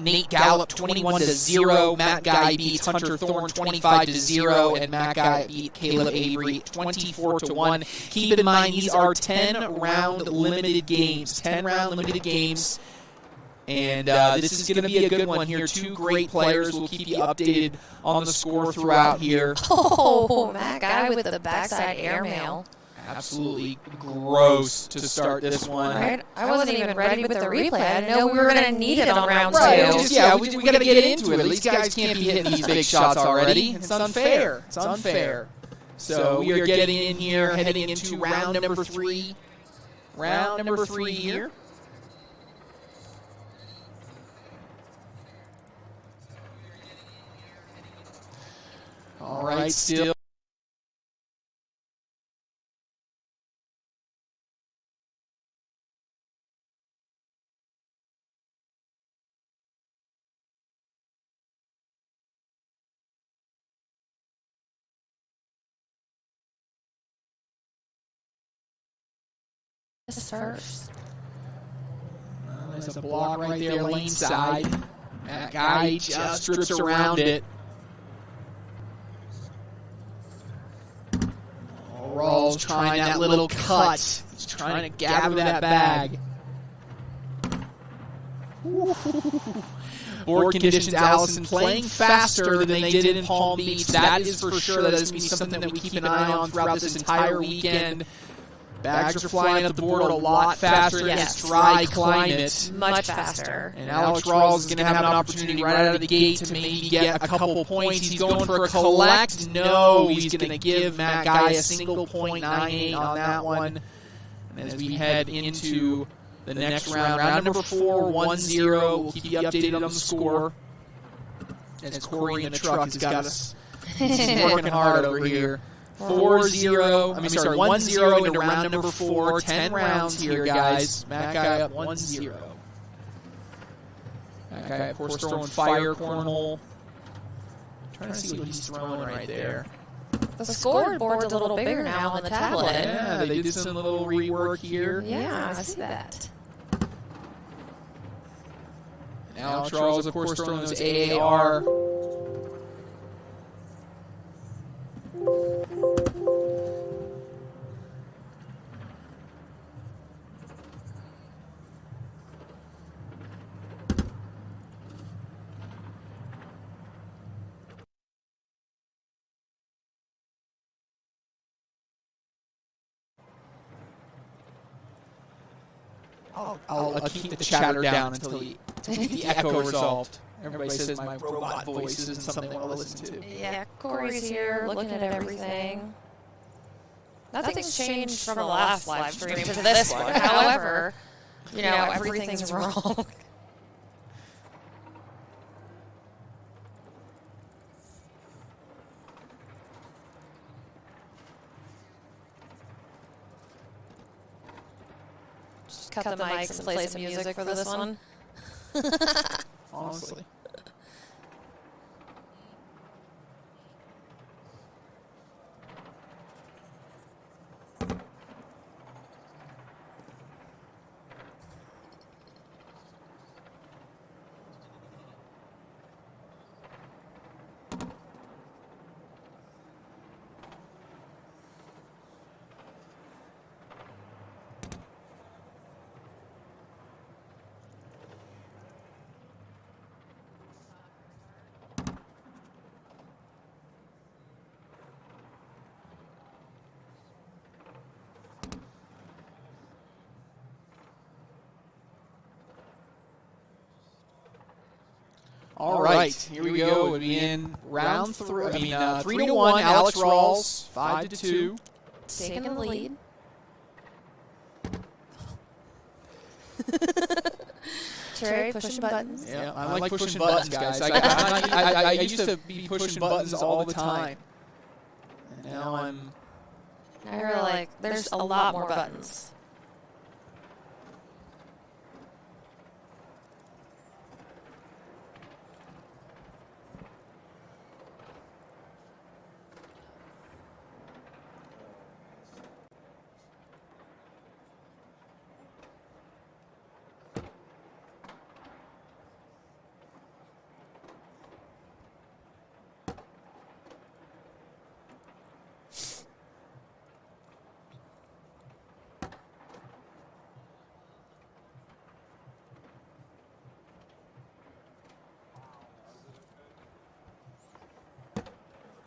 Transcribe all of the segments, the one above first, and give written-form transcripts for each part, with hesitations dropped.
Nate Gallup 21-0. Matt Guy beats Hunter Thorne 25-0, and Matt Guy beat Caleb Avery 24-1. Keep in mind, these are 10-round limited games. 10-round limited games. And this is going to be a good one here. Two great players. We'll keep you updated on the score throughout here. Oh, Matt Guy with the backside airmail. Absolutely gross to start this one. Right? I wasn't even ready with the replay. I didn't know we were going to need it on round 2. We got to get into it. These guys can't be hitting these big shots already. It's unfair. It's unfair. So we are getting in here, heading into round number 3. Round number 3 here. All right, still. First. There's a block right there, lane side. That guy just strips around it. Rawls trying that little cut. He's trying to gather that bag. Board conditions, Allison, playing faster than they did in Palm Beach. That is for sure. That is going to be something that we keep an eye on throughout this entire weekend. Bags are flying up the board a lot faster in this dry climate. Much faster. And Alex Rawls is going to have an opportunity right out of the gate to maybe get a couple points. He's going for a collect. No, he's going to give Matt Guy a single point, 9-8 on that one. And as we head into the next round, round number 4, 1-0. We'll keep you updated on the score. As Corey in the truck has got us. He's working hard over here. 1-0 into round number 4. 10 rounds here, guys. Matt Guy up 1-0. Matt Guy, of course, throwing fire cornhole. Trying to see what he's throwing right there. The scoreboard's a little bigger now on the tablet. Yeah, they did some little rework here. Yeah, I see that. And Alex Rawls, of course, throwing those AAR. I'll keep the chatter down until the echo resolved. Everybody says my robot voice isn't something they want to listen to. Yeah, Corey's here looking at everything. Nothing's changed from the last live stream to this one. However, everything's wrong. Cut the mics and play some music for this one. Honestly. All right, here we go. We'll be in round 3. 3-1. Alex Rawls, 5-2. Taking the lead. Terry pushing buttons. Yeah, I like pushing buttons, guys. I used to be pushing buttons all the time. And now I really like there's a lot more buttons.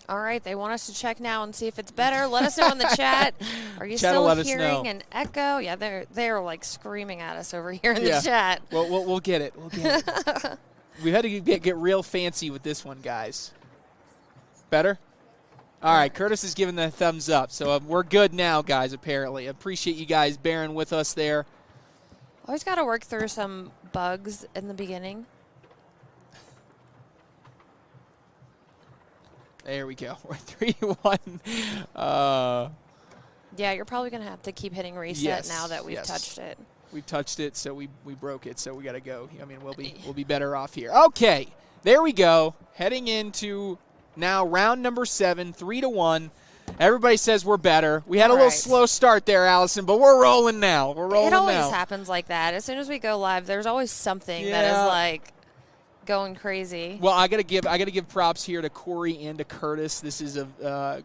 All right, they want us to check now and see if it's better. Let us know in the chat. Are you still hearing an echo? Yeah, they're like screaming at us over here in the chat. Well, we'll get it. We'll get it. We had to get real fancy with this one, guys. Better? All right, Curtis is giving the thumbs up, so we're good now, guys, apparently. Appreciate you guys bearing with us there. Always got to work through some bugs in the beginning. There we go. We're 3-1. Yeah, you're probably going to have to keep hitting reset now that we've touched it. We've touched it, so we broke it, so we got to go. I mean, we'll be better off here. Okay, there we go. Heading into now round number 7, 3-1. Everybody says we're better. We had a little slow start there, Allison, but we're rolling now. It always happens like that. As soon as we go live, there's always something that is like going crazy. Well, I gotta give props here to Corey and to Curtis. This is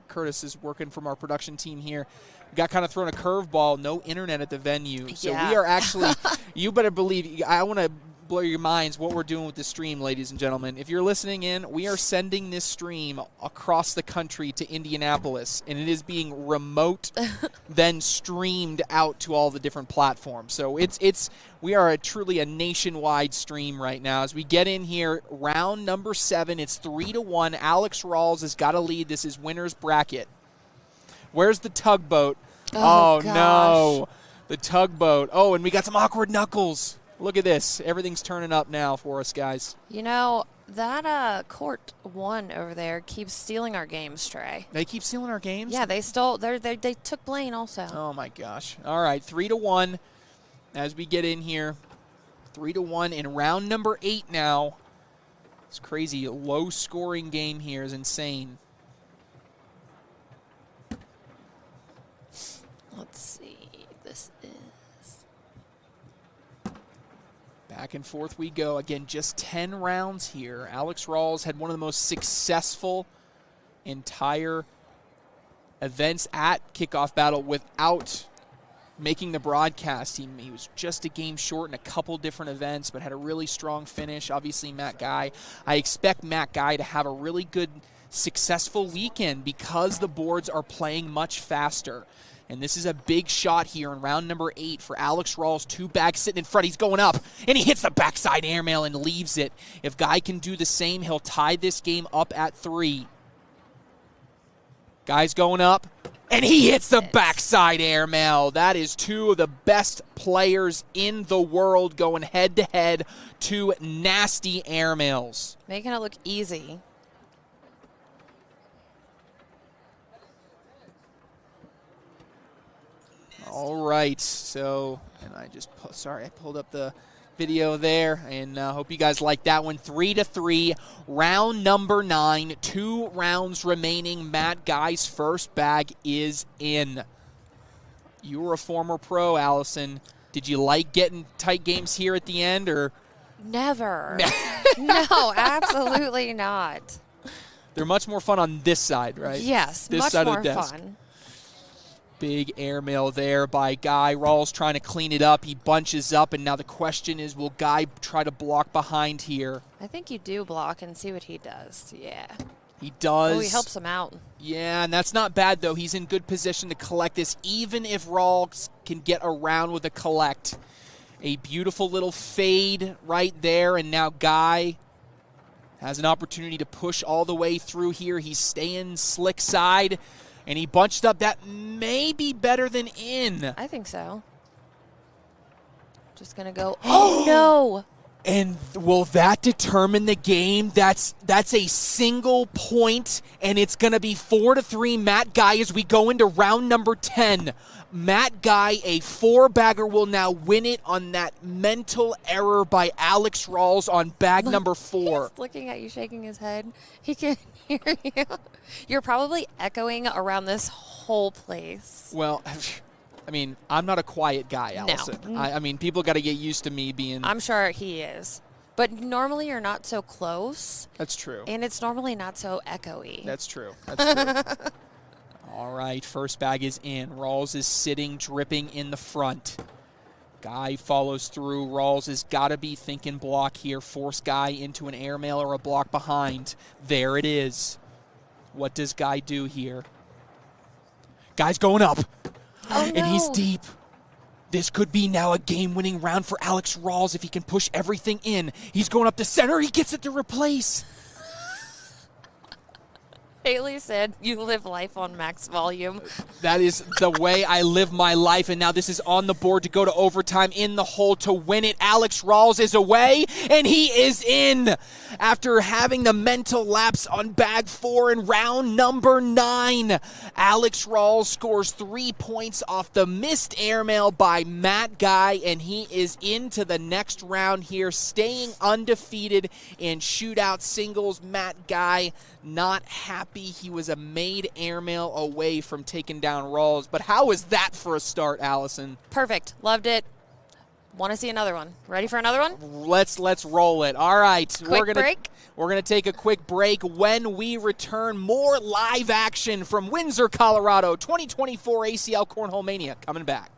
Curtis is working from our production team here. We got kind of thrown a curveball. No internet at the venue, so we are actually. You better believe. I want to blow your minds what we're doing with the stream, ladies and gentlemen. If you're listening in, we are sending this stream across the country to Indianapolis, and it is being remote, then streamed out to all the different platforms. So we are truly a nationwide stream right now. As we get in here, round number 7, it's 3-1. Alex Rawls has got a lead. This is winner's bracket. Where's the tugboat? Oh no, the tugboat. Oh, and we got some awkward knuckles. Look at this. Everything's turning up now for us, guys. You know, that court 1 over there keeps stealing our games, Trey. They keep stealing our games? Yeah, they stole. They took Blaine also. Oh, my gosh. All right, 3-1 as we get in here. 3-1 in round number 8 now. It's crazy. A low-scoring game here is insane. Let's see. This is... Back and forth we go. Again, just 10 rounds here. Alex Rawls had one of the most successful entire events at Kickoff Battle without making the broadcast. He was just a game short in a couple different events, but had a really strong finish. Obviously, Matt Guy. I expect Matt Guy to have a really good, successful weekend because the boards are playing much faster. And this is a big shot here in round number 8 for Alex Rawls. 2 bags sitting in front. He's going up, and he hits the backside airmail and leaves it. If Guy can do the same, he'll tie this game up at 3. Guy's going up, and he hits the backside airmail. That is 2 of the best players in the world going head-to-head. 2 nasty airmails. Making it look easy. All right, so, and I pulled up the video there, and hope you guys like that one. 3-3, round number 9, 2 rounds remaining. Matt Guy's first bag is in. You were a former pro, Allison. Did you like getting tight games here at the end, or? Never. No, absolutely not. They're much more fun on this side, right? Yes, this much side more of the desk. fun. Big airmail there by Guy. Rawls trying to clean it up. He bunches up, and now the question is, will Guy try to block behind here? I think you do block and see what he does. Yeah. He does. Oh, he helps him out. Yeah, and that's not bad, though. He's in good position to collect this, even if Rawls can get around with a collect. A beautiful little fade right there, and now Guy has an opportunity to push all the way through here. He's staying slick side. And he bunched up. That may be better than in. I think so. Just going to go, oh, no. And will that determine the game? That's a single point, and it's going to be 4-3 Matt Guy as we go into round number 10. Matt Guy, a 4-bagger, will now win it on that mental error by Alex Rawls on bag number 4. He's looking at you, shaking his head. He can't hear you. You're probably echoing around this whole place. Well, I mean, I'm not a quiet guy, Allison. No. I mean, people got to get used to me being... I'm sure he is. But normally you're not so close. That's true. And it's normally not so echoey. That's true. That's true. All right, first bag is in. Rawls is sitting, dripping in the front. Guy follows through. Rawls has got to be thinking block here. Force Guy into an airmail or a block behind. There it is. What does Guy do here? Guy's going up. Oh, no. And he's deep. This could be now a game-winning round for Alex Rawls if he can push everything in. He's going up the center. He gets it to replace. Haley said, you live life on max volume. That is the way I live my life, and now this is on the board to go to overtime in the hole to win it. Alex Rawls is away, and he is in after having the mental lapse on bag 4 in round number 9. Alex Rawls scores 3 points off the missed airmail by Matt Guy, and he is into the next round here, staying undefeated in shootout singles. Matt Guy not happy. He was a made airmail away from taking down Rawls. But how was that for a start, Allison? Perfect. Loved it. Want to see another one. Ready for another one? Let's roll it. All right. Break. We're going to take a quick break. When we return, more live action from Windsor, Colorado. 2024 ACL Cornhole Mania coming back.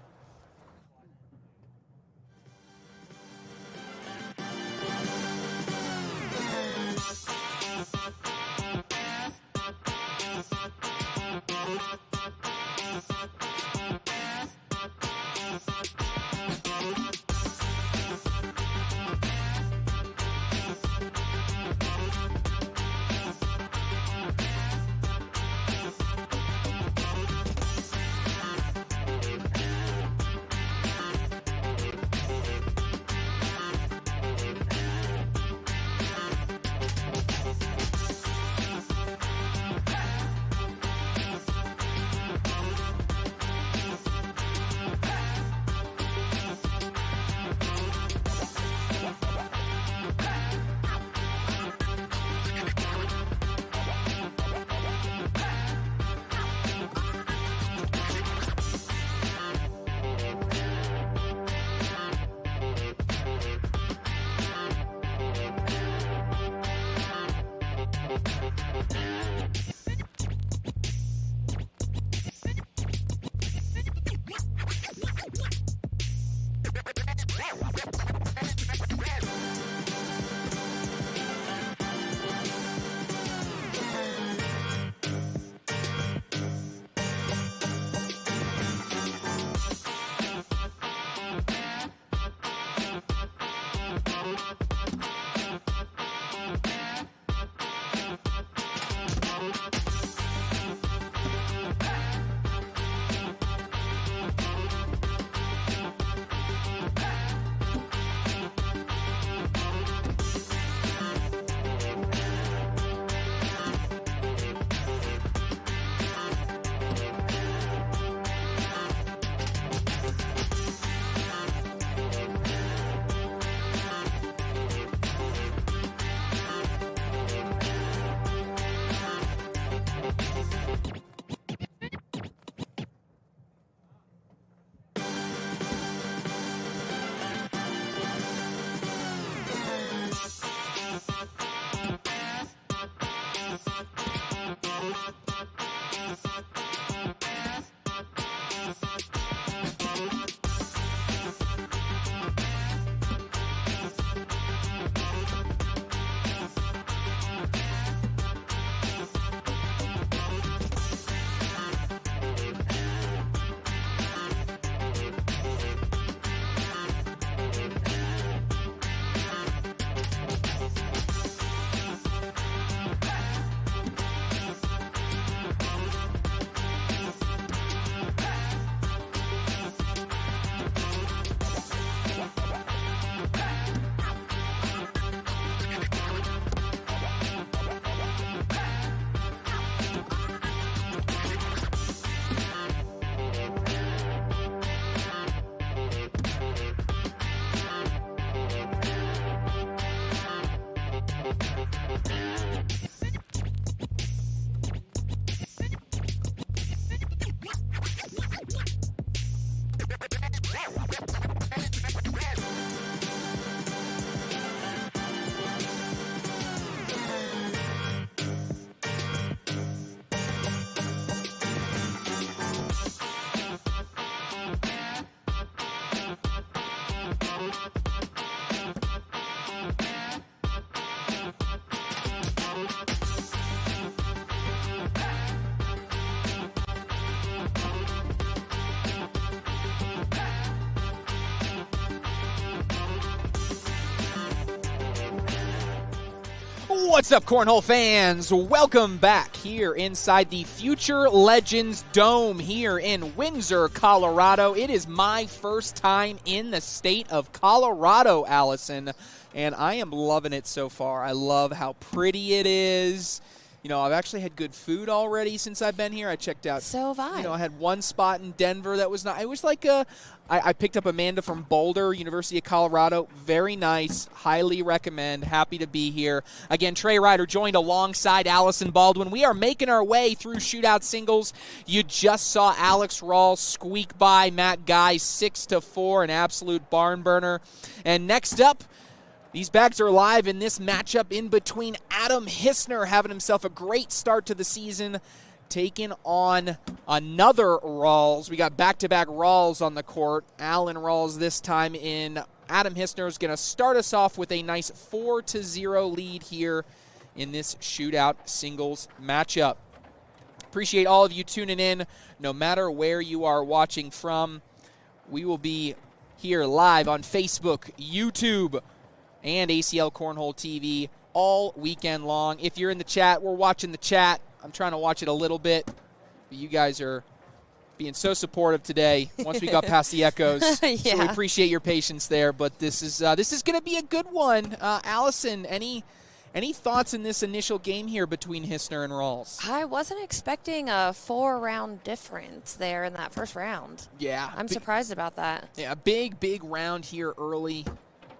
What's up, Cornhole fans? Welcome back here inside the Future Legends Dome here in Windsor, Colorado. It is my first time in the state of Colorado, Allison, and I am loving it so far. I love how pretty it is. You know, I've actually had good food already since I've been here. I checked out. So have I. You know, I had one spot in Denver that was not. It was like I picked up Amanda from Boulder, University of Colorado. Very nice. Highly recommend. Happy to be here. Again, Trey Ryder joined alongside Allison Baldwin. We are making our way through Shootout singles. You just saw Alex Rawls squeak by Matt Guy 6-4, an absolute barn burner. And next up, these bags are live in this matchup in between Adam Hissner having himself a great start to the season, taking on another Rawls. We got back-to-back Rawls on the court. Alan Rawls this time in. Adam Hissner is going to start us off with a nice 4-0 lead here in this Shootout singles matchup. Appreciate all of you tuning in, no matter where you are watching from. We will be here live on Facebook, YouTube, and ACL Cornhole TV all weekend long. If you're in the chat, we're watching the chat. I'm trying to watch it a little bit, but you guys are being so supportive today once we got past the echoes. Yeah. So we appreciate your patience there, but this is going to be a good one. Allison, any thoughts in this initial game here between Hissner and Rawls? I wasn't expecting a 4-round difference there in that first round. Yeah. I'm surprised about that. Yeah, a big round here early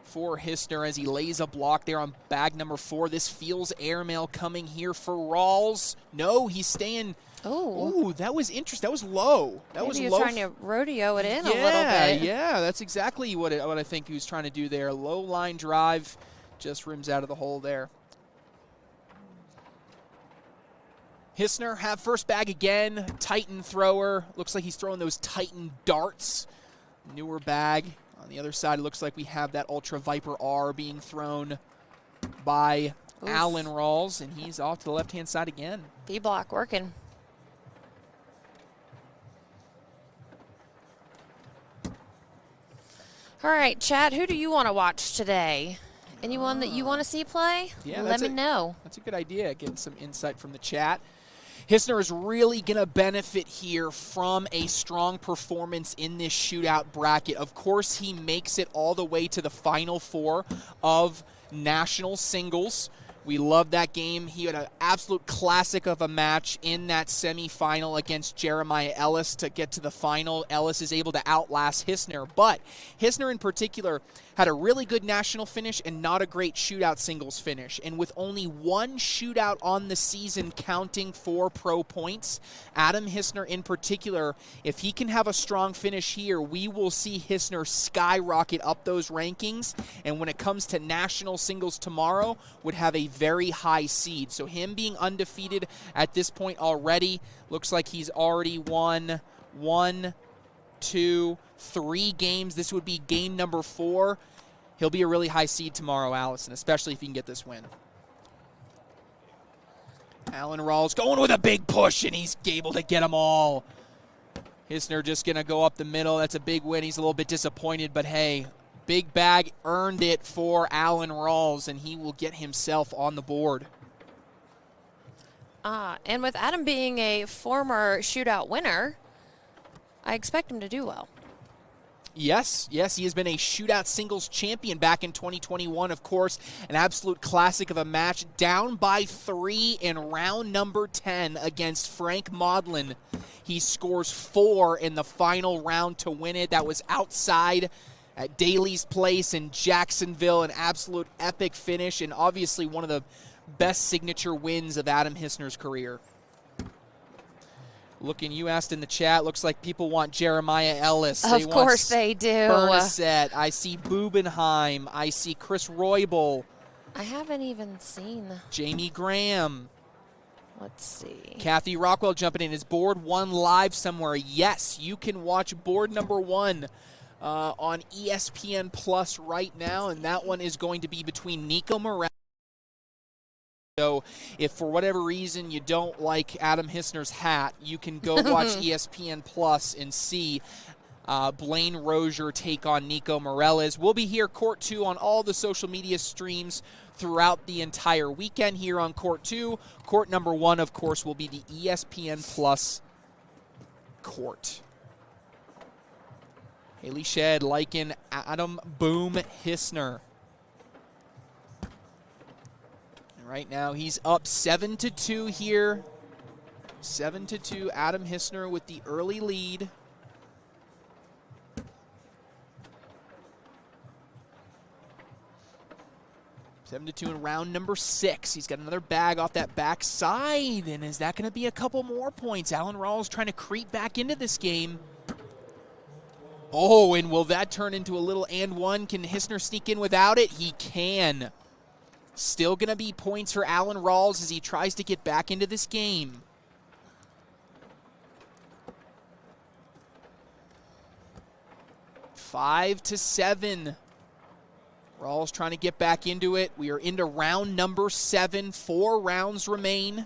for Hissner as he lays a block there on bag number 4. This feels airmail coming here for Rawls. No, he's staying. Ooh, that was interesting. That was low. That was low. Maybe he was trying to rodeo it in a little bit. Yeah, that's exactly what I think he was trying to do there. Low line drive, just rims out of the hole there. Hissner have first bag again. Titan thrower. Looks like he's throwing those Titan darts. Newer bag. On the other side, it looks like we have that Ultra Viper R being thrown by Alan Rawls, and he's off to the left-hand side again. B-block working. All right, Chad, who do you want to watch today? Anyone that you want to see play? Yeah, let me know. That's a good idea, getting some insight from the chat. Hissner is really going to benefit here from a strong performance in this shootout bracket. Of course, he makes it all the way to the Final Four of National Singles. We love that game. He had an absolute classic of a match in that semifinal against Jeremiah Ellis to get to the final. Ellis is able to outlast Hissner, but Hissner in particular had a really good national finish and not a great shootout singles finish. And with only one shootout on the season counting for pro points, Adam Hissner in particular, if he can have a strong finish here, we will see Hissner skyrocket up those rankings. And when it comes to national singles tomorrow, would have a very high seed. So him being undefeated at this point already, looks like he's already won 1, 2, 3 games. This would be game number 4. He'll be a really high seed tomorrow, Allison, especially if he can get this win. Alan Rawls going with a big push, and he's able to get them all. Hissner just going to go up the middle. That's a big win. He's a little bit disappointed, but hey, big bag earned it for Alan Rawls, and he will get himself on the board. And with Adam being a former shootout winner, I expect him to do well. Yes, he has been a shootout singles champion back in 2021, of course. An absolute classic of a match, down by 3 in round number 10 against Frank Maudlin. He scores 4 in the final round to win it. That was outside at Daly's Place in Jacksonville. An absolute epic finish, and obviously one of the best signature wins of Adam Hissner's career. Looking, you asked in the chat, looks like people want Jeremiah Ellis. Of course they do. Bernasette. I see Bubenheim. I see Chris Roybal. I haven't even seen Jamie Graham. Let's see. Kathy Rockwell jumping in. Is board 1 live somewhere? Yes, you can watch board number 1 on ESPN Plus right now, and that one is going to be between Nico Moreles. So if for whatever reason you don't like Adam Hissner's hat, you can go watch ESPN Plus and see Blaine Rozier take on Nico Moreles. We'll be here, Court 2, on all the social media streams throughout the entire weekend here on Court 2. Court number 1, of course, will be the ESPN Plus court. Haley Shedd, Lycan, Adam Boom Hissner. And right now he's up 7-2 here. 7-2, Adam Hissner with the early lead. 7-2 in round number 6. He's got another bag off that backside. And is that going to be a couple more points? Alan Rawls trying to creep back into this game. Oh, and will that turn into a little and one? Can Hissner sneak in without it? He can. Still going to be points for Alan Rawls as he tries to get back into this game. Five to 7. Rawls trying to get back into it. We are into round number 7. 4 rounds remain.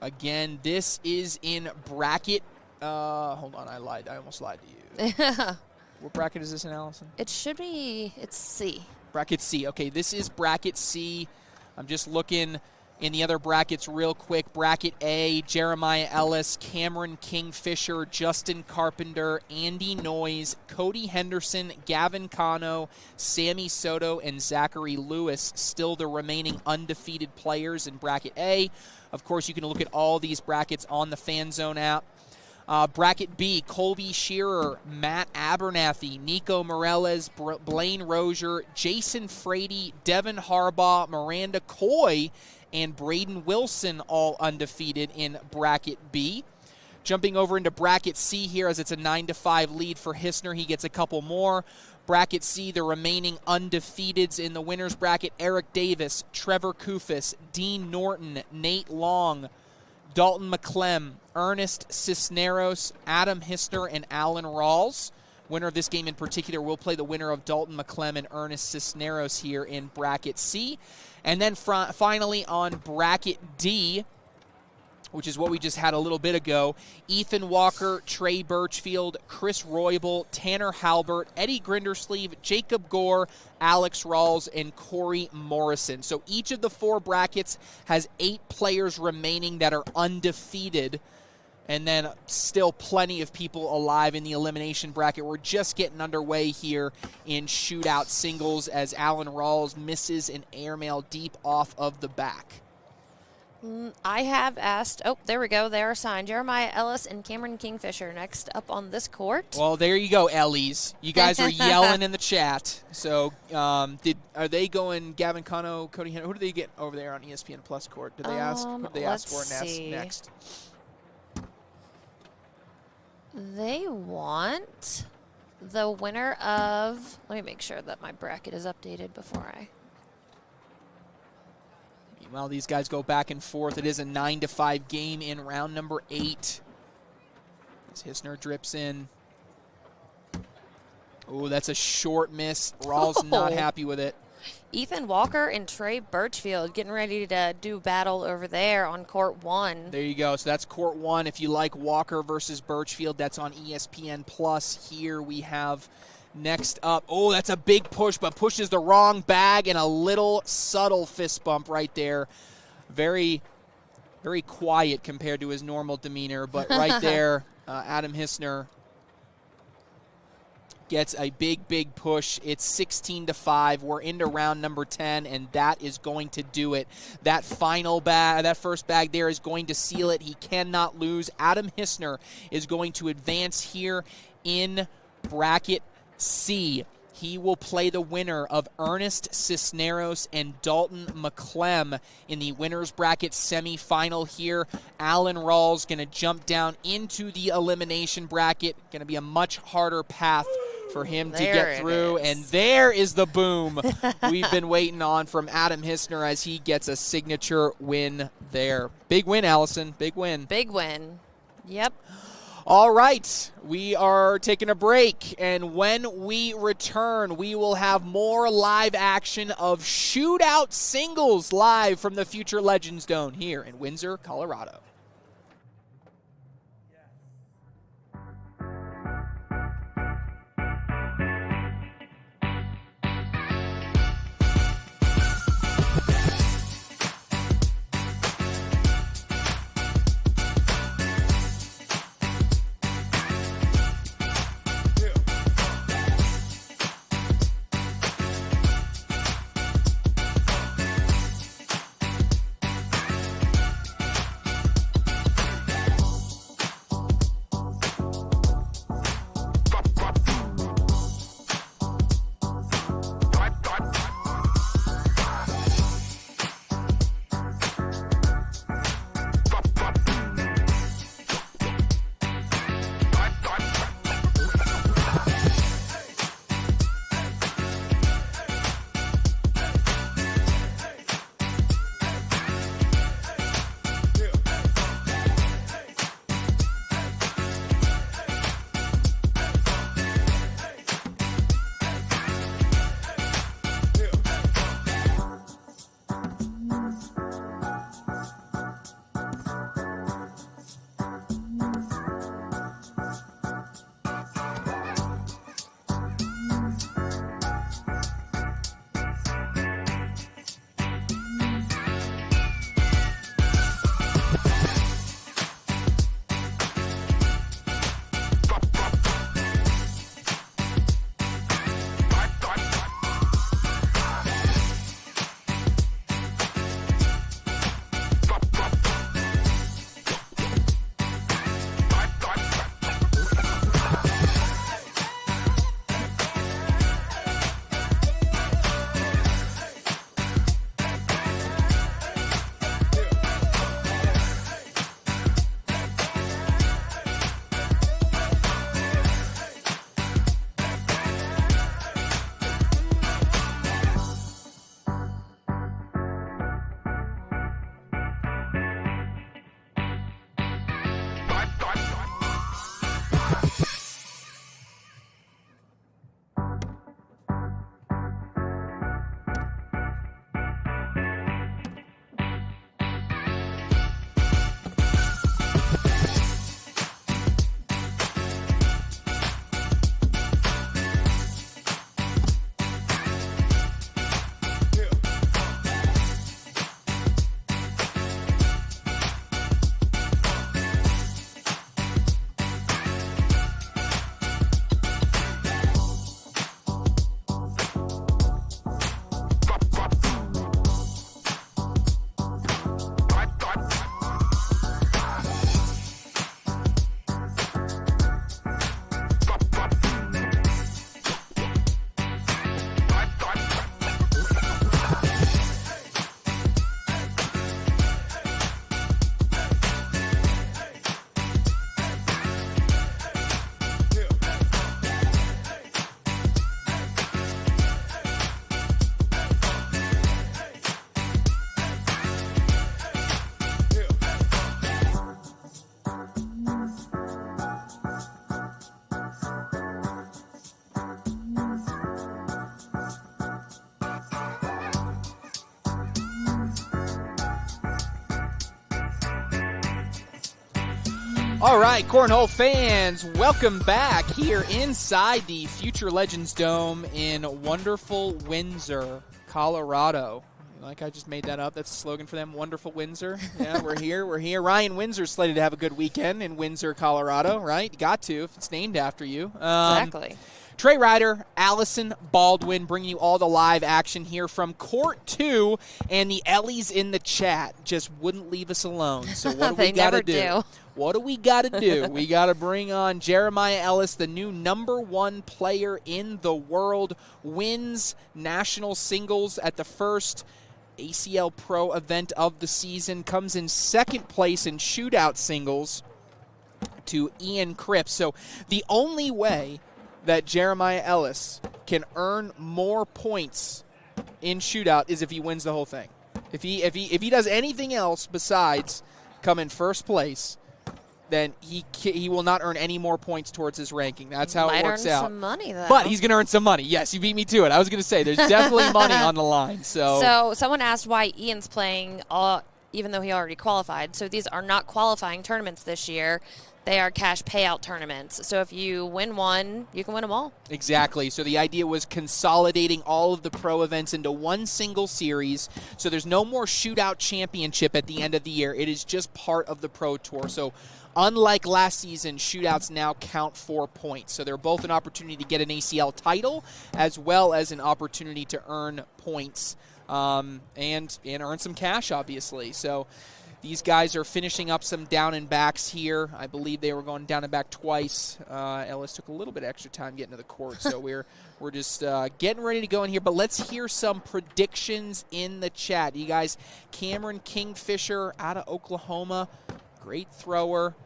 Again, this is in bracket. Hold on, I lied. I almost lied to you. What bracket is this in, Allison? It should be, it's C. Bracket C. Okay, this is bracket C. I'm just looking in the other brackets real quick. Bracket A, Jeremiah Ellis, Cameron Kingfisher, Justin Carpenter, Andy Noyes, Cody Henderson, Gavin Cano, Sammy Soto, and Zachary Lewis, still the remaining undefeated players in bracket A. Of course, you can look at all these brackets on the Fan Zone app. Bracket B, Colby Shearer, Matt Abernathy, Nico Moreles, Blaine Rozier, Jason Frady, Devin Harbaugh, Miranda Coy, and Braden Wilson, all undefeated in bracket B. Jumping over into bracket C here, as it's a 9-5 lead for Hissner. He gets a couple more. Bracket C, the remaining undefeateds in the winners bracket: Eric Davis, Trevor Kufis, Dean Norton, Nate Long, Dalton McClem, Ernest Cisneros, Adam Hissner, and Alan Rawls. Winner of this game in particular will play the winner of Dalton McClem and Ernest Cisneros here in bracket C. And then finally on bracket D, which is what we just had a little bit ago, Ethan Walker, Trey Birchfield, Chris Roybal, Tanner Halbert, Eddie Grindersleeve, Jacob Gore, Alex Rawls, and Corey Morrison. So each of the 4 brackets has 8 players remaining that are undefeated, and then still plenty of people alive in the elimination bracket. We're just getting underway here in shootout singles as Alan Rawls misses an airmail deep off of the back. I have asked, oh, there we go, they're assigned. Jeremiah Ellis and Cameron Kingfisher next up on this court. Well, there you go, Ellis. You guys are yelling in the chat. So are they going Gavin, Cano, Cody, Henderson? Who do they get over there on ESPN Plus court? Did they ask? Who did they ask for next? They want the winner of, let me make sure that my bracket is updated before I. Meanwhile, these guys go back and forth. It is a 9-5 game in round number 8. As Hissner drips in. Oh, that's a short miss. Rawls not happy with it. Ethan Walker and Trey Birchfield getting ready to do battle over there on court 1. There you go. So that's court 1. If you like Walker versus Birchfield, that's on ESPN Plus. Here we have next up. Oh, that's a big push, but pushes the wrong bag, and a little subtle fist bump right there. Very, very quiet compared to his normal demeanor, but right there, Adam Hissner gets a big, big push. It's 16-5. We're into round number 10, and that is going to do it. That final bag, that first bag there is going to seal it. He cannot lose. Adam Hissner is going to advance here in bracket C. He will play the winner of Ernest Cisneros and Dalton McClem in the winner's bracket semifinal here. Alan Rawls going to jump down into the elimination bracket. Going to be a much harder path for him to get through. And there is the boom we've been waiting on from Adam Hissner as he gets a signature win there. Big win, Allison. Big win. Big win. Yep. All right, we are taking a break, and when we return, we will have more live action of Shootout Singles live from the Future Legends Dome here in Windsor, Colorado. All right, Cornhole fans, welcome back here inside the Future Legends Dome in wonderful Windsor, Colorado. Like I just made that up. That's a slogan for them, Wonderful Windsor. Yeah, we're here. Ryan Windsor's slated to have a good weekend in Windsor, Colorado, right? You got to if it's named after you. Exactly. Trey Ryder, Allison Baldwin bringing you all the live action here from Court 2, and the Ellis in the chat just wouldn't leave us alone. So what do we got to do? What do we got to do? We got to bring on Jeremiah Ellis, the new #1 player in the world, wins national singles at the first ACL Pro event of the season, comes in second place in shootout singles to Ian Cripps. So the only way that Jeremiah Ellis can earn more points in shootout is if he wins the whole thing. If he does anything else besides come in first place, then he will not earn any more points towards his ranking. That's how it works out. Might earn some money, though. But he's going to earn some money. Yes, you beat me to it. I was going to say, there's definitely money on the line. So someone asked why Ian's playing, even though he already qualified. So these are not qualifying tournaments this year. They are cash payout tournaments. So if you win one, you can win them all. Exactly. So the idea was consolidating all of the pro events into one single series. So there's no more shootout championship at the end of the year. It is just part of the pro tour. So unlike last season, shootouts now count 4 points. So they're both an opportunity to get an ACL title as well as an opportunity to earn points and earn some cash, obviously. So these guys are finishing up some down and backs here. I believe they were going down and back twice. Ellis took a little bit extra time getting to the court, so we're just getting ready to go in here. But let's hear some predictions in the chat. You guys, Cameron Kingfisher out of Oklahoma, great thrower.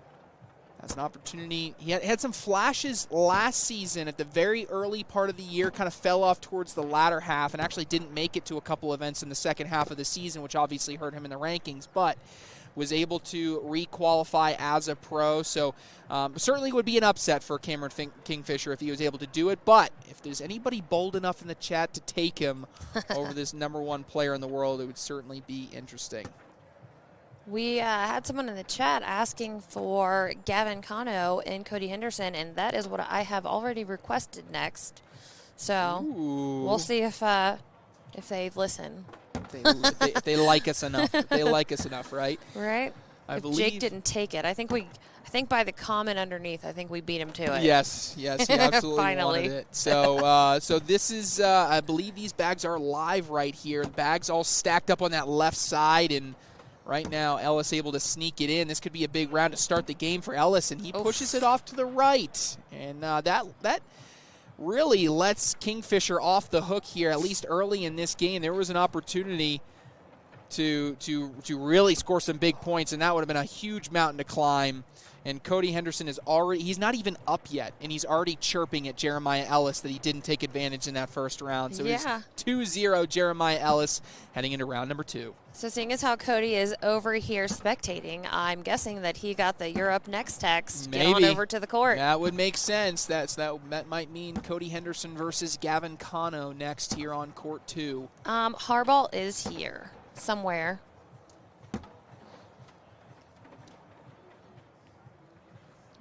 Has an opportunity. He had some flashes last season at the very early part of the year, kind of fell off towards the latter half and actually didn't make it to a couple events in the second half of the season, which obviously hurt him in the rankings, but was able to re-qualify as a pro. So certainly would be an upset for Cameron Kingfisher if he was able to do it. But if there's anybody bold enough in the chat to take him over this #1 player in the world, it would certainly be interesting. We had someone in the chat asking for Gavin, Cano, and Cody Henderson, and that is what I have already requested next. So we'll see if they listen. If they like us enough. If they like us enough, right? Right. I believe Jake didn't take it. I think by the comment underneath, I think we beat him to it. Yes, he absolutely Finally. wanted it. So this is, I believe these bags are live right here. The bags all stacked up on that left side, and right now, Ellis able to sneak it in. This could be a big round to start the game for Ellis, and he pushes it off to the right. And that really lets Kingfisher off the hook here, at least early in this game. There was an opportunity to really score some big points, and that would have been a huge mountain to climb. And Cody Henderson he's not even up yet, and he's already chirping at Jeremiah Ellis that he didn't take advantage in that first round. So it's 2-0 Jeremiah Ellis heading into round number 2. So seeing as how Cody is over here spectating, I'm guessing that he got the "You're up next" text. Maybe. Get on over to the court. That would make sense. That might mean Cody Henderson versus Gavin Cano next here on court 2. Harbaugh is here somewhere.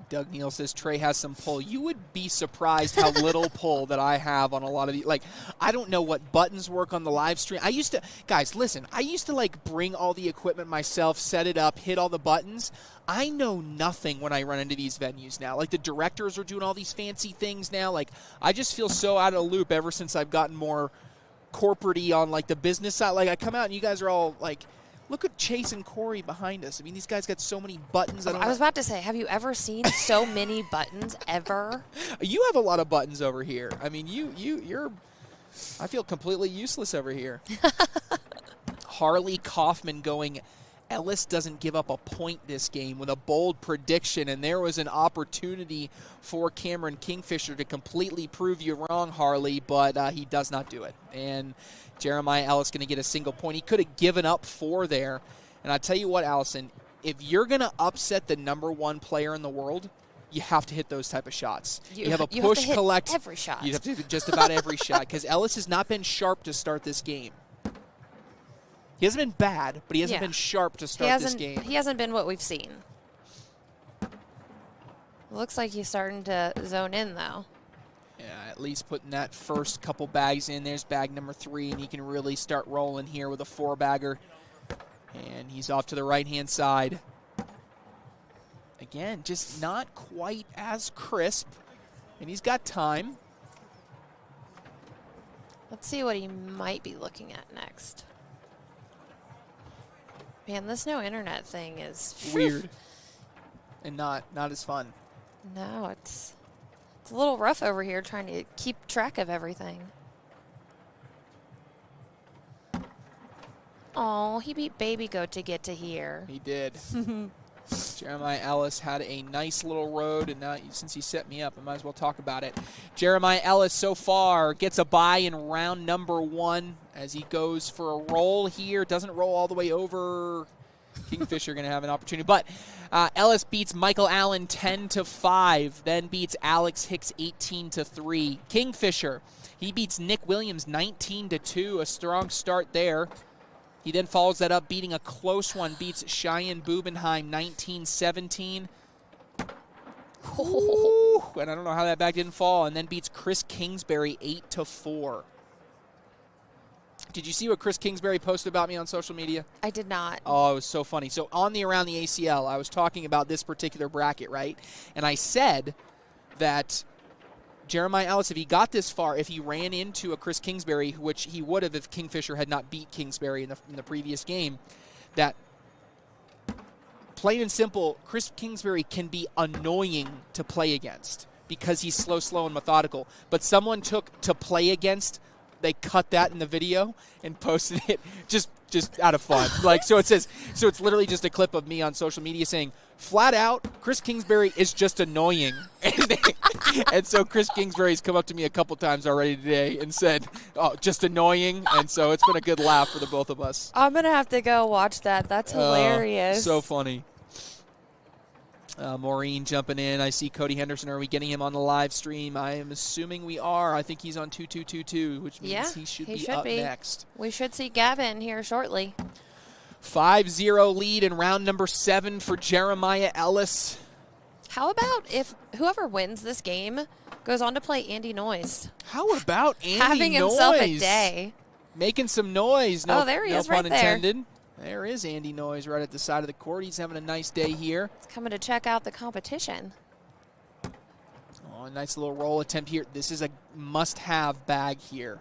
Doug Neal says Trey has some pull. You would be surprised how little pull that I have on a lot of these. Like, I don't know what buttons work on the live stream. I used to like bring all the equipment myself, set it up, hit all the buttons. I know nothing when I run into these venues now. Like, the directors are doing all these fancy things now. Like, I just feel so out of the loop ever since I've gotten more corporate-y on, like, the business side. Like, I come out and you guys are all, like, look at Chase and Corey behind us. I mean, these guys got so many buttons. I was about to say, have you ever seen so many buttons ever? You have a lot of buttons over here. I mean, you're I feel completely useless over here. Harley Kaufman going, Ellis doesn't give up a point this game with a bold prediction, and there was an opportunity for Cameron Kingfisher to completely prove you wrong, Harley, but he does not do it. And Jeremiah Ellis going to get a single point. He could have given up 4 there. And I tell you what, Allison, if you're going to upset the #1 player in the world, you have to hit those type of shots. You have a push, collect. Every shot. You have to hit just about every shot, because Ellis has not been sharp to start this game. He hasn't been bad, but he hasn't been sharp to start this game. He hasn't been what we've seen. Looks like he's starting to zone in, though. Yeah, at least putting that first couple bags in. There's bag number 3, and he can really start rolling here with a 4-bagger. And he's off to the right-hand side. Again, just not quite as crisp, and he's got time. Let's see what he might be looking at next. Man, this no internet thing is weird and not as fun. No, it's a little rough over here trying to keep track of everything. Oh, he beat Baby Goat to get to here. He did. Jeremiah Ellis had a nice little road, and now since he set me up, I might as well talk about it. Jeremiah Ellis so far gets a bye in round number 1 as he goes for a roll here. Doesn't roll all the way over. Kingfisher going to have an opportunity. But Ellis beats Michael Allen 10-5, then beats Alex Hicks 18-3. Kingfisher, he beats Nick Williams 19-2, a strong start there. He then follows that up, beating a close one, beats Cheyenne Bubenheim 19-17. Ooh, and I don't know how that bag didn't fall. And then beats Chris Kingsbury 8-4. Did you see what Chris Kingsbury posted about me on social media? I did not. Oh, it was so funny. So on the Around the ACL, I was talking about this particular bracket, right? And I said that Jeremiah Ellis, if he got this far, if he ran into a Chris Kingsbury, which he would have if Kingfisher had not beat Kingsbury in the previous game, that plain and simple, Chris Kingsbury can be annoying to play against because he's slow, and methodical. But someone took to play against, they cut that in the video and posted it just out of fun. So it's literally just a clip of me on social media saying, flat out, Chris Kingsbury is just annoying. And so Chris Kingsbury's come up to me a couple times already today and said, oh, just annoying. And so it's been a good laugh for the both of us. I'm going to have to go watch that. That's hilarious. So funny. Maureen jumping in. I see Cody Henderson. Are we getting him on the live stream? I am assuming we are. I think he's on 2222, which means he should be up next. We should see Gavin here shortly. 5-0 lead in round number 7 for Jeremiah Ellis. How about if whoever wins this game goes on to play Andy Noyes? How about Andy Having Noyes? himself a day. Making some noise. There he is right there. No pun intended. There is Andy Noyes right at the side of the court. He's having a nice day here. He's coming to check out the competition. Oh, a nice little roll attempt here. This is a must-have bag here.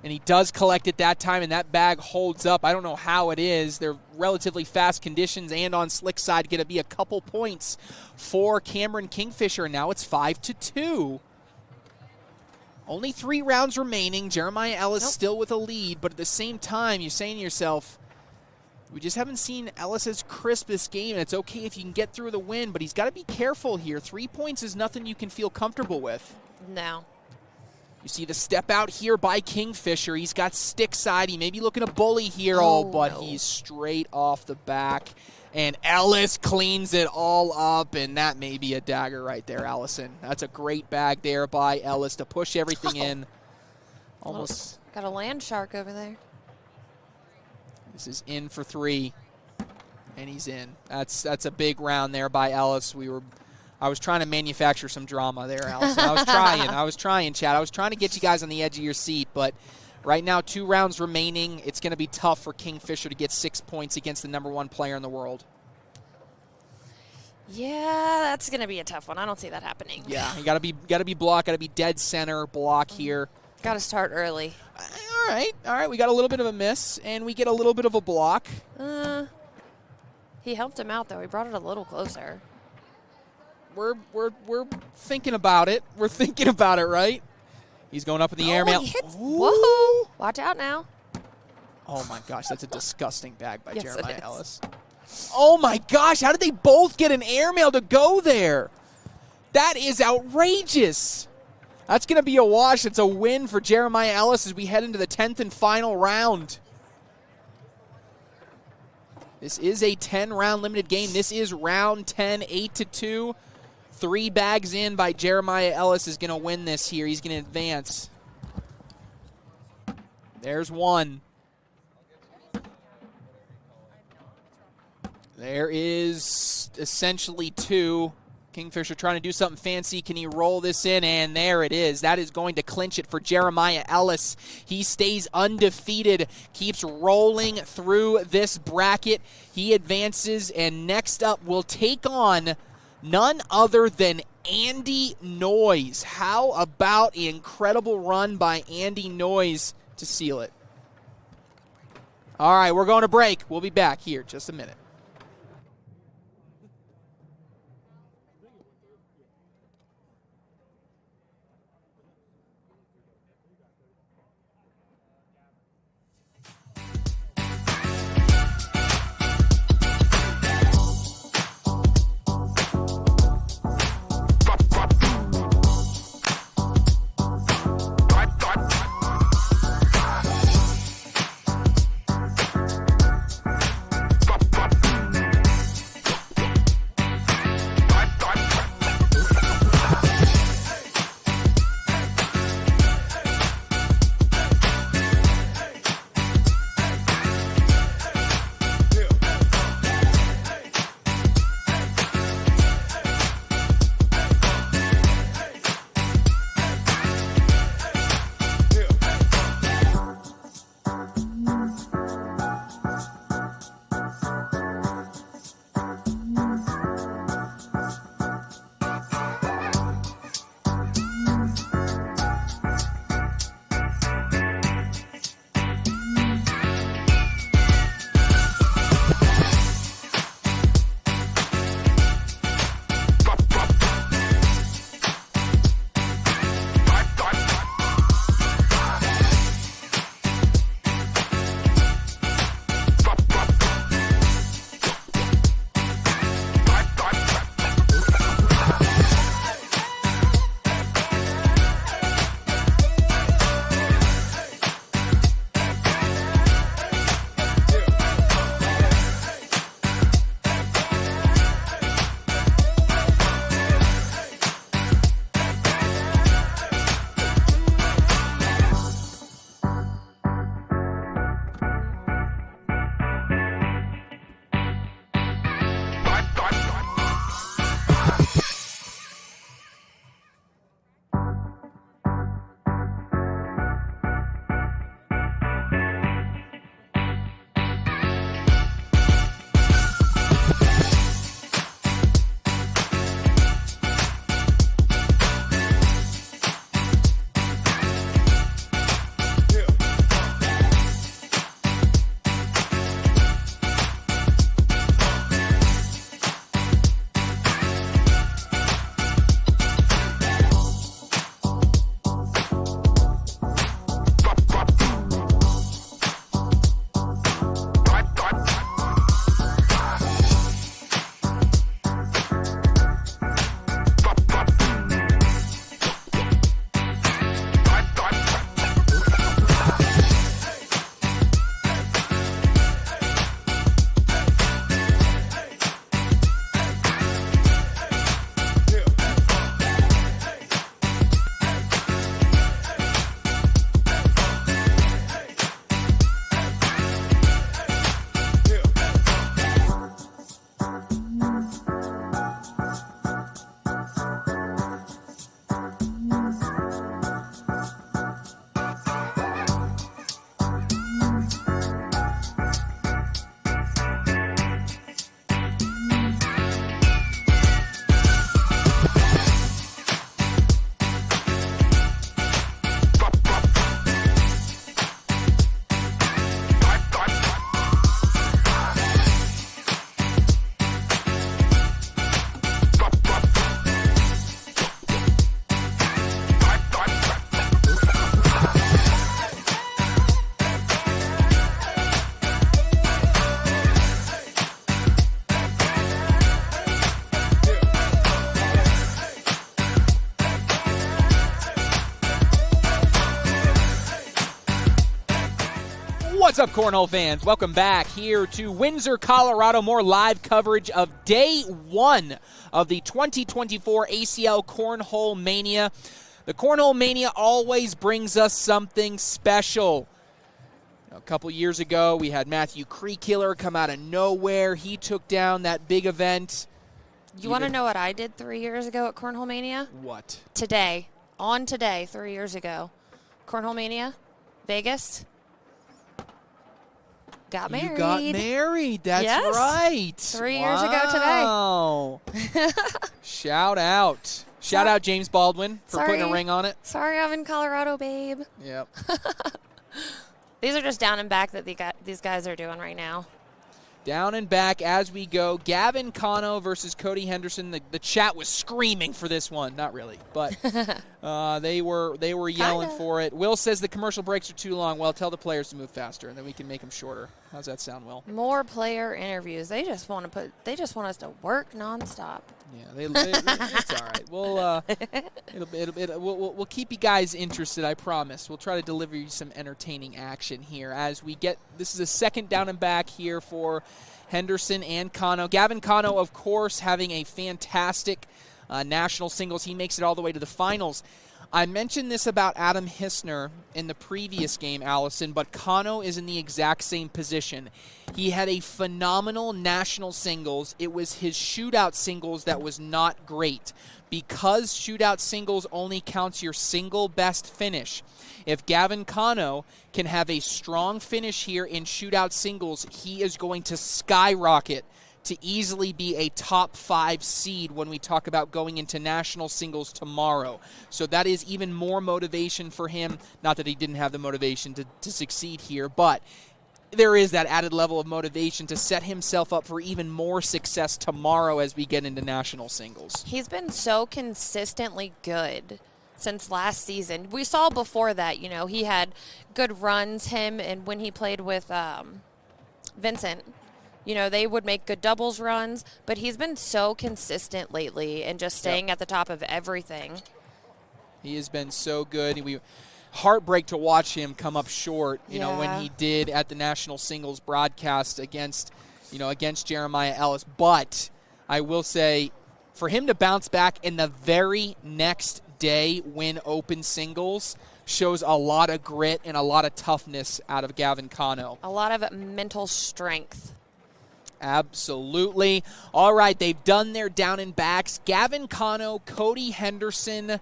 And he does collect it that time, and that bag holds up. I don't know how it is. They're relatively fast conditions, and on slick side, going to be a couple points for Cameron Kingfisher. And now it's 5-2. Only 3 rounds remaining. Jeremiah Ellis still with a lead, but at the same time, you're saying to yourself, we just haven't seen Ellis as crisp this game, and it's okay if you can get through the win, but he's got to be careful here. 3 points is nothing you can feel comfortable with. No. You see the step out here by Kingfisher. He's got stick side. He may be looking to bully here, but he's straight off the back. And Ellis cleans it all up, and that may be a dagger right there, Allison. That's a great bag there by Ellis to push everything in. Almost got a land shark over there. This is in for 3, and he's in. That's a big round there by Ellis. I was trying to manufacture some drama there, Allison. I was trying, Chad. I was trying to get you guys on the edge of your seat, but right now 2 rounds remaining. It's going to be tough for Kingfisher to get 6 points against the #1 player in the world. Yeah, that's going to be a tough one. I don't see that happening. Yeah, you got to be blocked, got to be dead center block here. Got to start early. All right. We got a little bit of a miss, and we get a little bit of a block. He helped him out, though. He brought it a little closer. We're thinking about it. We're thinking about it, right? He's going up in the air, man. Whoa! Watch out now. Oh my gosh, that's a disgusting bag by Yes, Jeremiah Ellis. Oh my gosh, how did they both get an airmail to go there? That is outrageous. That's going to be a wash. It's a win for Jeremiah Ellis as we head into the 10th and final round. This is a 10-round limited game. This is round 10, 8-2. 3 bags in by Jeremiah Ellis is going to win this here. He's going to advance. There's 1. There is essentially 2. Kingfisher trying to do something fancy. Can he roll this in? And there it is. That is going to clinch it for Jeremiah Ellis. He stays undefeated, keeps rolling through this bracket. He advances, and next up will take on none other than Andy Noyes. How about an incredible run by Andy Noyes to seal it? All right, we're going to break. We'll be back here in just a minute. What's up, Cornhole fans? Welcome back here to Windsor, Colorado. More live coverage of day one of the 2024 ACL Cornhole Mania. The Cornhole Mania always brings us something special. A couple years ago, we had Matthew Creekiller come out of nowhere. He took down that big event. You want to know what I did 3 years ago at Cornhole Mania? What? Today, 3 years ago. Cornhole Mania, Vegas. Got married. You got married. That's yes. right. 3 years ago today. Shout out. Shout out James Baldwin for putting a ring on it. Sorry, I'm in Colorado, babe. Yep. These are just down and back that these guys are doing right now. Down and back as we go. Gavin Cano versus Cody Henderson. The chat was screaming for this one. Not really, but they were yelling for it. Will says the commercial breaks are too long. Well, tell the players to move faster, and then we can make them shorter. How's that sound, Will? More player interviews. They just want us to work nonstop. Yeah, it's all right. We'll keep you guys interested. I promise. We'll try to deliver you some entertaining action here as we get. This is a second down and back here for Henderson and Cano. Gavin Cano, of course, having a fantastic national singles. He makes it all the way to the finals. I mentioned this about Adam Hissner in the previous game, Allison, but Cano is in the exact same position. He had a phenomenal national singles. It was his shootout singles that was not great because shootout singles only counts your single best finish. If Gavin Cano can have a strong finish here in shootout singles, he is going to skyrocket to easily be a top 5 seed when we talk about going into national singles tomorrow. So that is even more motivation for him. Not that he didn't have the motivation to succeed here, but there is that added level of motivation to set himself up for even more success tomorrow as we get into national singles. He's been so consistently good since last season. We saw before that, he had good runs, him, and when he played with Vincent, they would make good doubles runs, but he's been so consistent lately and just staying at the top of everything. He has been so good. Heartbreak to watch him come up short, when he did at the national singles broadcast against Jeremiah Ellis. But I will say, for him to bounce back in the very next day win open singles shows a lot of grit and a lot of toughness out of Gavin Cano. A lot of mental strength. Absolutely. All right, they've done their down and backs. Gavin Cano, Cody Henderson.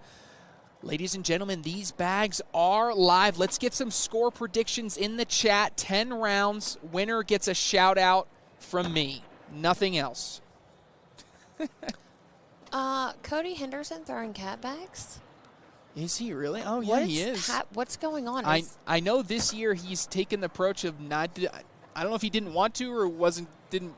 Ladies and gentlemen, these bags are live. Let's get some score predictions in the chat. 10 rounds. Winner gets a shout out from me. Nothing else. Cody Henderson throwing cat bags? Is he really? Oh, yeah, he is. What's going on? I know this year he's taken the approach of not. I don't know if he didn't want to or didn't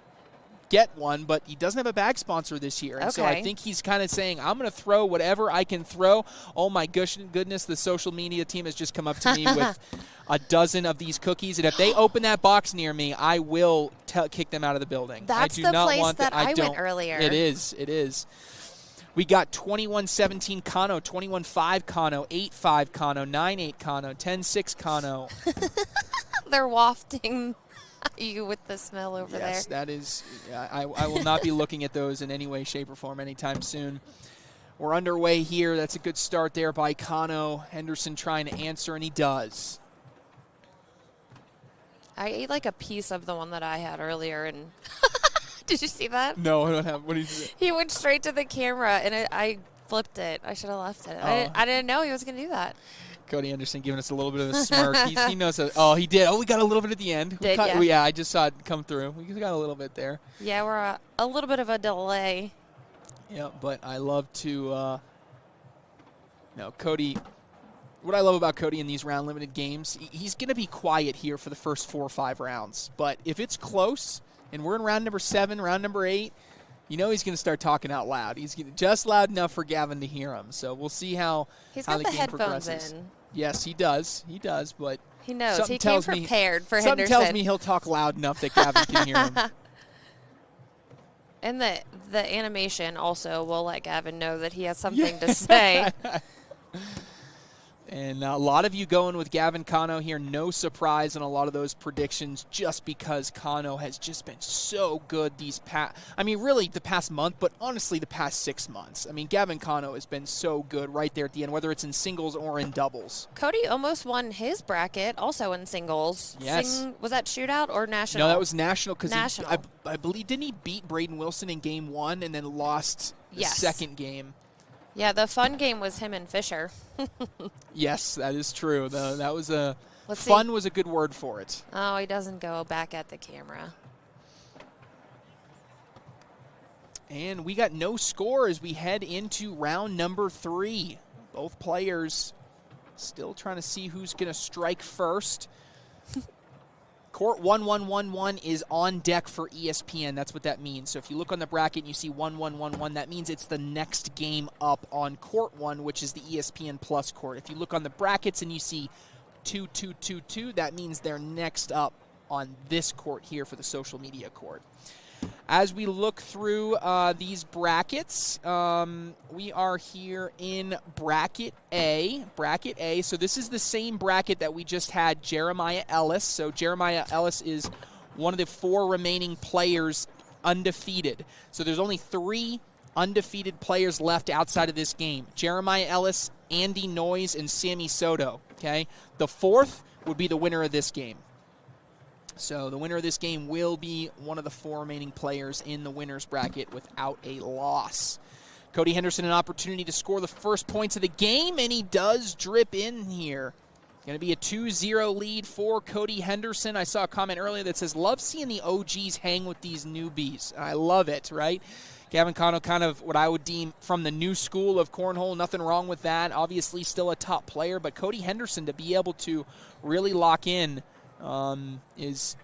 get one, but he doesn't have a bag sponsor this year. And so I think he's kind of saying, I'm going to throw whatever I can throw. Oh, my goodness, the social media team has just come up to me with a dozen of these cookies. And if they open that box near me, I will kick them out of the building. That's the place that I went earlier. It is. We got 21-17 Cano, 21-5 Cano, 8-5 Cano, 9-8 Cano, 10-6 Cano. They're wafting you with the smell over there. Yes, that is. I will not be looking at those in any way, shape, or form anytime soon. We're underway here. That's a good start there by Cano. Henderson trying to answer, and he does. I ate like a piece of the one that I had earlier, and did you see that? No, I don't have. What did you do? He went straight to the camera, and I flipped it. I should have left it. Oh. I didn't know he was going to do that. Cody Henderson giving us a little bit of a smirk. He knows. He did. Oh, we got a little bit at the end. Yeah, I just saw it come through. We got a little bit there. Yeah, we're a little bit of a delay. Yeah, but I love to. Cody. What I love about Cody in these round-limited games, he's going to be quiet here for the first 4 or 5 rounds. But if it's close and we're in round number 7, round number 8, he's going to start talking out loud. He's just loud enough for Gavin to hear him. So we'll see how the game headphones progresses. Yes, he does. But he knows. He came prepared for Henderson. Something tells me he'll talk loud enough that Gavin can hear him. And the animation also will let Gavin know that he has something to say. And a lot of you going with Gavin Cano here. No surprise on a lot of those predictions just because Cano has just been so good really the past month, but honestly the past 6 months. I mean, Gavin Cano has been so good right there at the end, whether it's in singles or in doubles. Cody almost won his bracket also in singles. Yes. Was that shootout or national? No, that was national because I believe, didn't he beat Braden Wilson in game 1 and then lost the second game? Yeah, the fun game was him and Fisher. Yes, that is true. That was was a good word for it. Oh, he doesn't go back at the camera. And we got no score as we head into round number 3. Both players still trying to see who's going to strike first. Court 1111 is on deck for ESPN. That's what that means. So if you look on the bracket and you see 1111, that means it's the next game up on Court 1, which is the ESPN Plus court. If you look on the brackets and you see 2222, that means they're next up on this court here for the social media court. As we look through these brackets, we are here in bracket A. Bracket A. So this is the same bracket that we just had Jeremiah Ellis. So Jeremiah Ellis is one of the 4 remaining players undefeated. So there's only 3 undefeated players left outside of this game. Jeremiah Ellis, Andy Noyes, and Sammy Soto. Okay, the 4th would be the winner of this game. So the winner of this game will be one of the 4 remaining players in the winner's bracket without a loss. Cody Henderson an opportunity to score the first points of the game, and he does drip in here. Going to be a 2-0 lead for Cody Henderson. I saw a comment earlier that says, love seeing the OGs hang with these newbies. I love it, right? Gavin Cano, kind of what I would deem from the new school of cornhole. Nothing wrong with that. Obviously still a top player, but Cody Henderson to be able to really lock in is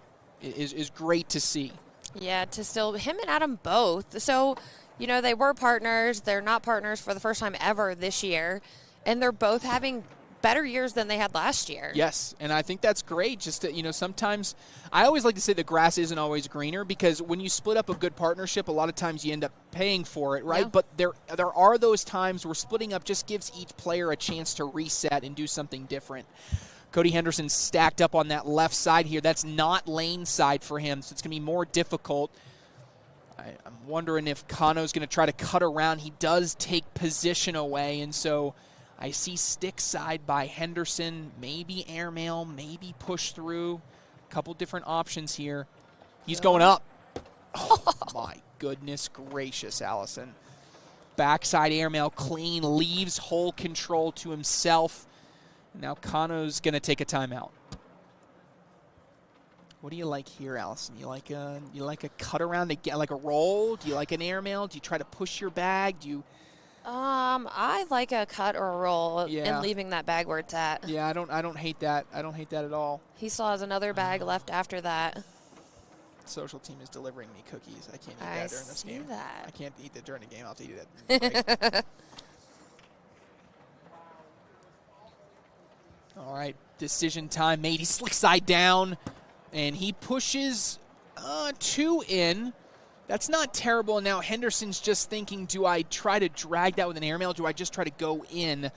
great to see. Yeah, to still him and Adam both. So, they were partners. They're not partners for the first time ever this year, and they're both having better years than they had last year. Yes, and I think that's great. Just to, sometimes I always like to say the grass isn't always greener because when you split up a good partnership, a lot of times you end up paying for it, right? Yeah. But there are those times where splitting up just gives each player a chance to reset and do something different. Cody Henderson stacked up on that left side here. That's not lane side for him, so it's going to be more difficult. I'm wondering if Cano's going to try to cut around. He does take position away, and so I see stick side by Henderson, maybe airmail, maybe push through. A couple different options here. He's going up. Oh, my goodness gracious, Allison. Backside airmail clean, leaves hole control to himself. Now Cano's going to take a timeout. What do you like here, Allison? You like a cut around to get like a roll? Do you like an airmail? Do you try to push your bag? Do you? I like a cut or a roll and leaving that bag where it's at. Yeah, I don't hate that. I don't hate that at all. He still has another bag left after that. The social team is delivering me cookies. I can't eat that during this game. That. I can't eat that during the game. I'll have to eat it at break. All right, decision time made. He slick side down, and he pushes 2 in. That's not terrible. Now Henderson's just thinking, do I try to drag that with an airmail? Do I just try to go in?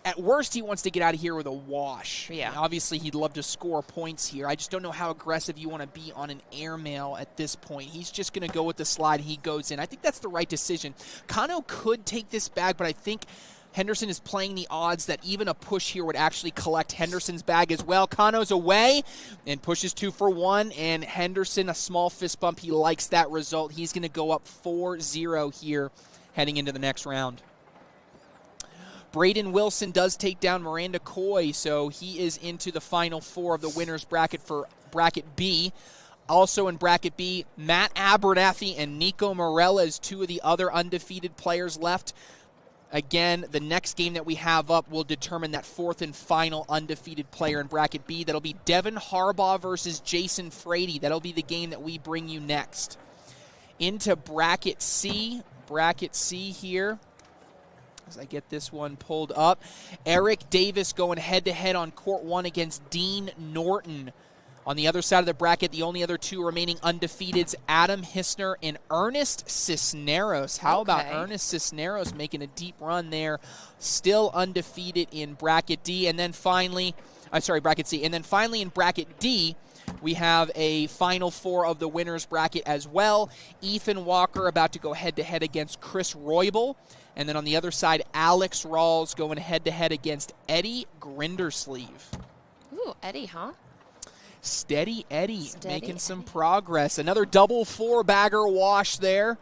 At worst, he wants to get out of here with a wash. Yeah. Obviously, he'd love to score points here. I just don't know how aggressive you want to be on an airmail at this point. He's just going to go with the slide. He goes in. I think that's the right decision. Cano could take this bag, but I think Henderson is playing the odds that even a push here would actually collect Henderson's bag as well. Cano's away and pushes 2 for 1, and Henderson, a small fist bump. He likes that result. He's going to go up 4-0 here heading into the next round. Braden Wilson does take down Miranda Coy, so he is into the final 4 of the winner's bracket for bracket B. Also in bracket B, Matt Abernathy and Nico Moreles, 2 of the other undefeated players left. Again, the next game that we have up will determine that 4th and final undefeated player in bracket B. That'll be Devin Harbaugh versus Jason Frady. That'll be the game that we bring you next. Into bracket C. Bracket C here. As I get this one pulled up. Eric Davis going head-to-head on court 1 against Dean Norton. On the other side of the bracket, the only other two remaining undefeateds, Adam Hissner and Ernest Cisneros. How about Ernest Cisneros making a deep run there, still undefeated in bracket D. And then finally, bracket C. And then finally in bracket D, we have a final four of the winners bracket as well. Ethan Walker about to go head-to-head against Chris Roybal. And then on the other side, Alex Rawls going head-to-head against Eddie Grindersleeve. Ooh, Eddie, huh? Steady Eddie making some progress. Another double four-bagger wash there.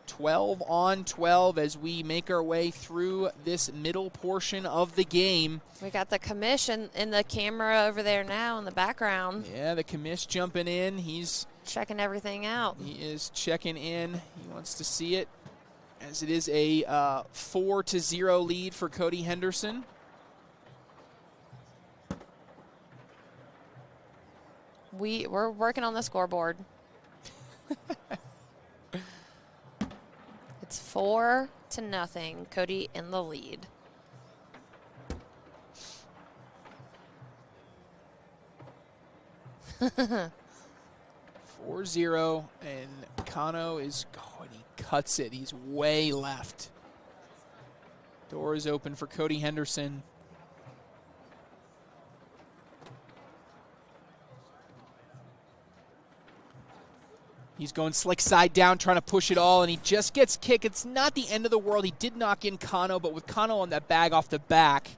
12 on 12 as we make our way through this middle portion of the game. We got the commission in the camera over there now in the background. Yeah, the commish jumping in. He's checking everything out. He is checking in. He wants to see it, as it is a 4-0 lead for Cody Henderson. We're working on the scoreboard. It's 4-0. Cody in the lead. Four 4-0, and Cano is going. He cuts it. He's way left. Door is open for Cody Henderson. He's going slick side down, trying to push it all, and he just gets kicked. It's not the end of the world. He did knock in Cano, but with Cano on that bag off the back,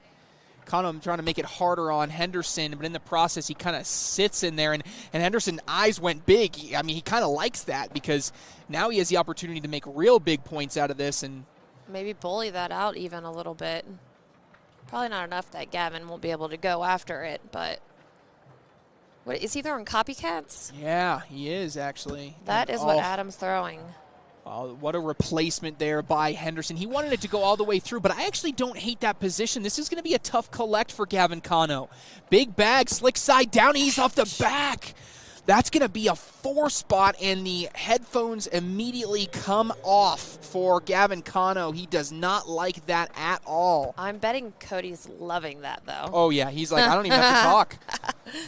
Cano trying to make it harder on Henderson, but in the process, he kind of sits in there, and Henderson's eyes went big. I mean, he kind of likes that because now he has the opportunity to make real big points out of this. And maybe bully that out even a little bit. Probably not enough that Gavin won't be able to go after it, but... What, is he throwing copycats? Yeah, he is, actually. That is what Adam's throwing. Oh, what a replacement there by Henderson. He wanted it to go all the way through, but I actually don't hate that position. This is going to be a tough collect for Gavin Cano. Big bag, slick side down, he's off the back. That's going to be a 4 spot, and the headphones immediately come off for Gavin Cano. He does not like that at all. I'm betting Cody's loving that, though. Oh, yeah. He's like, I don't even have to talk.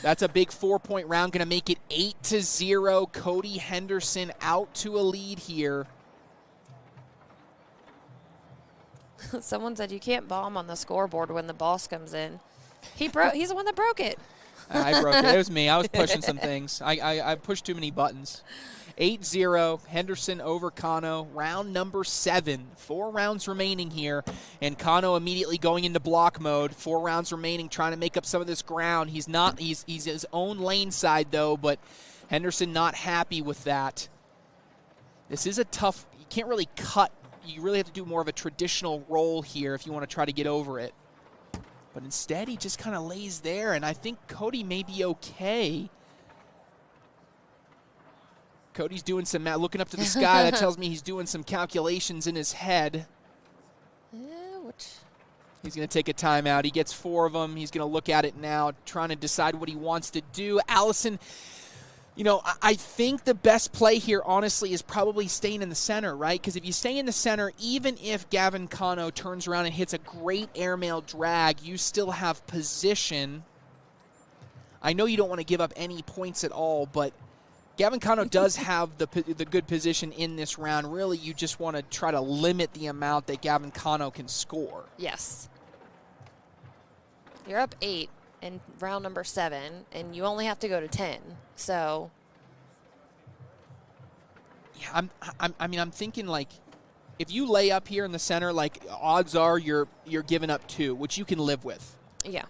That's a big 4-point round. Going to make it 8-0. Cody Henderson out to a lead here. Someone said you can't bomb on the scoreboard when the boss comes in. He's the one that broke it. I broke it. It was me. I was pushing some things. I pushed too many buttons. 8-0, Henderson over Cano. Round number 7. 4 rounds remaining here, and Cano immediately going into block mode. 4 rounds remaining, trying to make up some of this ground. He's his own lane side, though, but Henderson not happy with that. This is a tough, you can't really cut. You really have to do more of a traditional roll here if you want to try to get over it. But instead, he just kind of lays there, and I think Cody may be okay. Cody's doing some, looking up to the sky. That tells me he's doing some calculations in his head. He's going to take a timeout. He gets 4 of them. He's going to look at it now, trying to decide what he wants to do. Allison, you know, I think the best play here, honestly, is probably staying in the center, right? Because if you stay in the center, even if Gavin Cano turns around and hits a great airmail drag, you still have position. I know you don't want to give up any points at all, but Gavin Cano does have the good position in this round. Really, you just want to try to limit the amount that Gavin Cano can score. Yes. You're up 8 in round number 7, and you only have to go to 10. So, yeah, I'm thinking, like, if you lay up here in the center, like, odds are you're giving up 2, which you can live with. Yeah.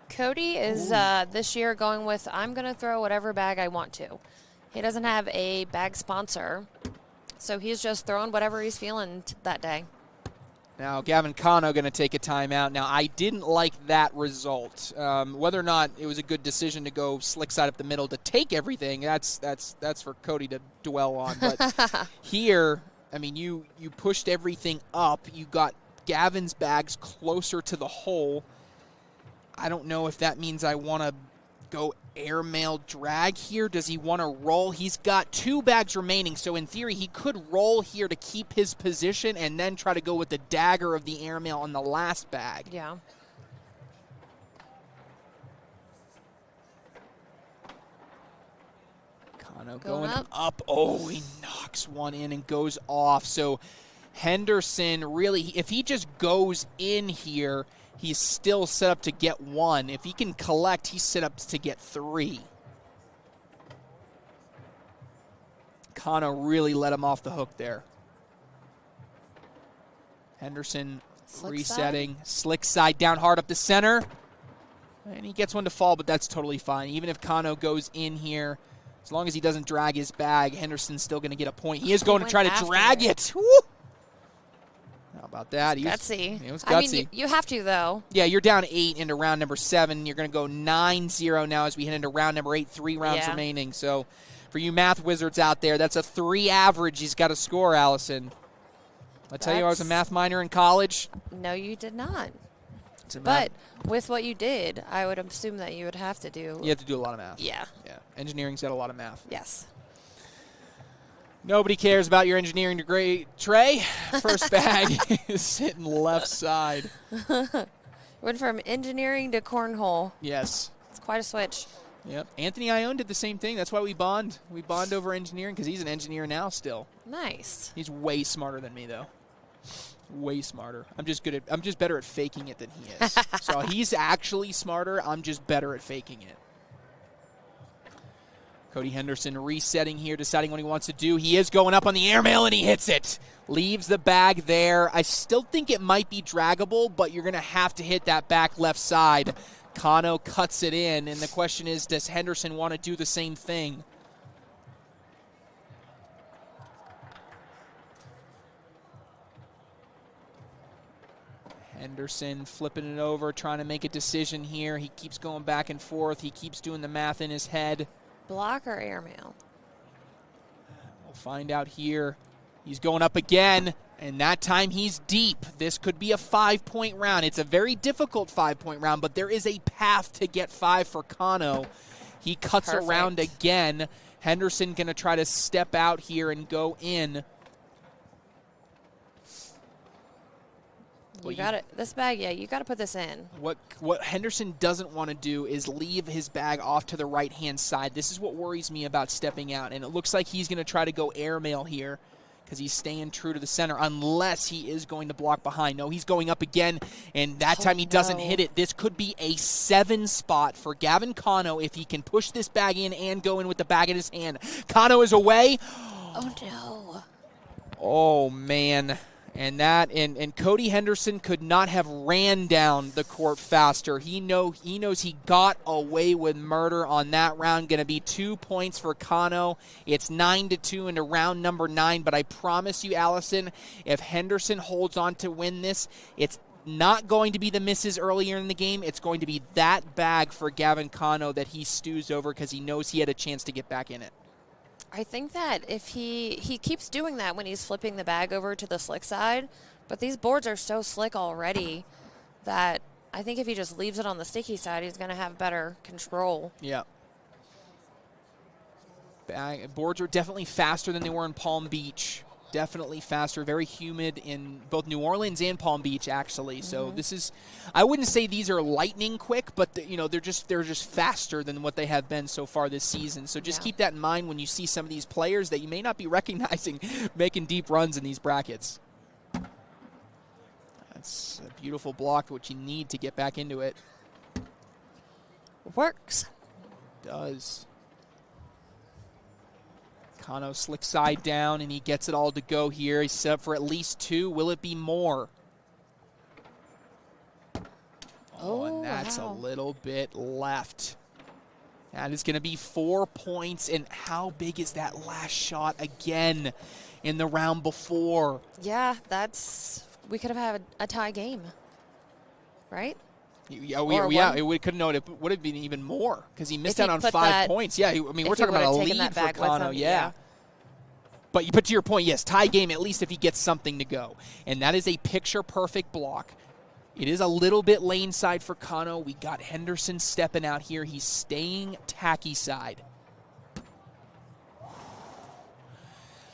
Cody is this year going with, I'm going to throw whatever bag I want to. He doesn't have a bag sponsor, so he's just throwing whatever he's feeling that day. Now, Gavin Cano going to take a timeout. Now, I didn't like that result. Whether or not it was a good decision to go slick side up the middle to take everything, that's for Cody to dwell on. But here, I mean, you pushed everything up. You got Gavin's bags closer to the hole. I don't know if that means I want to go airmail drag here. Does he want to roll? He's got 2 bags remaining, so in theory he could roll here to keep his position and then try to go with the dagger of the airmail on the last bag. Yeah. Kano going up. Oh, he knocks one in and goes off. So Henderson really, if he just goes in here, he's still set up to get 1. If he can collect, he's set up to get 3. Kano really let him off the hook there. Henderson resetting. Slick side down hard up the center. And he gets one to fall, but that's totally fine. Even if Kano goes in here, as long as he doesn't drag his bag, Henderson's still going to get a point. He is going to try to drag it. Woo! How about that? Gutsy. It was gutsy. I mean, you have to, though. Yeah, you're down 8 into round number 7. You're going to go 9-0 now as we head into round number 8. 3 rounds remaining. So for you math wizards out there, that's a 3 average he's got to score, Allison. I tell you, I was a math minor in college. No, you did not. But with what you did, I would assume that you would have to do. You have to do a lot of math. Yeah. Yeah. Engineering's got a lot of math. Yes. Nobody cares about your engineering degree. Trey, first bag is sitting left side. Went from engineering to cornhole. Yes. It's quite a switch. Yep. Anthony Ione did the same thing. That's why we bond. We bond over engineering because he's an engineer now still. Nice. He's way smarter than me, though. Way smarter. I'm just better at faking it than he is. So he's actually smarter. I'm just better at faking it. Cody Henderson resetting here, deciding what he wants to do. He is going up on the airmail, and he hits it. Leaves the bag there. I still think it might be draggable, but you're going to have to hit that back left side. Cano cuts it in, and the question is, does Henderson want to do the same thing? Henderson flipping it over, trying to make a decision here. He keeps going back and forth. He keeps doing the math in his head. Block or airmail? We'll find out here. He's going up again, and that time he's deep. This could be a 5-point round. It's a very difficult 5-point round, but there is a path to get 5 for Cano. He cuts around again. Henderson going to try to step out here and go in. You got it. This bag, you got to put this in. What Henderson doesn't want to do is leave his bag off to the right-hand side. This is what worries me about stepping out, and it looks like he's going to try to go airmail here because he's staying true to the center unless he is going to block behind. No, he's going up again, and that time he doesn't hit it. This could be a 7 spot for Gavin Cano if he can push this bag in and go in with the bag in his hand. Cano is away. Oh, no. Oh, man. And Cody Henderson could not have ran down the court faster. He knows he got away with murder on that round. Going to be 2 points for Cano. It's 9-2 into round number 9. But I promise you, Allison, if Henderson holds on to win this, it's not going to be the misses earlier in the game. It's going to be that bag for Gavin Cano that he stews over because he knows he had a chance to get back in it. I think that if he keeps doing that when he's flipping the bag over to the slick side, but these boards are so slick already that I think if he just leaves it on the sticky side, he's going to have better control. Yeah. Boards are definitely faster than they were in Palm Beach. Definitely faster, very humid in both New Orleans and Palm Beach, actually. So this is, I wouldn't say these are lightning quick, but they're just faster than what they have been so far this season. So just keep that in mind when you see some of these players that you may not be recognizing making deep runs in these brackets. That's a beautiful block, which you need to get back into it. Works. It does. Cano slick side down, and he gets it all to go here. He's set up for at least 2. Will it be more? Oh, and that's a little bit left. That is going to be 4 points, and how big is that last shot again in the round before? Yeah, we could have had a tie game, right? Yeah, it could know it would have been even more because he missed out on 5 points. Yeah, we're talking about a lead for Cano. Yeah. But to your point, yes, tie game at least if he gets something to go. And that is a picture-perfect block. It is a little bit lane side for Cano. We got Henderson stepping out here. He's staying tacky side.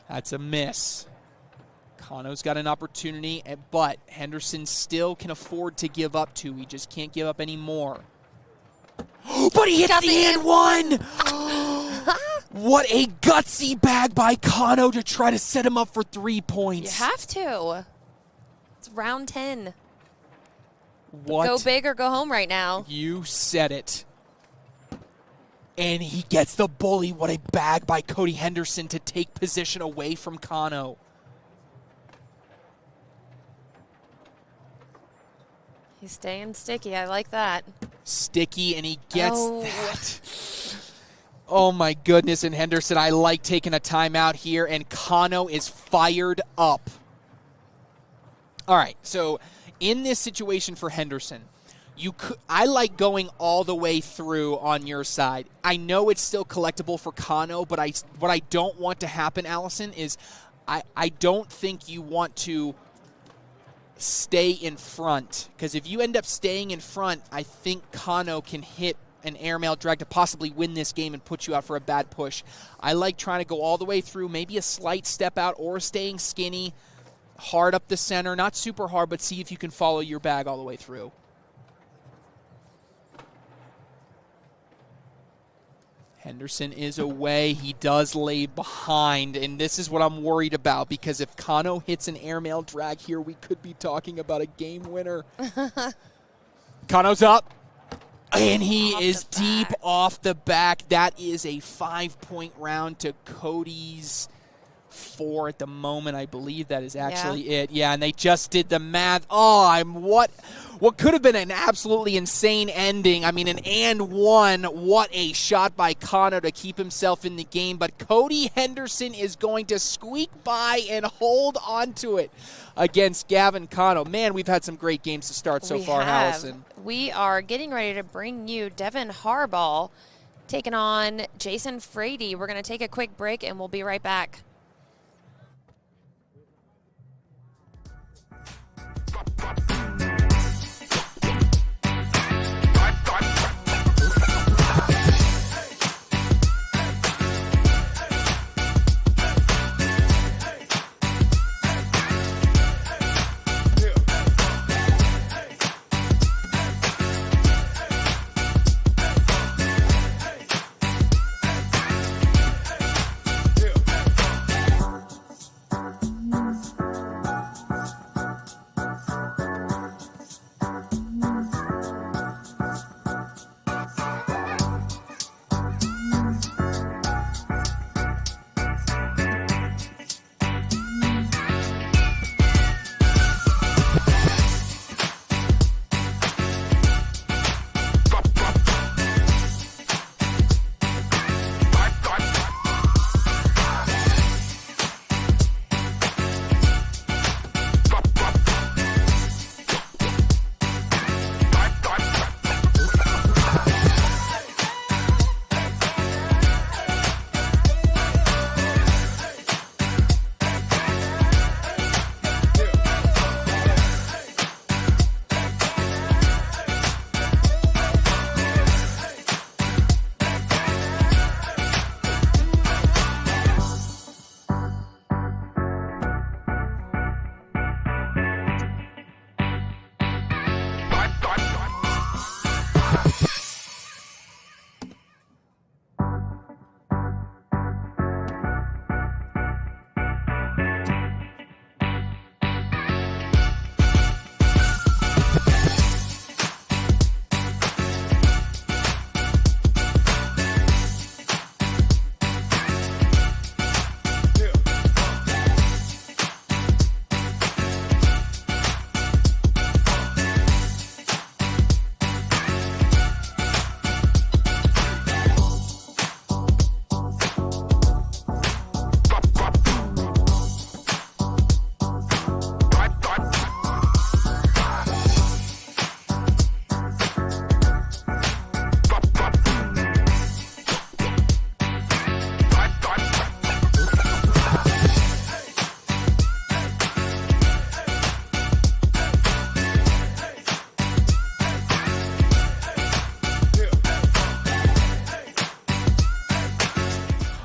That's a miss. Cano's got an opportunity, but Henderson still can afford to give up 2. He just can't give up any more. But he hits the and one! What a gutsy bag by Cano to try to set him up for 3 points. You have to. It's round 10. What? Go big or go home right now. You said it. And he gets the bully. What a bag by Cody Henderson to take position away from Cano. He's staying sticky. I like that. Sticky, and he gets that. Oh, my goodness. And Henderson, I like taking a timeout here, and Cano is fired up. All right, so in this situation for Henderson, I like going all the way through on your side. I know it's still collectible for Cano, but what I don't want to happen, Allison, is I don't think you want to stay in front, because if you end up staying in front, I think Cano can hit an airmail drag to possibly win this game and put you out for a bad push. I like trying to go all the way through, maybe a slight step out or staying skinny, hard up the center, not super hard, but see if you can follow your bag all the way through. Henderson is away. He does lay behind, and this is what I'm worried about, because if Cano hits an airmail drag here, we could be talking about a game winner. Cano's up, and he is deep off the back. That is a 5-point round to Cody's 4 at the moment. I believe that is actually it. Yeah, and they just did the math. Oh, what could have been an absolutely insane ending. I mean, an and one. What a shot by Cano to keep himself in the game. But Cody Henderson is going to squeak by and hold on to it against Gavin Cano. Man, we've had some great games to start so far, Allison. We are getting ready to bring you Devin Harbaugh taking on Jason Frady. We're going to take a quick break, and we'll be right back.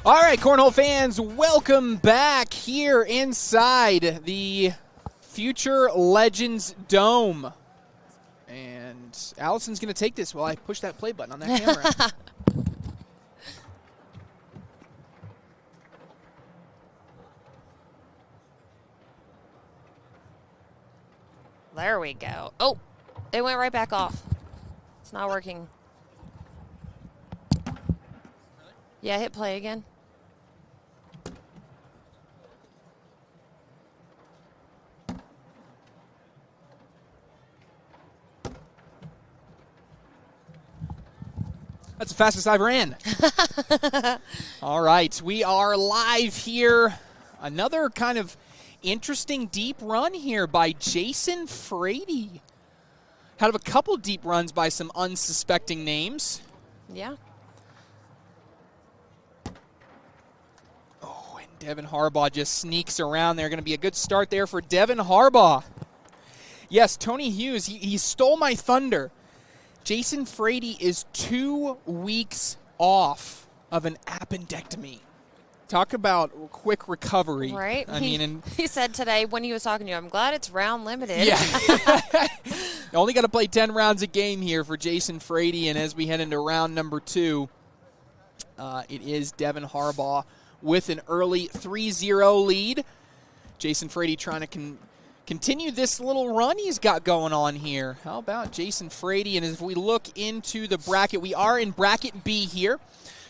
All right, Cornhole fans, welcome back here inside the Future Legends Dome. And Allison's going to take this while I push that play button on that camera. There we go. Oh, it went right back off. It's not working. Yeah, hit play again. That's the fastest I've ran. All right, we are live here. Another kind of interesting deep run here by Jason Frady. Had a couple deep runs by some unsuspecting names. Yeah. Oh, and Devin Harbaugh just sneaks around there. Going to be a good start there for Devin Harbaugh. Yes, Tony Hughes, he stole my thunder. Jason Frady is 2 weeks off of an appendectomy. Talk about quick recovery. Right. And he said today when he was talking to you, I'm glad it's round limited. Yeah. Only got to play 10 rounds a game here for Jason Frady, and as we head into round number 2, it is Devin Harbaugh with an early 3-0 lead. Jason Frady trying to continue this little run he's got going on here. How about Jason Frady? And if we look into the bracket, we are in bracket B here.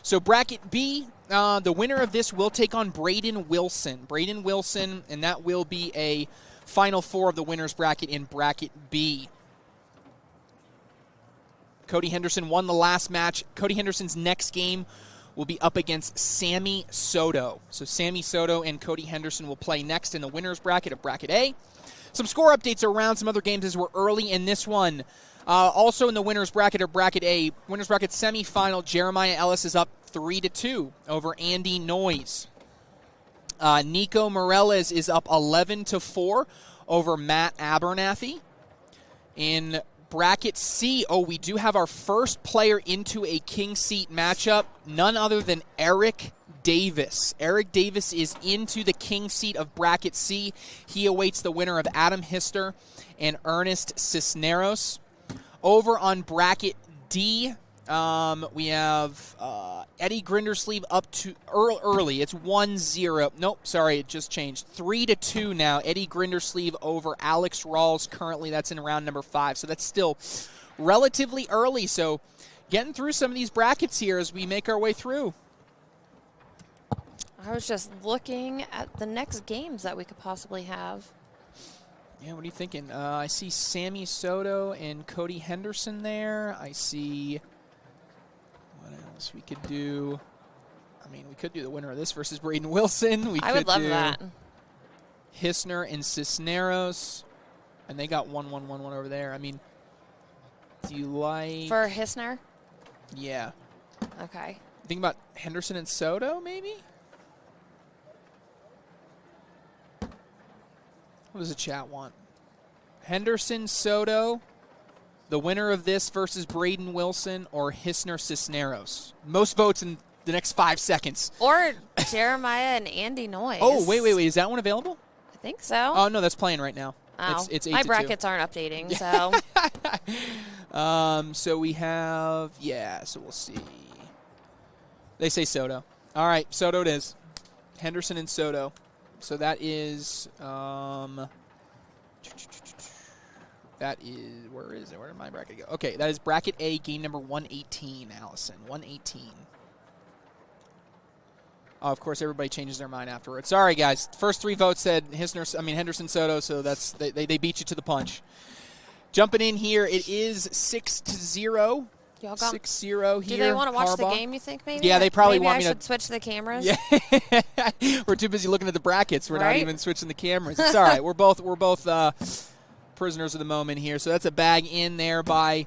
So bracket B, the winner of this will take on Braden Wilson. Braden Wilson, and that will be a Final Four of the winner's bracket in bracket B. Cody Henderson won the last match. Cody Henderson's next game will be up against Sammy Soto. So Sammy Soto and Cody Henderson will play next in the winner's bracket of bracket A. Some score updates around some other games as we're early in this one. Also in the winner's bracket or bracket A, winner's bracket semifinal, Jeremiah Ellis is up 3-2 over Andy Noyes. Nico Moreles is up 11-4 over Matt Abernathy. In bracket C, we do have our first player into a king seat matchup, none other than Eric Davis. Eric Davis is into the king seat of bracket C. He awaits the winner of Adam Hister and Ernest Cisneros. Over on bracket D, we have Eddie Grindersleeve up to early. It's 1-0. Nope, sorry, it just changed. 3-2 now. Eddie Grindersleeve over Alex Rawls. Currently, that's in round number 5. So that's still relatively early. So getting through some of these brackets here as we make our way through. I was just looking at the next games that we could possibly have. Yeah, what are you thinking? I see Sammy Soto and Cody Henderson there. I see what else we could do. I mean, we could do the winner of this versus Braden Wilson. I would love that. Hisner and Cisneros. And they got 1-1-1-1 over there. I mean, do you like... For Hisner? Yeah. Okay. Think about Henderson and Soto, maybe? What does the chat want? Henderson, Soto, the winner of this versus Braden Wilson, or Hisner Cisneros? Most votes in the next 5 seconds. Or Jeremiah and Andy Noyes. Oh, wait. Is that one available? I think so. Oh, no, that's playing right now. Oh, it's 8-2. My brackets aren't updating, so. So we have, so we'll see. They say Soto. All right, Soto it is. Henderson and Soto. So that is, where is it? Where did my bracket go? Okay, that is bracket A, game number 118, Allison. 118. Oh, of course, everybody changes their mind afterwards. Sorry, guys. First 3 votes said Henderson Soto, so that's they beat you to the punch. Jumping in here, it is 6-0. 6-0 here. Do they want to watch Harbaugh. The game, you think, maybe? Yeah, they probably maybe want I me should switch the cameras? Yeah. We're too busy looking at the brackets. We're not even switching the cameras. It's all right. We're both prisoners of the moment here. So that's a bag in there by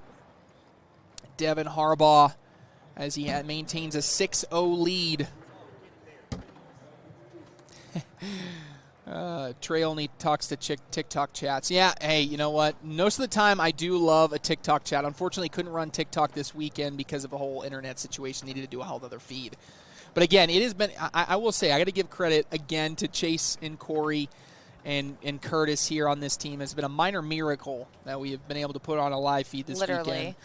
Devin Harbaugh as he maintains a 6-0 lead. Trey only talks to TikTok chats. Yeah, hey, you know what? Most of the time I do love a TikTok chat. Unfortunately, couldn't run TikTok this weekend because of a whole internet situation. Needed to do a whole other feed. But again, it has been, I will say, I got to give credit again to Chase and Corey and Curtis here on this team has been a minor miracle that we have been able to put on a live feed this weekend.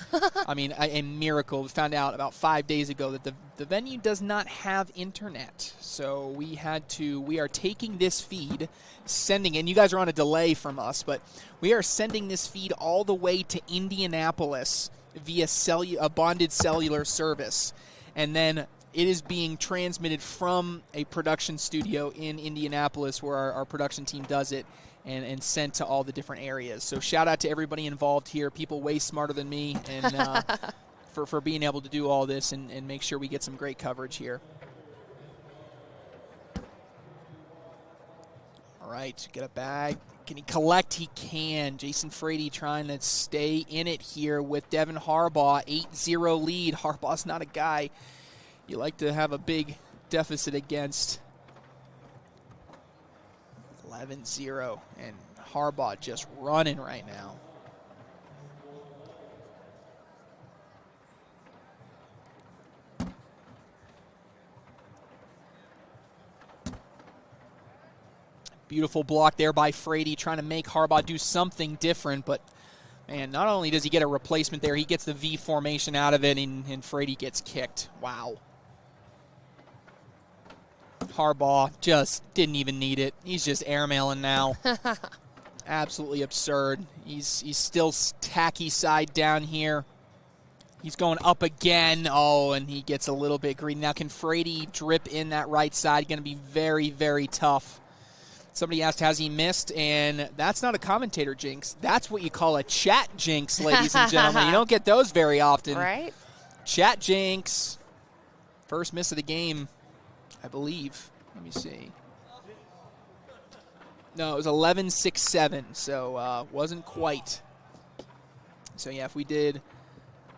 I mean, a miracle. We found out about 5 days ago that the venue does not have internet. So we are taking this feed, sending, and you guys are on a delay from us, but we are sending this feed all the way to Indianapolis via a bonded cellular service. And then it is being transmitted from a production studio in Indianapolis where our production team does it and sent to all the different areas. So shout out to everybody involved here, people way smarter than me, and for being able to do all this and make sure we get some great coverage here. All right, get a bag. Can he collect? He can. Jason Frady trying to stay in it here with Devin Harbaugh, 8-0 lead. Harbaugh's not a guy you like to have a big deficit against. 11-0, and Harbaugh just running right now. Beautiful block there by Frady, trying to make Harbaugh do something different, but man, not only does he get a replacement there, he gets the V formation out of it, and Frady gets kicked. Wow. Harbaugh just didn't even need it. He's just airmailing now. Absolutely absurd. He's still tacky side down here. He's going up again. Oh, and he gets a little bit greedy. Now, can Frady drip in that right side? Going to be very, very tough. Somebody asked, has he missed? And that's not a commentator jinx. That's what you call a chat jinx, ladies and gentlemen. You don't get those very often. Right? Chat jinx. First miss of the game, I believe. Let me see. No, it was 11-6-7, so wasn't quite. So, yeah, if we did,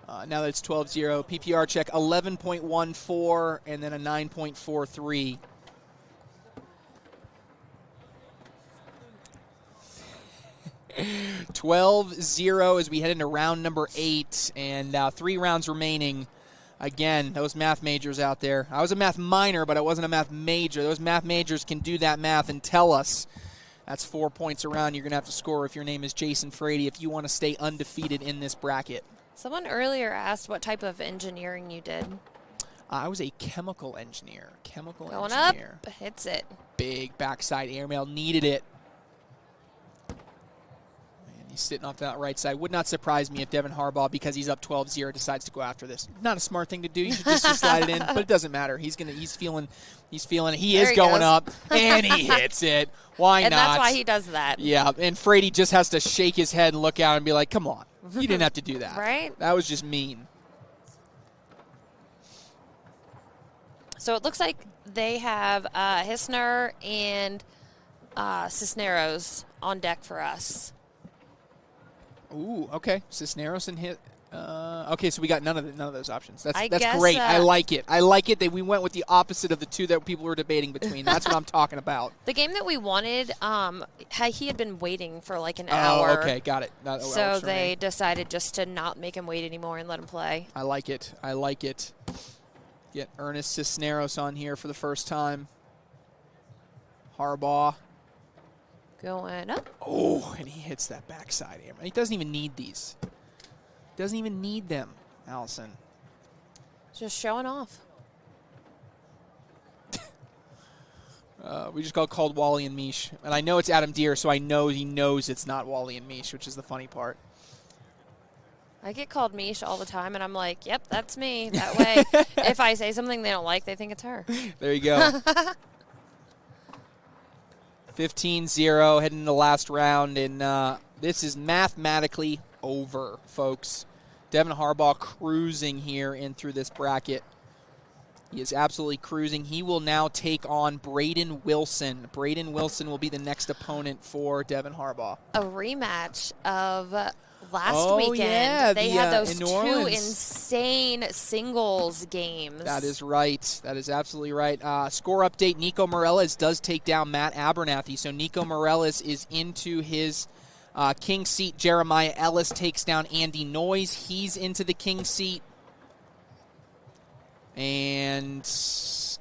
now that it's 12-0, PPR check 11.14 and then a 9.43. $12-0 as we head into round number 8, and 3 rounds remaining. Again, those math majors out there. I was a math minor, but I wasn't a math major. Those math majors can do that math and tell us that's 4 points around you're going to have to score if your name is Jason Frady if you want to stay undefeated in this bracket. Someone earlier asked what type of engineering you did. I was a chemical engineer. Going up, hits it. Big backside airmail, needed it. He's sitting off that right side. Would not surprise me if Devin Harbaugh, because he's up 12-0, decides to go after this. Not a smart thing to do. You should just slide it in, but it doesn't matter. He's feeling it. He is going up, and he hits it. Why not? And that's why he does that. Yeah, and Frady just has to shake his head and look out and be like, come on. You didn't have to do that. Right? That was just mean. So it looks like they have Hissner and Cisneros on deck for us. Ooh, okay. Cisneros and hit. Okay, so we got none of those options. That's guess, great. I like it. I like it that we went with the opposite of the two that people were debating between. That's what I'm talking about. The game that we wanted, he had been waiting for like an hour. Oh, okay, got it. So they decided just to not make him wait anymore and let him play. I like it. Get Ernest Cisneros on here for the first time. Harbaugh. Going up. Oh, and he hits that backside air. He doesn't even need these. Doesn't even need them, Allison. Just showing off. We just got called Wally and Mish. And I know it's Adam Deere, so I know he knows it's not Wally and Mish, which is the funny part. I get called Mish all the time, and I'm like, yep, that's me. That way, if I say something they don't like, they think it's her. There you go. 15-0 heading into the last round, and this is mathematically over, folks. Devin Harbaugh cruising here in through this bracket. He is absolutely cruising. He will now take on Braden Wilson. Braden Wilson will be the next opponent for Devin Harbaugh. A rematch of last weekend. Yeah, they had those in two insane singles games. That is right. That is absolutely right. Score update, Nico Moreles does take down Matt Abernathy. So Nico Moreles is into his king seat. Jeremiah Ellis takes down Andy Noyes. He's into the king seat. And let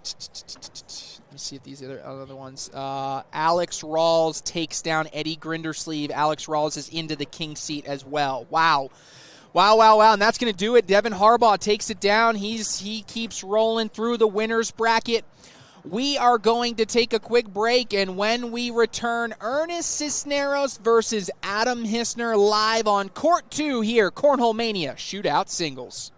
me see if these other ones. Alex Rawls takes down Eddie Grindersleeve. Alex Rawls is into the king seat as well. Wow. And that's going to do it. Devin Harbaugh takes it down. He keeps rolling through the winner's bracket. We are going to take a quick break, and when we return, Ernest Cisneros versus Adam Hissner live on Court 2 here, Cornhole Mania, Shootout Singles.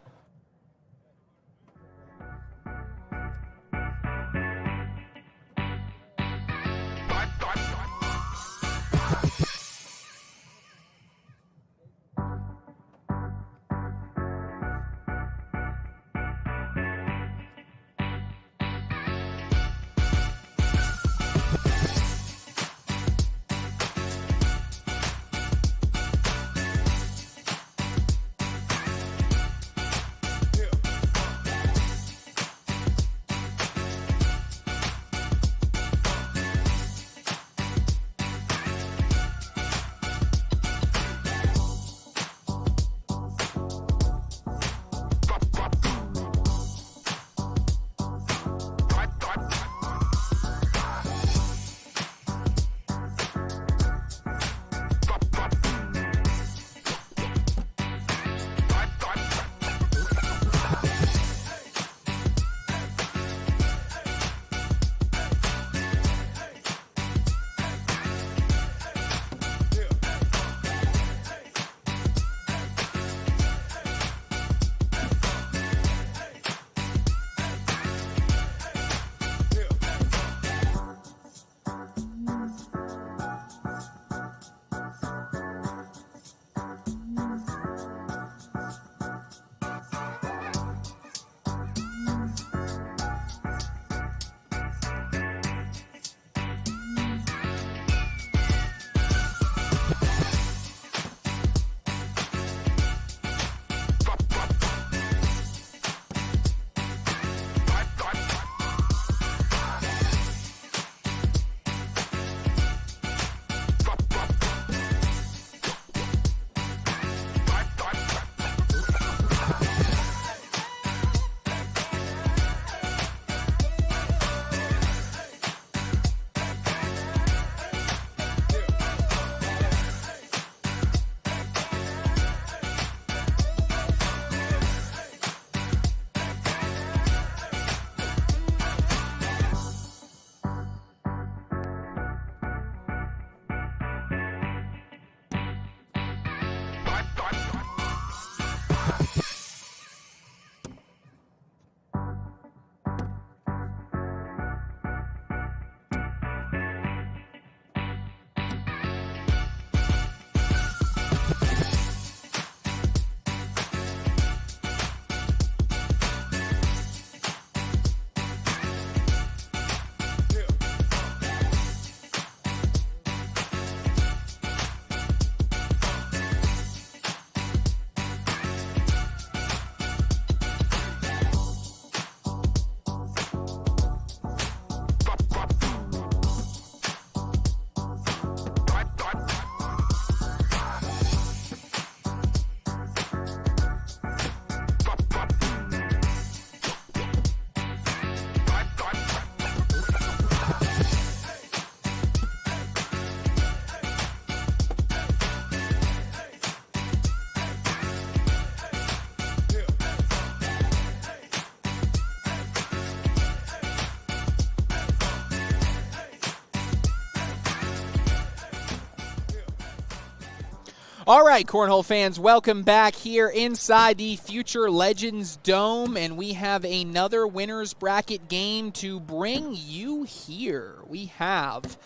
All right, Cornhole fans, welcome back here inside the Future Legends Dome, and we have another winner's bracket game to bring you here. We have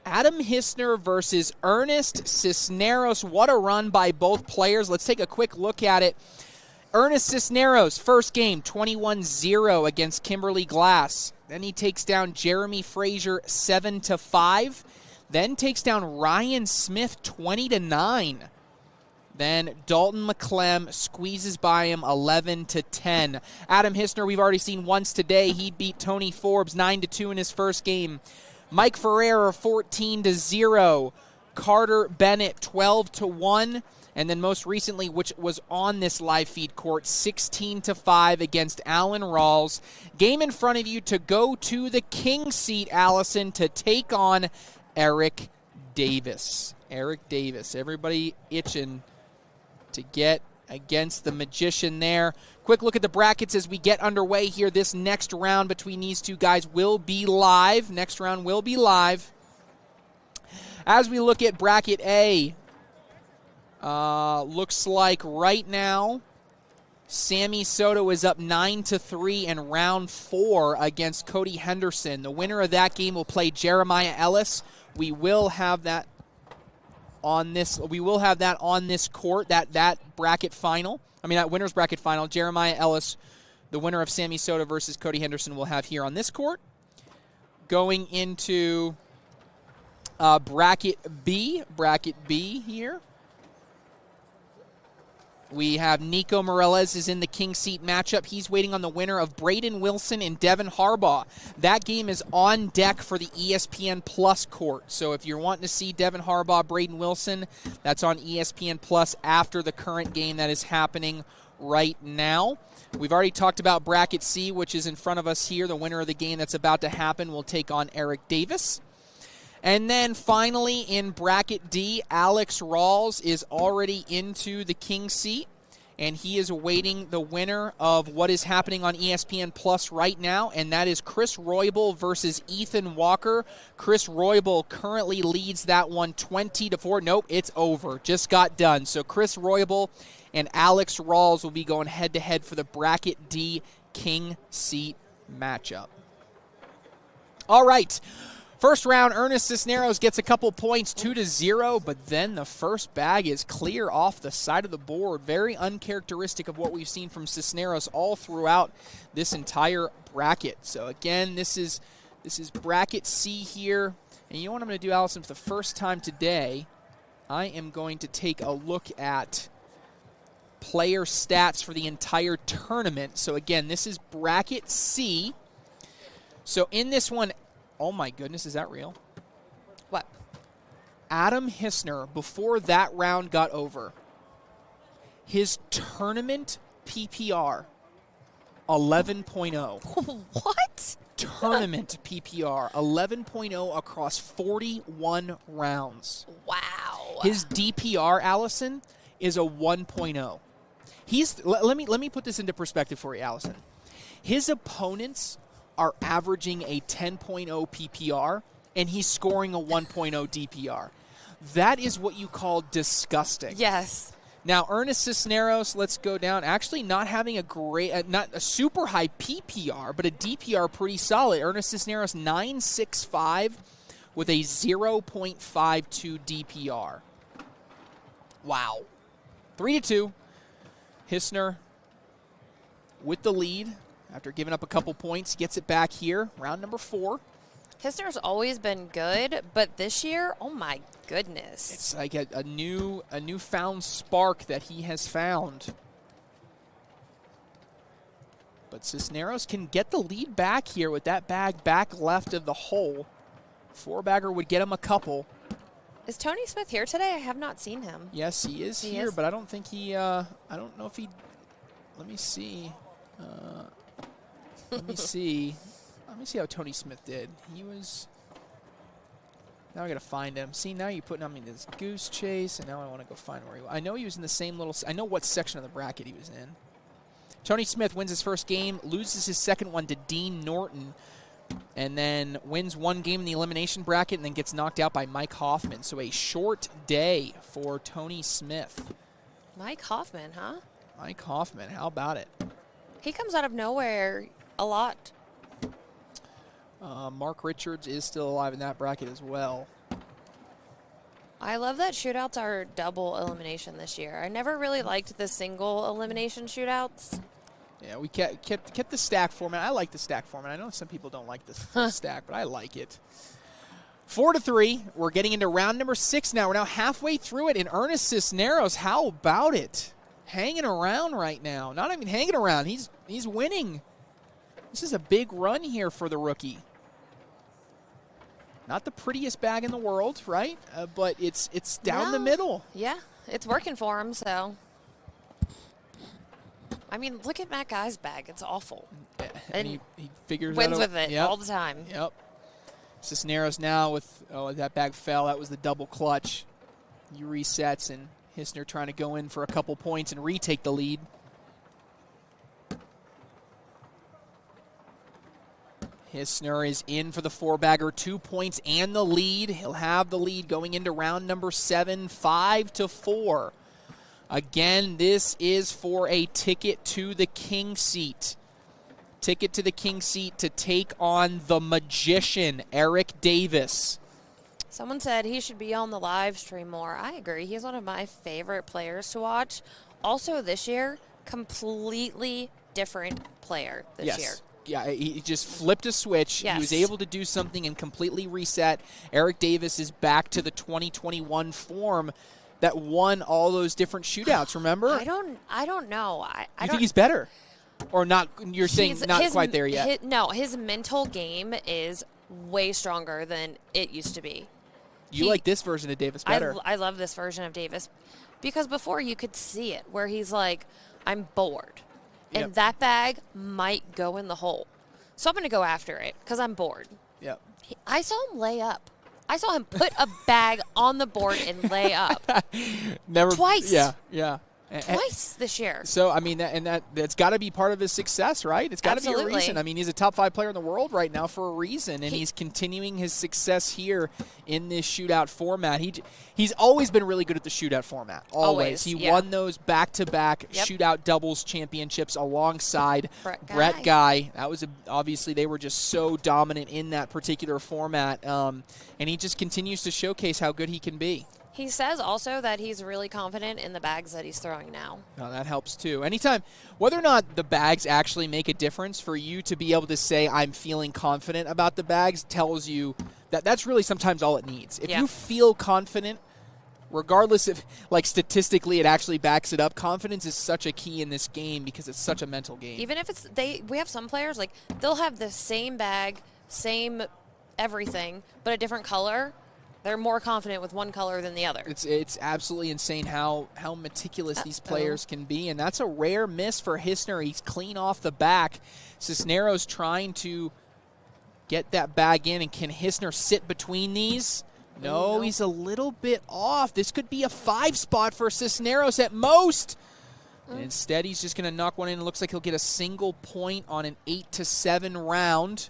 Adam Hissner versus Ernest Cisneros. What a run by both players. Let's take a quick look at it. Ernest Cisneros, first game, 21-0 against Kimberly Glass. Then he takes down Jeremy Frazier 7-5. Then takes down Ryan Smith 20-9. Then Dalton McClem squeezes by him 11-10. Adam Hissner, we've already seen once today. He beat Tony Forbes 9-2 in his first game. Mike Ferreira 14-0. Carter Bennett 12-1. And then most recently, which was on this live feed court, 16-5 against Alan Rawls. Game in front of you to go to the king seat, Allison, to take on Eric Davis. Eric Davis. Everybody itching to get against the magician there. Quick look at the brackets as we get underway here. This next round between these two guys will be live. Next round will be live. As we look at bracket A, looks like right now Sammy Soto is up 9-3 in round 4 against Cody Henderson. The winner of that game will play Jeremiah Ellis. We will have that on this. We will have that on this court. That bracket final. I mean that winner's bracket final. Jeremiah Ellis, the winner of Sammy Soto versus Cody Henderson, will have here on this court. Going into bracket B. Bracket B here. We have Nico Moreles is in the king seat matchup. He's waiting on the winner of Braden Wilson and Devin Harbaugh. That game is on deck for the ESPN Plus court. So if you're wanting to see Devin Harbaugh, Braden Wilson, that's on ESPN Plus after the current game that is happening right now. We've already talked about bracket C, which is in front of us here. The winner of the game that's about to happen will take on Eric Davis. And then finally in bracket D, Alex Rawls is already into the king seat, and he is awaiting the winner of what is happening on ESPN Plus right now, and that is Chris Roybal versus Ethan Walker. Chris Roybal currently leads that one 20-4. Nope, it's over. Just got done. So Chris Roybal and Alex Rawls will be going head-to-head for the bracket D king seat matchup. All right. First round, Ernest Cisneros gets a couple points, 2-0, but then the first bag is clear off the side of the board. Very uncharacteristic of what we've seen from Cisneros all throughout this entire bracket. So again, this is bracket C here. And you know what I'm going to do, Allison, for the first time today? I am going to take a look at player stats for the entire tournament. So again, this is bracket C. So in this one, oh my goodness, is that real? What? Adam Hissner, before that round got over, his tournament PPR, 11.0. What? Tournament PPR, 11.0 across 41 rounds. Wow. His DPR, Allison, is a 1.0. Let me put this into perspective for you, Allison. His opponents are averaging a 10.0 PPR, and he's scoring a 1.0 DPR. That is what you call disgusting. Yes. Now, Ernest Cisneros, let's go down. Actually not having a great, not a super high PPR, but a DPR pretty solid. Ernest Cisneros, 9.65 with a 0.52 DPR. Wow. 3-2. Hissner with the lead. After giving up a couple points, gets it back here, round number 4. Hissner's always been good, but this year, oh my goodness. It's like a newfound spark that he has found. But Cisneros can get the lead back here with that bag back left of the hole. 4-bagger would get him a couple. Is Tony Smith here today? I have not seen him. Yes, he is here, but I don't think he, I don't know if he, let me see. Let me see. Let me see how Tony Smith did. He was. Now I got to find him. See, now you're putting on me this goose chase, and now I want to go find where he was. I know he was in the same little. I know what section of the bracket he was in. Tony Smith wins his first game, loses his second one to Dean Norton, and then wins one game in the elimination bracket, and then gets knocked out by Mike Hoffman. So a short day for Tony Smith. Mike Hoffman, huh? Mike Hoffman, how about it? He comes out of nowhere a lot. Mark Richards is still alive in that bracket as well. I love that shootouts are double elimination this year. I never really liked the single elimination shootouts. Yeah, we kept the stack format. I like the stack format. I know some people don't like the stack, but I like it. 4-3. We're getting into round number 6 now. We're now halfway through it, and Ernest Cisneros, how about it? Hanging around right now. Not even hanging around. He's winning. This is a big run here for the rookie. Not the prettiest bag in the world, right? But it's down the middle. Yeah, it's working for him, so. I mean, look at Matt Guy's bag. It's awful. And he figures wins out with it all the time. Yep. Cisneros now with, that bag fell. That was the double clutch. He resets, and Hisner trying to go in for a couple points and retake the lead. Hisner is in for the 4-bagger, 2 points and the lead. He'll have the lead going into round number 7, 5-4. Again, this is for a ticket to the king seat. Ticket to the king seat to take on the magician, Eric Davis. Someone said he should be on the live stream more. I agree. He's one of my favorite players to watch. Also this year, completely different player this year. Yeah, he just flipped a switch. Yes. He was able to do something and completely reset. Eric Davis is back to the 2021 form that won all those different shootouts, remember? I don't know. I think he's better? Or not? You're saying not quite there yet? His mental game is way stronger than it used to be. You like this version of Davis better? I love this version of Davis because before you could see it where he's like, I'm bored. And that bag might go in the hole. So I'm going to go after it because I'm bored. Yep. I saw him lay up. I saw him put a bag on the board and lay up. Twice. Yeah. Twice this year. So, I mean, that's got to be part of his success, right? It's got to be a reason. I mean, he's a top 5 player in the world right now for a reason, and he's continuing his success here in this shootout format. He's always been really good at the shootout format. Always. He won those back-to-back shootout doubles championships alongside Brett Guy. That was obviously they were just so dominant in that particular format, and he just continues to showcase how good he can be. He says also that he's really confident in the bags that he's throwing now. Oh, that helps too. Anytime, whether or not the bags actually make a difference, for you to be able to say, I'm feeling confident about the bags, tells you that that's really sometimes all it needs. If you feel confident, regardless if, like, statistically it actually backs it up, confidence is such a key in this game because it's such a mental game. Even if we have some players, like, they'll have the same bag, same everything, but a different color. They're more confident with one color than the other. It's absolutely insane how meticulous these players can be, and that's a rare miss for Hisner. He's clean off the back. Cisneros trying to get that bag in, and can Hisner sit between these? No, he's a little bit off. This could be a 5 spot for Cisneros at most. And instead, he's just going to knock one in. It looks like he'll get a single point on an 8-7 round.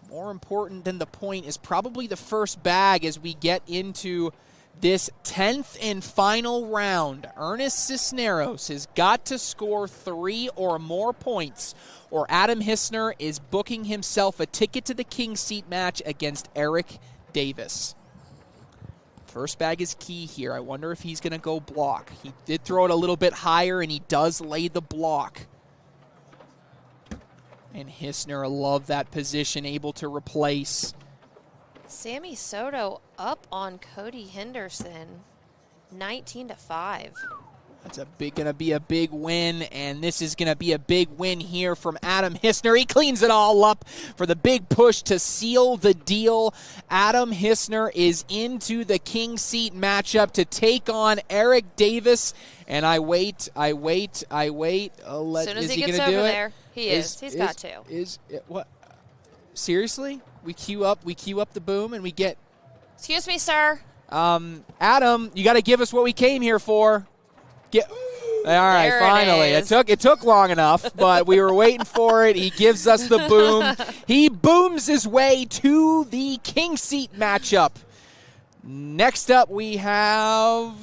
More important than the point is probably the first bag as we get into this 10th and final round. Ernest Cisneros has got to score 3 or more points, or Adam Hisner is booking himself a ticket to the king seat match against Eric Davis. First bag is key here. I wonder if he's going to go block. He did throw it a little bit higher, and he does lay the block. And Hisner, love that position, able to replace. Sammy Soto up on Cody Henderson, 19-5. That's going to be a big win, and this is going to be a big win here from Adam Hisner. He cleans it all up for the big push to seal the deal. Adam Hisner is into the king seat matchup to take on Eric Davis. And I wait. As soon as he gets over there, he's got to. What? Seriously? We queue up the boom and we get. Excuse me, sir. Adam, you got to give us what we came here for. All right, finally. It took long enough, but we were waiting for it. He gives us the boom. He booms his way to the king seat matchup. Next up, we have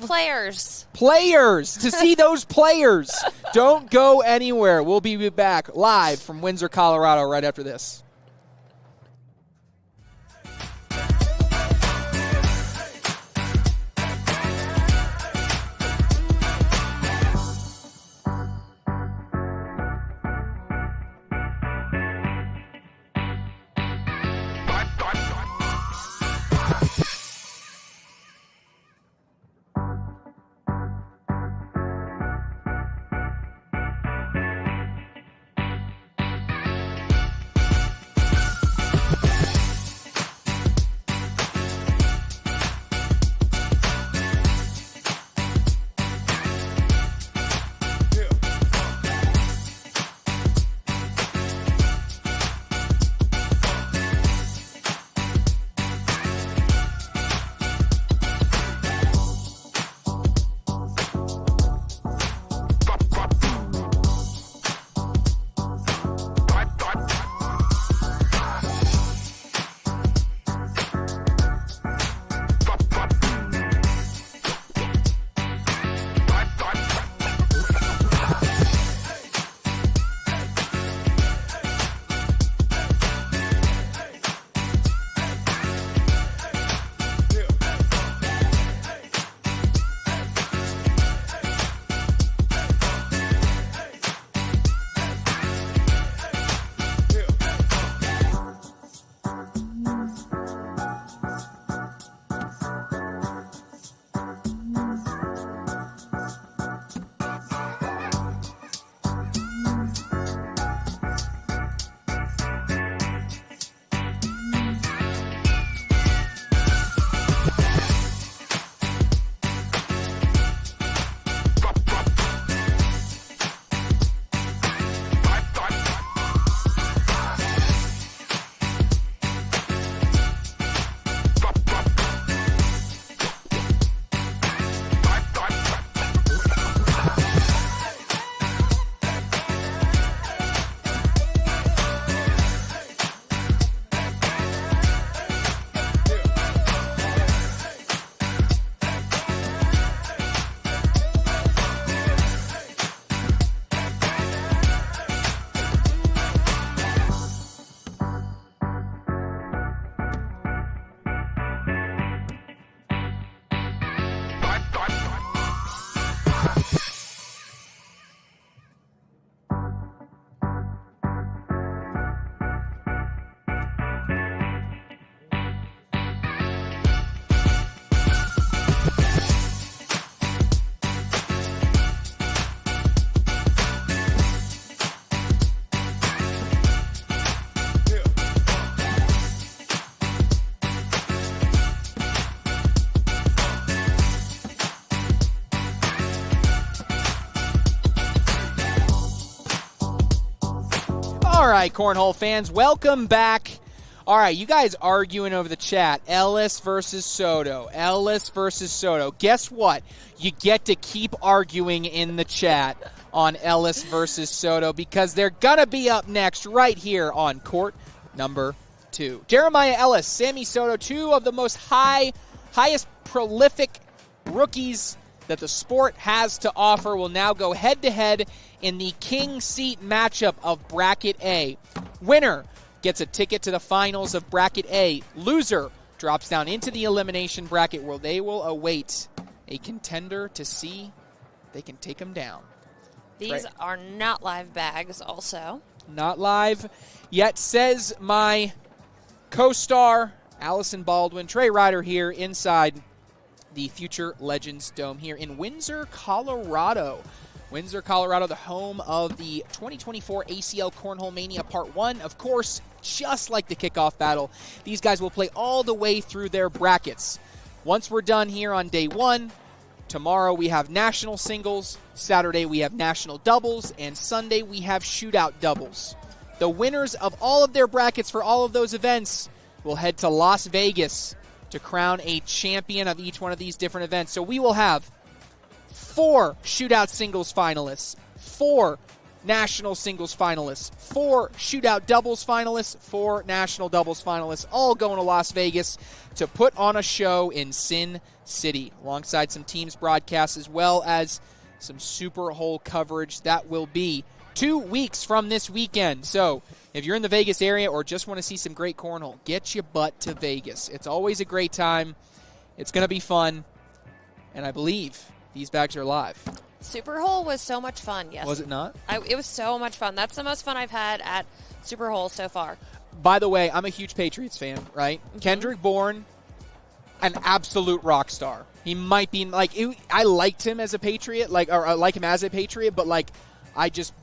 players. To see those players. Don't go anywhere. We'll be back live from Windsor, Colorado right after this. All right, Cornhole fans, welcome back. All right, you guys arguing over the chat. Ellis versus Soto. Ellis versus Soto. Guess what? You get to keep arguing in the chat on Ellis versus Soto because they're going to be up next right here on court number 2. Jeremiah Ellis, Sammy Soto, two of the most highest prolific rookies that the sport has to offer, will now go head-to-head in the King Seat matchup of Bracket A. Winner gets a ticket to the finals of Bracket A. Loser drops down into the elimination bracket where they will await a contender to see if they can take them down. These are not live bags also. Not live yet, says my co-star, Allison Baldwin. Trey Ryder here inside the Future Legends Dome here in Windsor, Colorado. Windsor, Colorado, the home of the 2024 ACL Cornhole Mania Part 1. Of course, just like the kickoff battle, these guys will play all the way through their brackets. Once we're done here on day 1, tomorrow we have national singles, Saturday we have national doubles, and Sunday we have shootout doubles. The winners of all of their brackets for all of those events will head to Las Vegas to crown a champion of each one of these different events. So we will have 4 shootout singles finalists, 4 national singles finalists, 4 shootout doubles finalists, 4 national doubles finalists, all going to Las Vegas to put on a show in Sin City, alongside some teams broadcasts as well as some Super Hole coverage. That will be 2 weeks from this weekend. So if you're in the Vegas area or just want to see some great cornhole, get your butt to Vegas. It's always a great time. It's going to be fun. And I believe these bags are live. Super Hole was so much fun, yes. Was it not? It was so much fun. That's the most fun I've had at Super Hole so far. By the way, I'm a huge Patriots fan, right? Mm-hmm. Kendrick Bourne, an absolute rock star. He might be, I liked him as a Patriot, or I like him as a Patriot, but, I just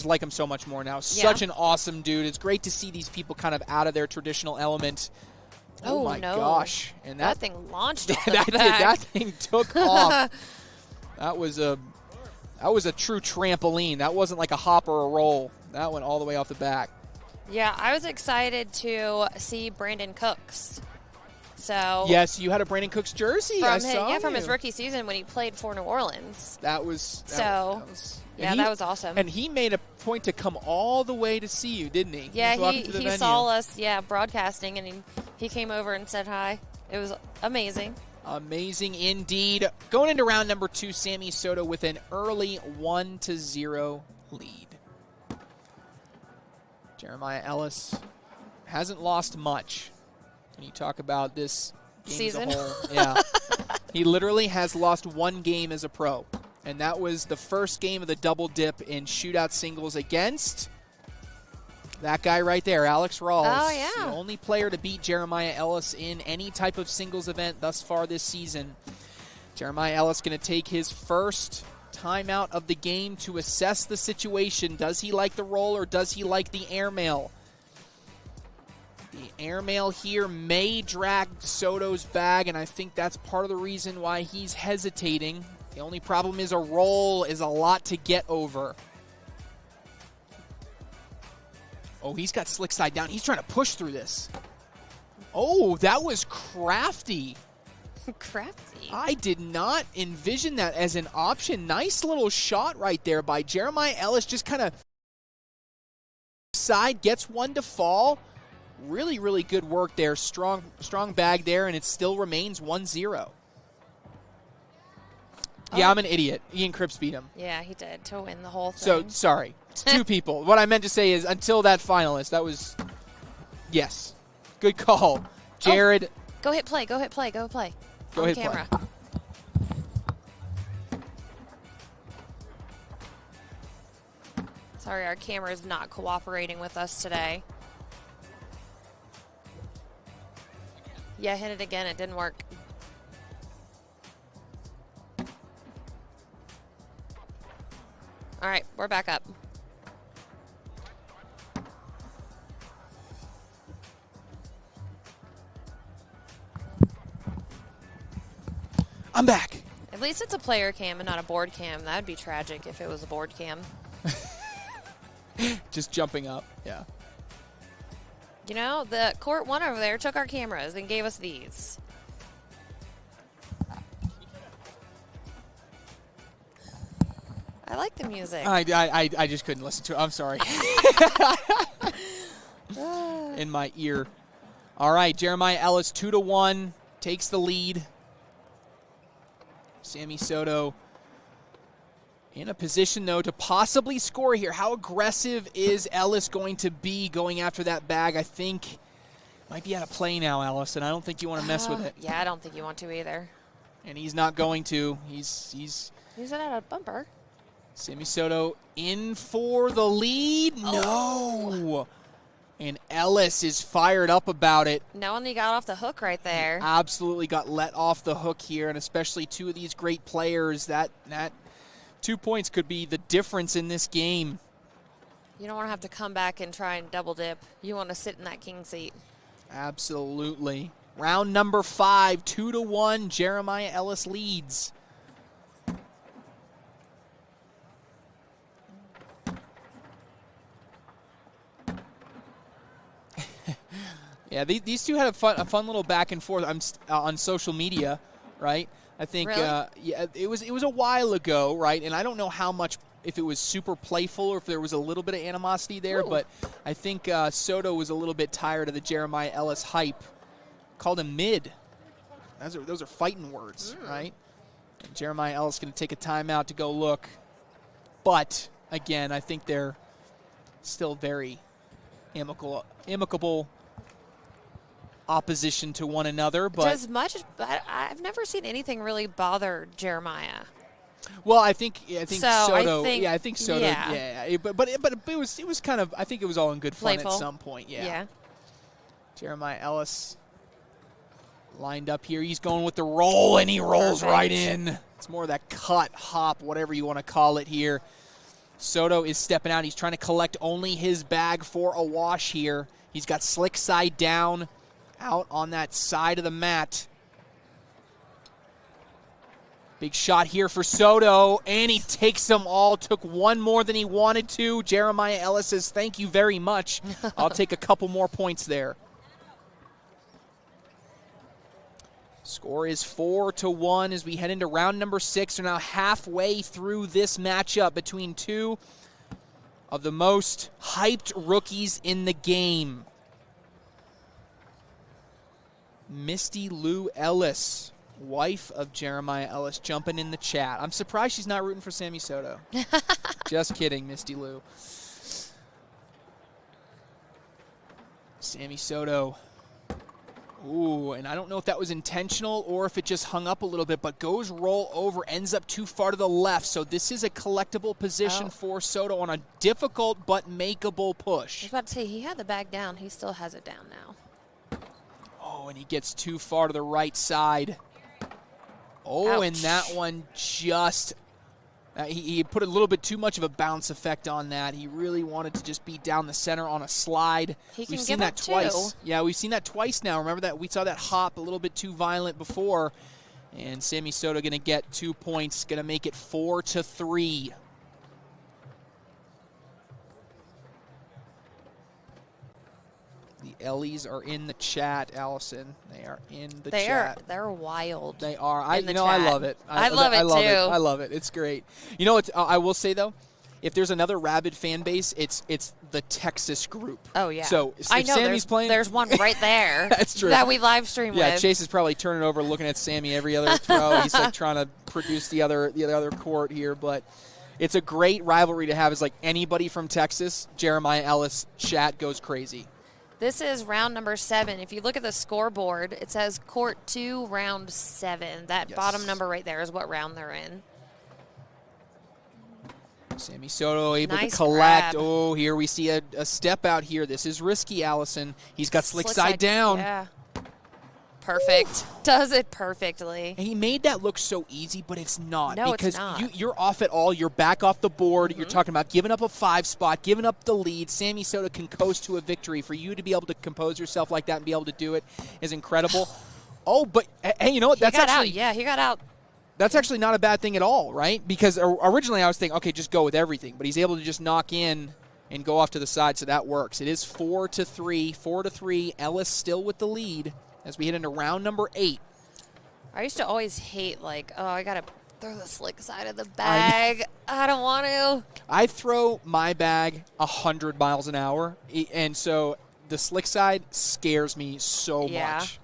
like him so much more now. Such an awesome dude. It's great to see these people kind of out of their traditional element. Oh my gosh. And that thing launched off that thing took off. That was a true trampoline. That wasn't like a hop or a roll. That went all the way off the back. Yeah, I was excited to see Brandon Cooks. So yes, you had a Brandon Cooks jersey. From his rookie season when he played for New Orleans. That was awesome. And he made a point to come all the way to see you, didn't he? Yeah, he saw us, broadcasting, and he came over and said hi. It was amazing. Amazing indeed. Going into round number 2, Sammy Soto with an early 1-0 lead. Jeremiah Ellis hasn't lost much. When you talk about this game season as a whole, yeah, he literally has lost 1 game as a pro, and that was the first game of the double dip in shootout singles against that guy right there, Alex Rawls. Oh yeah, the only player to beat Jeremiah Ellis in any type of singles event thus far this season. Jeremiah Ellis going to take his first timeout of the game to assess the situation. Does he like the roll or does he like the airmail? The airmail here may drag Soto's bag, and I think that's part of the reason why he's hesitating. The only problem is a roll is a lot to get over. Oh, he's got slick side down. He's trying to push through this. Oh, that was crafty. Crafty. I did not envision that as an option. Nice little shot right there by Jeremiah Ellis. Just kind of side, gets one to fall. Really, really good work there. Strong bag there, and it still remains 1-0. Yeah, I'm an idiot. Ian Cripps beat him. Yeah, he did, to win the whole thing. So, sorry. It's 2 people. What I meant to say is, until that finalist, that was, yes. Good call. Jared. Oh, go hit play. Go hit play. Go play. Go hit camera. Play. Sorry, our camera is not cooperating with us today. Yeah, hit it again. It didn't work. All right, we're back up. I'm back. At least it's a player cam and not a board cam. That would be tragic if it was a board cam. Just jumping up. Yeah. You know, the court one over there took our cameras and gave us these. I like the music. I just couldn't listen to it. I'm sorry. In my ear. All right, Jeremiah Ellis, 2-1, takes the lead. Sammy Soto in a position, though, to possibly score here. How aggressive is Ellis going to be going after that bag? I think might be out of play now, Ellis, and I don't think you want to mess with it. Yeah, I don't think you want to either. And he's not going to. He's at a bumper. Sammy Soto in for the lead. No. And Ellis is fired up about it. No one got off the hook right there. He absolutely got let off the hook here, and especially two of these great players. That 2 points could be the difference in this game. You don't want to have to come back and try and double dip. You want to sit in that king seat. Absolutely. Round number 5, 2-1. Jeremiah Ellis leads. Yeah, these two had a fun little back and forth on social media, right? I think really? Yeah, it was a while ago, right? And I don't know how much, if it was super playful or if there was a little bit of animosity there, Ooh. but I think Soto was a little bit tired of the Jeremiah Ellis hype. Called him mid. Those are fighting words, right? And Jeremiah Ellis going to take a timeout to go look. But again, I think they're still very amicable opposition to one another, but I've never seen anything really bother Jeremiah. Well, I think So Soto. I think Soto. Yeah. But it was kind of. I think it was all in good fun playful. at some point. Yeah. Jeremiah Ellis lined up here. He's going with the roll, and he rolls right in. It's more of that cut, hop, whatever you want to call it here. Soto is stepping out. He's trying to collect only his bag for a wash here. He's got slick side down out on that side of the mat. Big shot here for Soto, and he takes them all. Took one more than he wanted to. Jeremiah Ellis says, thank you very much. I'll take a couple more points there. Score is 4-1 as we head into round number 6. We're now halfway through this matchup between two of the most hyped rookies in the game. Misty Lou Ellis, wife of Jeremiah Ellis, jumping in the chat. I'm surprised she's not rooting for Sammy Soto. Just kidding, Misty Lou. Sammy Soto. Ooh, and I don't know if that was intentional or if it just hung up a little bit, but goes roll over, ends up too far to the left. So this is a collectible position for Soto on a difficult but makeable push. I was about to say, he had the bag down. He still has it down now. Oh, and he gets too far to the right side. Oh, Ouch. And that one just... he put a little bit too much of a bounce effect on that. He really wanted to just be down the center on a slide. We've seen that twice. Yeah, we've seen that twice now. Remember that we saw that hop a little bit too violent before. And Sammy Soto going to get 2 points, going to make it 4-3. The Ellies are in the chat, Allison. They are in the chat. They're wild. They are. I love it. I love it too. I love it. It's great. You know what? I will say though, if there's another rabid fan base, it's the Texas group. Oh yeah. So if I know Sammy's playing, there's one right there. That's true. That we live stream with. Yeah, Chase is probably turning over, looking at Sammy every other throw. He's like trying to produce the other court here, but it's a great rivalry to have. Is like anybody from Texas, Jeremiah Ellis chat goes crazy. This is round number 7. If you look at the scoreboard, it says court 2, round 7. That bottom number right there is what round they're in. Sammy Soto able Nice to collect. grab. Oh, here we see a step out here. This is risky, Allison. He's got slick side down. Yeah. Perfect. Oof. Does it perfectly. And he made that look so easy, but it's not. No, because it's not. You're off at all. You're back off the board. You're talking about giving up a 5 spot, giving up the lead. Sammy Soto can coast to a victory. For you to be able to compose yourself like that and be able to do it is incredible. Oh, but hey, you know what? He got out. Yeah, he got out. That's actually not a bad thing at all, right? Because originally I was thinking, okay, just go with everything. But he's able to just knock in and go off to the side, so that works. It is 4-3. 4-3. Ellis still with the lead as we hit into round number 8. I used to always hate, like, oh, I got to throw the slick side of the bag. I don't want to. I throw my bag 100 miles an hour, and so the slick side scares me so much.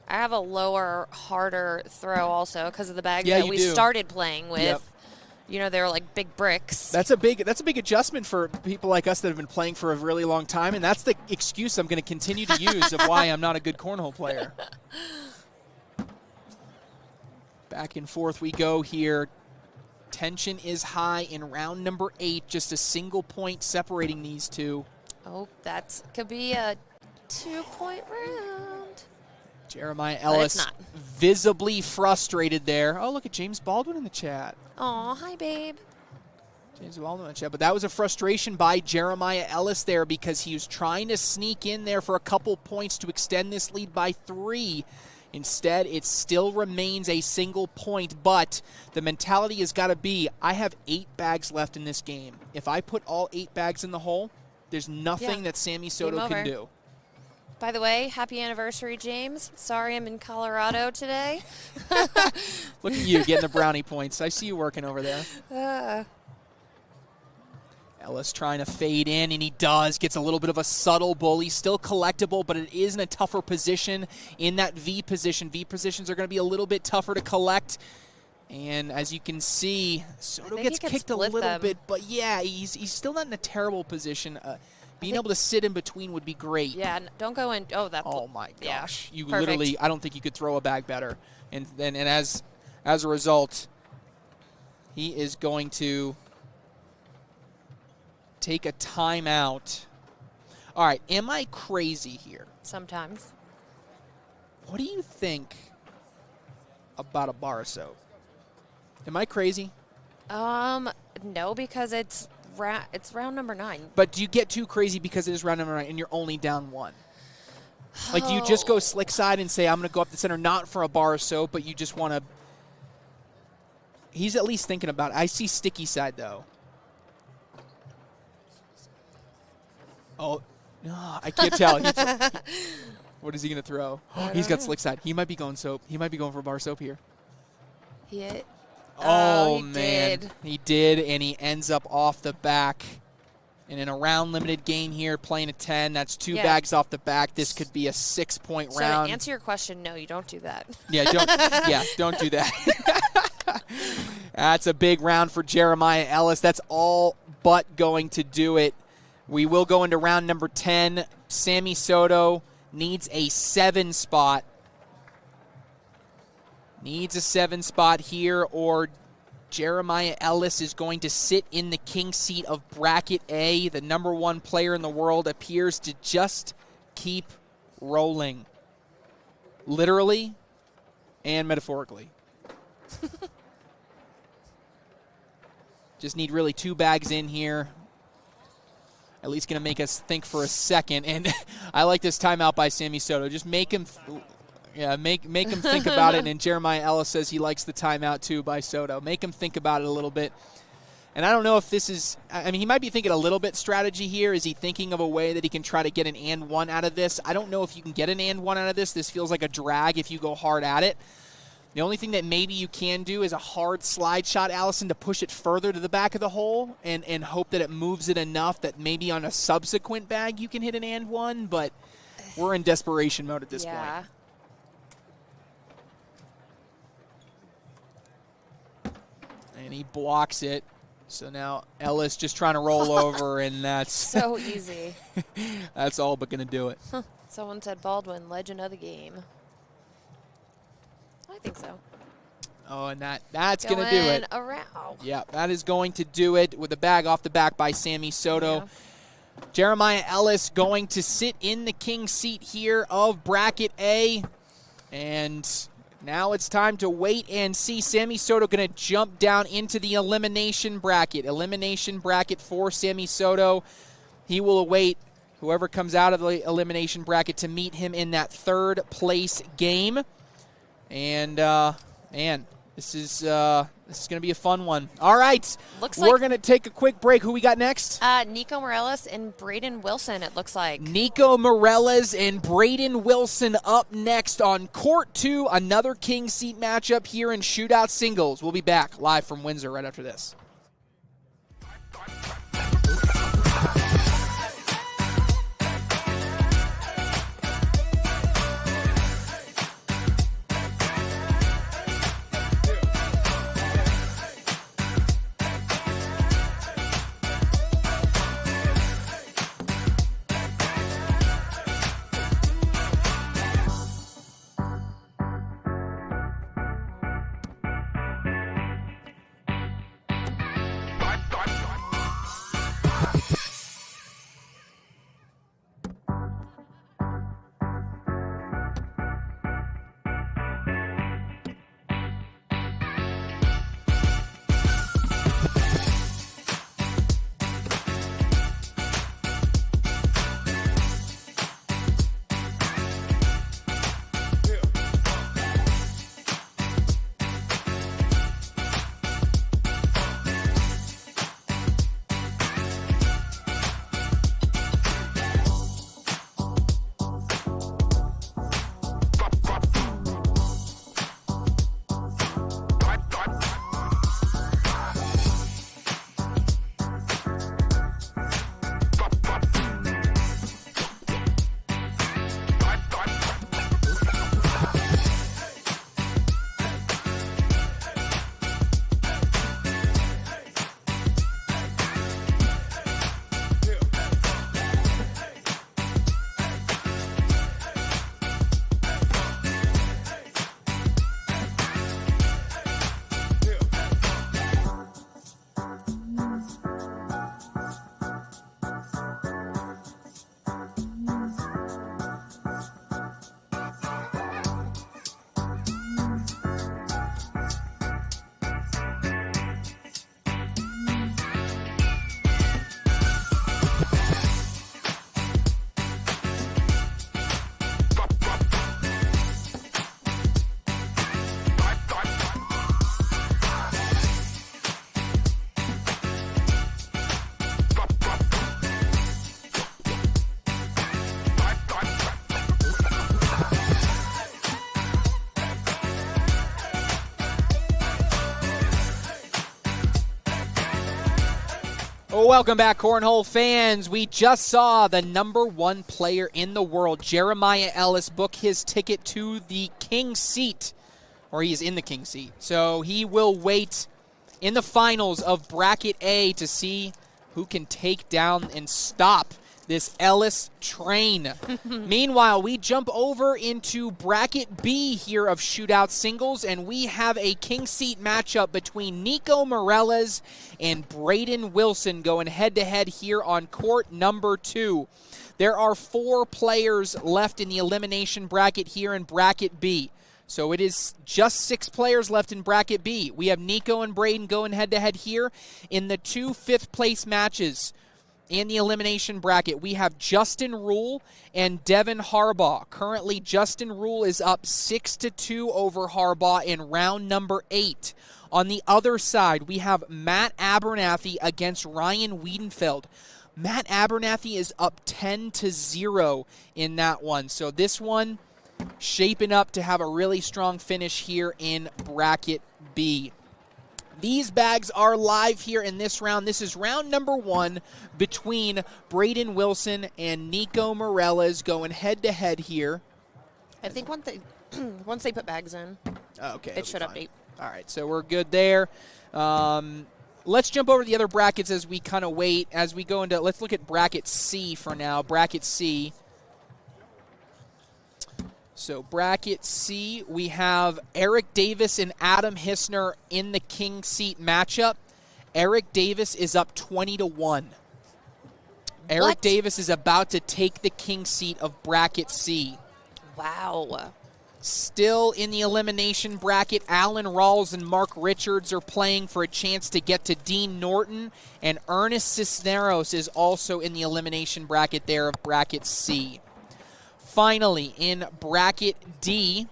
I have a lower, harder throw also because of the bags that we started playing with. Yep. You know, they were like big bricks. That's a big adjustment for people like us that have been playing for a really long time, and that's the excuse I'm going to continue to use of why I'm not a good cornhole player. Back and forth we go here. Tension is high in round number 8. Just a single point separating these two. Oh, that could be a 2-point round. Jeremiah Ellis visibly frustrated there. Oh, look at James Baldwin in the chat. Oh, hi, babe. James Baldwin in the chat. But that was a frustration by Jeremiah Ellis there because he was trying to sneak in there for a couple points to extend this lead by 3. Instead, it still remains a single point, but the mentality has got to be, I have 8 bags left in this game. If I put all 8 bags in the hole, there's nothing that Sammy Soto can do. By the way, happy anniversary, James. Sorry I'm in Colorado today. Look at you getting the brownie points. I see you working over there. Ellis trying to fade in, and he does. Gets a little bit of a subtle bully. Still collectible, but it is in a tougher position in that V position. V positions are going to be a little bit tougher to collect. And as you can see, Soto gets kicked a little bit. But, yeah, he's still not in a terrible position. Being able to sit in between would be great. Yeah, don't go in. Oh, my gosh. Yeah, you perfect. Literally, I don't think you could throw a bag better. And as a result, he is going to take a timeout. All right, am I crazy here? Sometimes. What do you think about a bar of soap? Am I crazy? No, because it's round number 9. But do you get too crazy because it is round number 9 and you're only down 1? Like, do you just go slick side and say, I'm going to go up the center, not for a bar of soap, but you just want to... He's at least thinking about it. I see sticky side, though. Oh, no, I can't tell. What is he going to throw? He's got slick side. He might be going soap. He might be going for bar soap here. Oh, man. He did, and he ends up off the back. And in a round-limited game here, playing a 10, that's 2 bags off the back. This could be a 6-point round. So to answer your question, no, you don't do that. Don't do that. That's a big round for Jeremiah Ellis. That's all but going to do it. We will go into round number 10. Sammy Soto needs a 7 spot. Needs a 7 spot here, or Jeremiah Ellis is going to sit in the king seat of bracket A. The number 1 player in the world appears to just keep rolling. Literally and metaphorically. Just need really 2 bags in here. At least going to make us think for a second. And I like this timeout by Sammy Soto. Just make him make him think about it. And Jeremiah Ellis says he likes the timeout too by Soto. Make him think about it a little bit. And I don't know if this is – I mean, he might be thinking a little bit strategy here. Is he thinking of a way that he can try to get an and one out of this? I don't know if you can get an and one out of this. This feels like a drag if you go hard at it. The only thing that maybe you can do is a hard slide shot, Allison, to push it further to the back of the hole and hope that it moves it enough that maybe on a subsequent bag you can hit an and one, but we're in desperation mode at this point. And he blocks it. So now Ellis just trying to roll over, and that's so easy. That's all but going to do it. Someone said Baldwin, legend of the game. I think so. Oh, and that's going to do it. Around. Yeah, that is going to do it with a bag off the back by Sammy Soto. Yeah. Jeremiah Ellis going to sit in the king seat here of bracket A. And now it's time to wait and see. Sammy Soto going to jump down into the elimination bracket. Elimination bracket for Sammy Soto. He will await whoever comes out of the elimination bracket to meet him in that third place game. And, man, This is going to be a fun one. All right. We're going to take a quick break. Who we got next? Nico Moreles and Braden Wilson, it looks like. Nico Moreles and Braden Wilson up next on Court 2, another King Seat matchup here in Shootout Singles. We'll be back live from Windsor right after this. Welcome back, Cornhole fans. We just saw the #1 player in the world, Jeremiah Ellis, book his ticket to the King seat, or he is in the King seat. So he will wait in the finals of Bracket A to see who can take down and stop this Ellis train. Meanwhile, we jump over into Bracket B here of Shootout Singles, and we have a King seat matchup between Nico Moreles and Braden Wilson going head-to-head here on court number 2. There are 4 players left in the elimination bracket here in Bracket B. So it is just 6 players left in Bracket B. We have Nico and Braden going head-to-head here in the 2 fifth-place matches. In the elimination bracket, we have Justin Rule and Devin Harbaugh. Currently, Justin Rule is up 6-2 over Harbaugh in round number 8. On the other side, we have Matt Abernathy against Ryan Wiedenfeld. Matt Abernathy is up 10-0 in that one. So this one shaping up to have a really strong finish here in Bracket B. These bags are live here in this round. This is round number 1 between Braden Wilson and Nico Moreles going head-to-head here. I think once they put bags in, it should update. All right, so we're good there. Let's jump over to the other brackets as we kind of wait. As we go into, let's look at Bracket C for now. Bracket C. So Bracket C, we have Eric Davis and Adam Hissner in the King seat matchup. Eric Davis is up 20-1. Eric Davis is about to take the King seat of Bracket C. Wow. Still in the elimination bracket, Alan Rawls and Mark Richards are playing for a chance to get to Dean Norton, and Ernest Cisneros is also in the elimination bracket there of Bracket C. Finally, in Bracket D,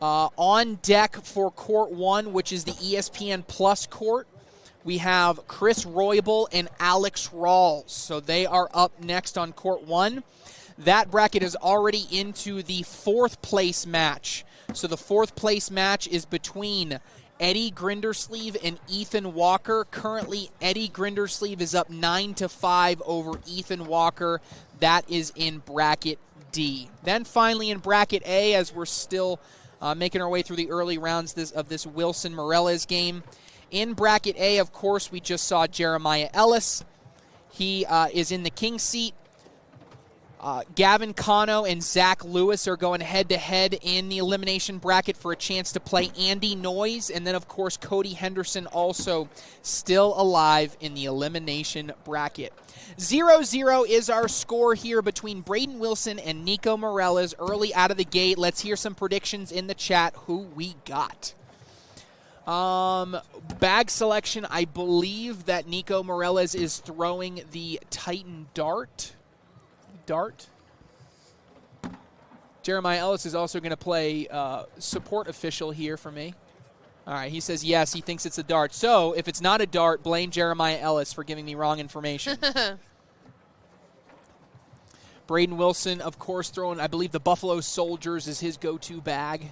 On deck for Court 1, which is the ESPN Plus court, we have Chris Roybal and Alex Rawls. So they are up next on Court 1. That bracket is already into the 4th place match. So the 4th place match is between Eddie Grindersleeve and Ethan Walker. Currently, Eddie Grindersleeve is up 9-5 over Ethan Walker. That is in bracket D. Then finally in bracket A, as we're still making our way through the early rounds of this Wilson Moreles game. In bracket A, of course, we just saw Jeremiah Ellis. He is in the king seat. Gavin, Cano, and Zach Lewis are going head-to-head in the elimination bracket for a chance to play Andy Noyes. And then, of course, Cody Henderson also still alive in the elimination bracket. 0-0 is our score here between Braden Wilson and Nico Moreles early out of the gate. Let's hear some predictions in the chat who we got. Bag selection, I believe that Nico Moreles is throwing the Titan Dart. Jeremiah Ellis is also going to play support official here for me. All right, he says yes, he thinks it's a dart. So if it's not a dart, blame Jeremiah Ellis for giving me wrong information. Braden Wilson, of course, throwing, I believe, the Buffalo Soldiers is his go-to bag.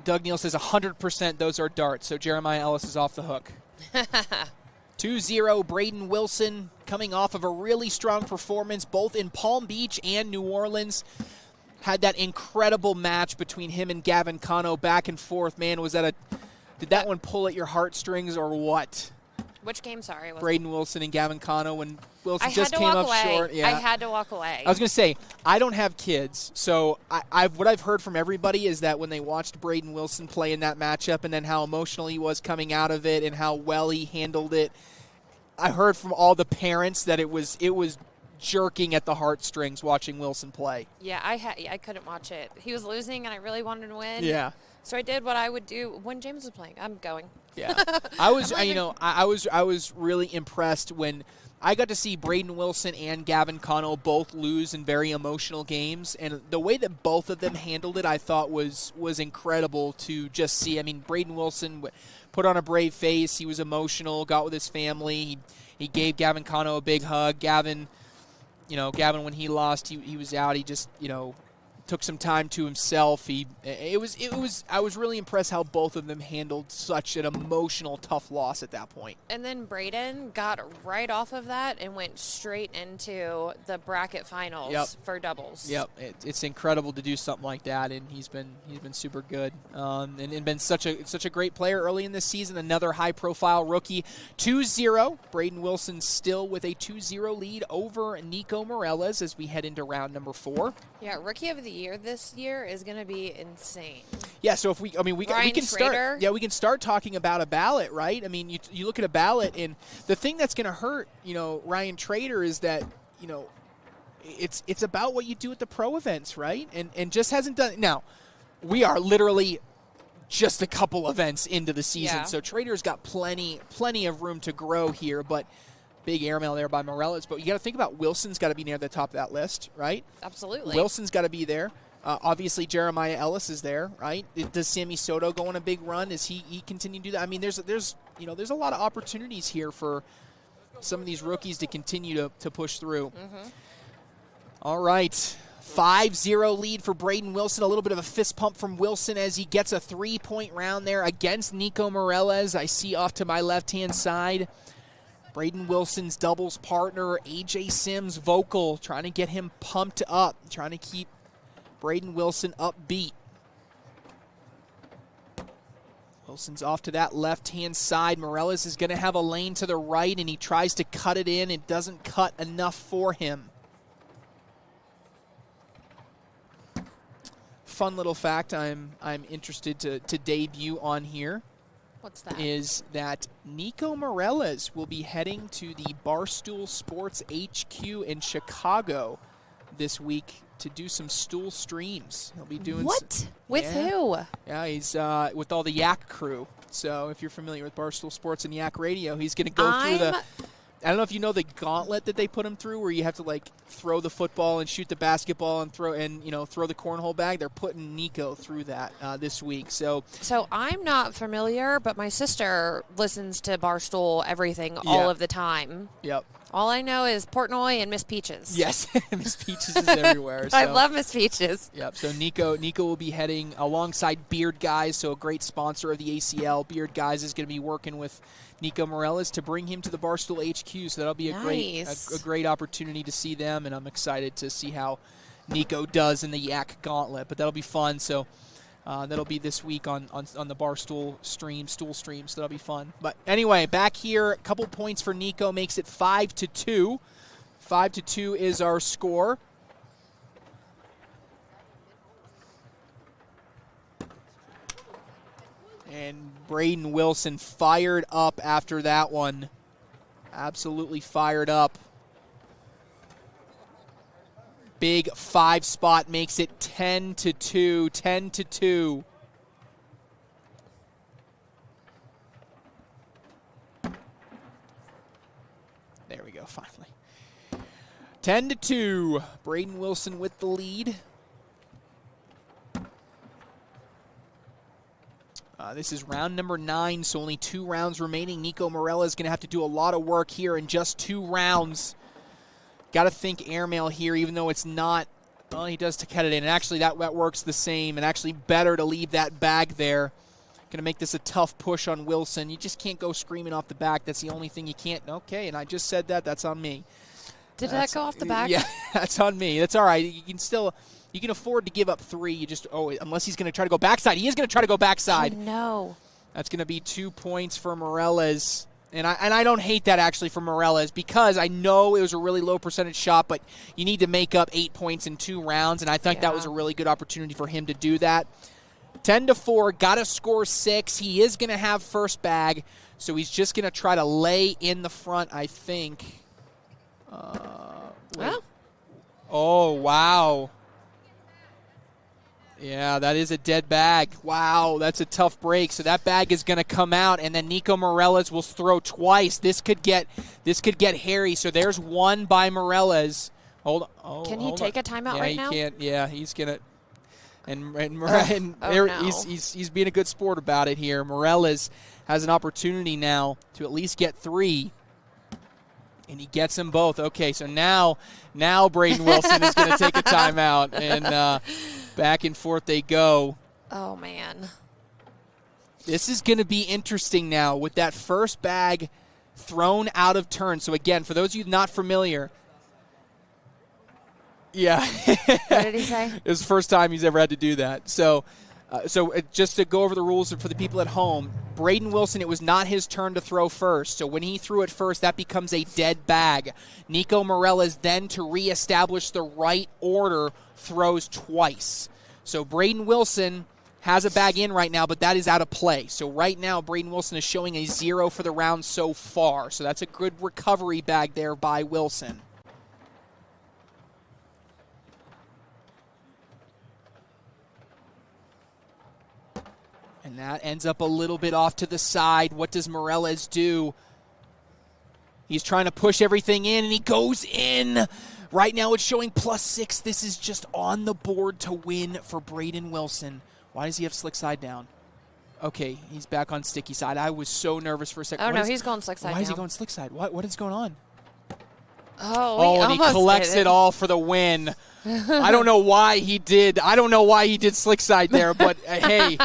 Doug Neal says 100% those are darts, so Jeremiah Ellis is off the hook. 2-0, Braden Wilson coming off of a really strong performance both in Palm Beach and New Orleans. Had that incredible match between him and Gavin Cano back and forth. Man, did that one pull at your heartstrings or what? Which game, sorry? Braden Wilson and Gavin Cano when Wilson just came up short. Yeah. I had to walk away. I was going to say, I don't have kids, so what I've heard from everybody is that when they watched Braden Wilson play in that matchup and then how emotional he was coming out of it and how well he handled it, I heard from all the parents that it was jerking at the heartstrings watching Wilson play. Yeah, I couldn't watch it. He was losing, and I really wanted to win. Yeah. So I did what I would do when James was playing. I'm going. Yeah, I was really impressed when I got to see Braden Wilson and Gavin Cano both lose in very emotional games, and the way that both of them handled it, I thought was incredible to just see. I mean, Braden Wilson put on a brave face. He was emotional, got with his family. He gave Gavin Cano a big hug. Gavin, when he lost, he was out. He just, took some time to himself. I was really impressed how both of them handled such an emotional, tough loss at that point. And then Braden got right off of that and went straight into the bracket finals for doubles. Yep, it's incredible to do something like that, and he's been super good, and been such a great player early in this season. Another high-profile rookie. 2-0. Braden Wilson still with a 2-0 lead over Nico Moreles as we head into round number 4. Yeah, Rookie of the Year this year is going to be insane. Yeah, so if we can start. Yeah, we can start talking about a ballot, right? I mean, you look at a ballot, and the thing that's going to hurt, Ryan Trader is that, it's about what you do at the pro events, right? And just hasn't done it. Now, we are literally just a couple events into the season, so Trader's got plenty of room to grow here, but. Big airmail there by Moreles, but you got to think about Wilson's got to be near the top of that list, right? Absolutely. Wilson's got to be there. Obviously, Jeremiah Ellis is there, right? Does Sammy Soto go on a big run? Is he continue to do that? I mean, there's a lot of opportunities here for some of these rookies to continue to push through. Mm-hmm. All right. 5-0 lead for Braden Wilson. A little bit of a fist pump from Wilson as he gets a 3-point round there against Nico Moreles. I see off to my left-hand side. Braden Wilson's doubles partner, AJ Sims, vocal, trying to get him pumped up, trying to keep Braden Wilson upbeat. Wilson's off to that left-hand side. Moreles is going to have a lane to the right, and he tries to cut it in. It doesn't cut enough for him. Fun little fact I'm interested to debut on here. What's that? Is that Nico Moreles will be heading to the Barstool Sports HQ in Chicago this week to do some stool streams. He'll be doing with who? Yeah, he's with all the Yak crew. So if you're familiar with Barstool Sports and Yak Radio, he's going to go through I don't know if you know the gauntlet that they put him through, where you have to like throw the football and shoot the basketball and throw the cornhole bag. They're putting Nico through that this week. So I'm not familiar, but my sister listens to Barstool everything all of the time. Yep. All I know is Portnoy and Miss Peaches. Yes, Miss Peaches is everywhere. So. I love Miss Peaches. Yep. So Nico will be heading alongside Beard Guys, so a great sponsor of the ACL. Beard Guys is going to be working with Nico Moreles to bring him to the Barstool HQ. So that'll be a great opportunity to see them, and I'm excited to see how Nico does in the Yak Gauntlet. But that'll be fun. So. That'll be this week on the Barstool stream, Stool stream, so that'll be fun. But anyway, back here, a couple points for Nico makes it 5-2. 5-2 is our score. And Braden Wilson fired up after that one. Absolutely fired up. Big 5 spot makes it 10-2. 10-2. There we go, finally. 10-2. Braden Wilson with the lead. This is round number 9, so only 2 rounds remaining. Nico Moreles is going to have to do a lot of work here in just 2 rounds. Got to think airmail here, even though it's not. Well, he does to cut it in. And actually, that works the same, and actually better to leave that bag there. Going to make this a tough push on Wilson. You just can't go screaming off the back. That's the only thing you can't. Okay, and I just said that. That's on me. Did that go off the back? Yeah, that's on me. That's all right. You can afford to give up 3. Unless he's going to try to go backside. He is going to try to go backside. Oh, no. That's going to be 2 points for Moreles. And I don't hate that, actually, for Moreles, because I know it was a really low percentage shot, but you need to make up 8 points in 2 rounds, and I think that was a really good opportunity for him to do that. 10-4, got to score 6. He is going to have first bag, so he's just going to try to lay in the front, I think. Oh, wow. Yeah, that is a dead bag. Wow, that's a tough break. So that bag is going to come out, and then Nico Moreles will throw twice. This could get hairy. So there's 1 by Moreles. Hold on. Can he take a timeout right now? Yeah, he can't. Yeah, he's going to. He's being a good sport about it here. Moreles has an opportunity now to at least get 3. And he gets them both. Okay, so now Braden Wilson is going to take a timeout, and back and forth they go. Oh, man. This is going to be interesting now with that first bag thrown out of turn. So, again, for those of you not familiar. Yeah. What did he say? It was the first time he's ever had to do that. So just to go over the rules for the people at home, Braden Wilson, it was not his turn to throw first. So when he threw it first, that becomes a dead bag. Nico Moreles then, to reestablish the right order, throws twice. So Braden Wilson has a bag in right now, but that is out of play. So right now, Braden Wilson is showing a 0 for the round so far. So that's a good recovery bag there by Wilson. And that ends up a little bit off to the side. What does Moreles do? He's trying to push everything in, and he goes in. Right now it's showing +6. This is just on the board to win for Braden Wilson. Why does he have slick side down? Okay, he's back on sticky side. I was so nervous for a second. Oh, no, he's going slick side Why is he going slick side? What is going on? Oh, and he collects it all for the win. I don't know why he did. Slick side there, but hey,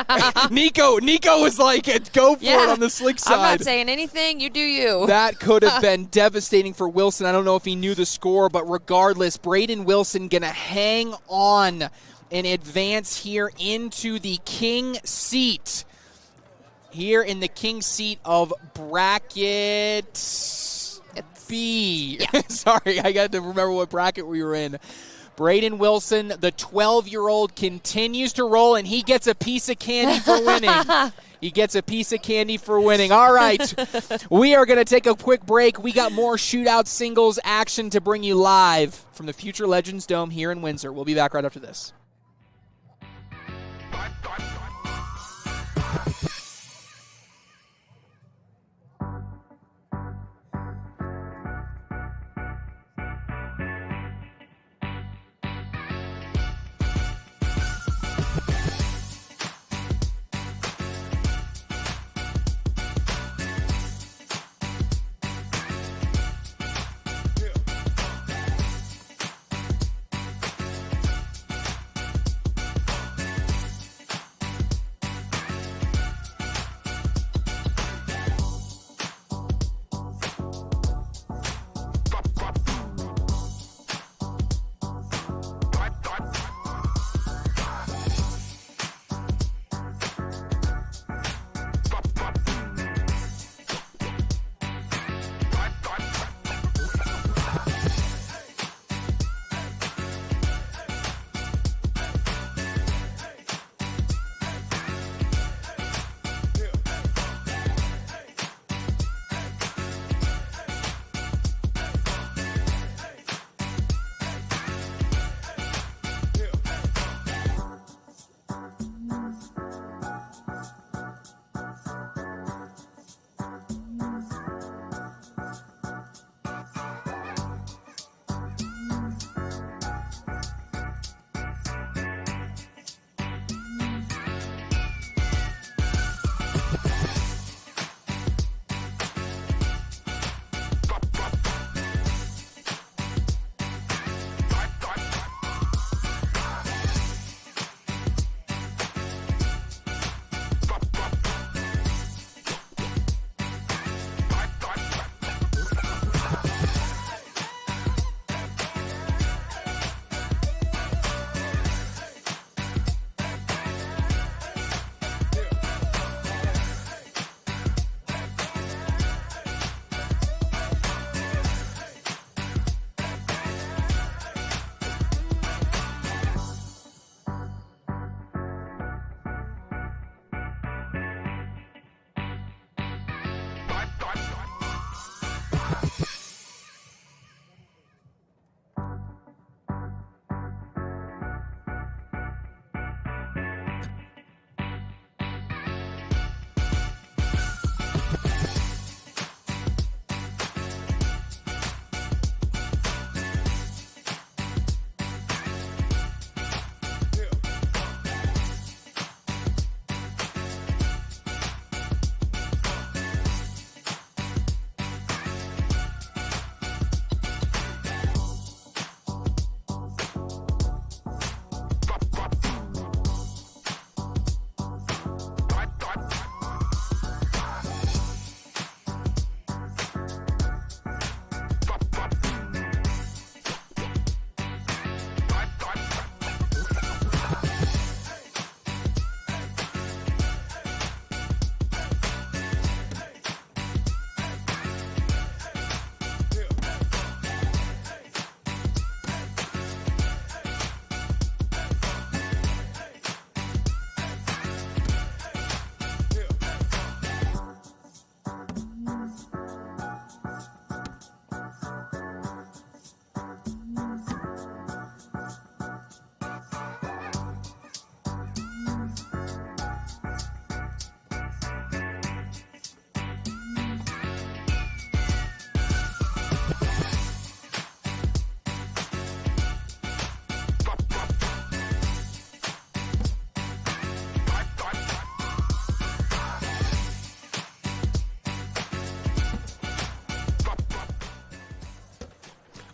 Nico was like, go for it on the slick side. I'm not saying anything. You do you. That could have been devastating for Wilson. I don't know if he knew the score, but regardless, Braden Wilson going to hang on and advance here into the king seat. Here in the king seat of bracket B. Yeah. Sorry, I got to remember what bracket we were in. Braden Wilson, the 12-year-old, continues to roll, and he gets a piece of candy for winning. All right, we are going to take a quick break. We got more Shootout singles action to bring you live from the Future Legends Dome here in Windsor. We'll be back right after this.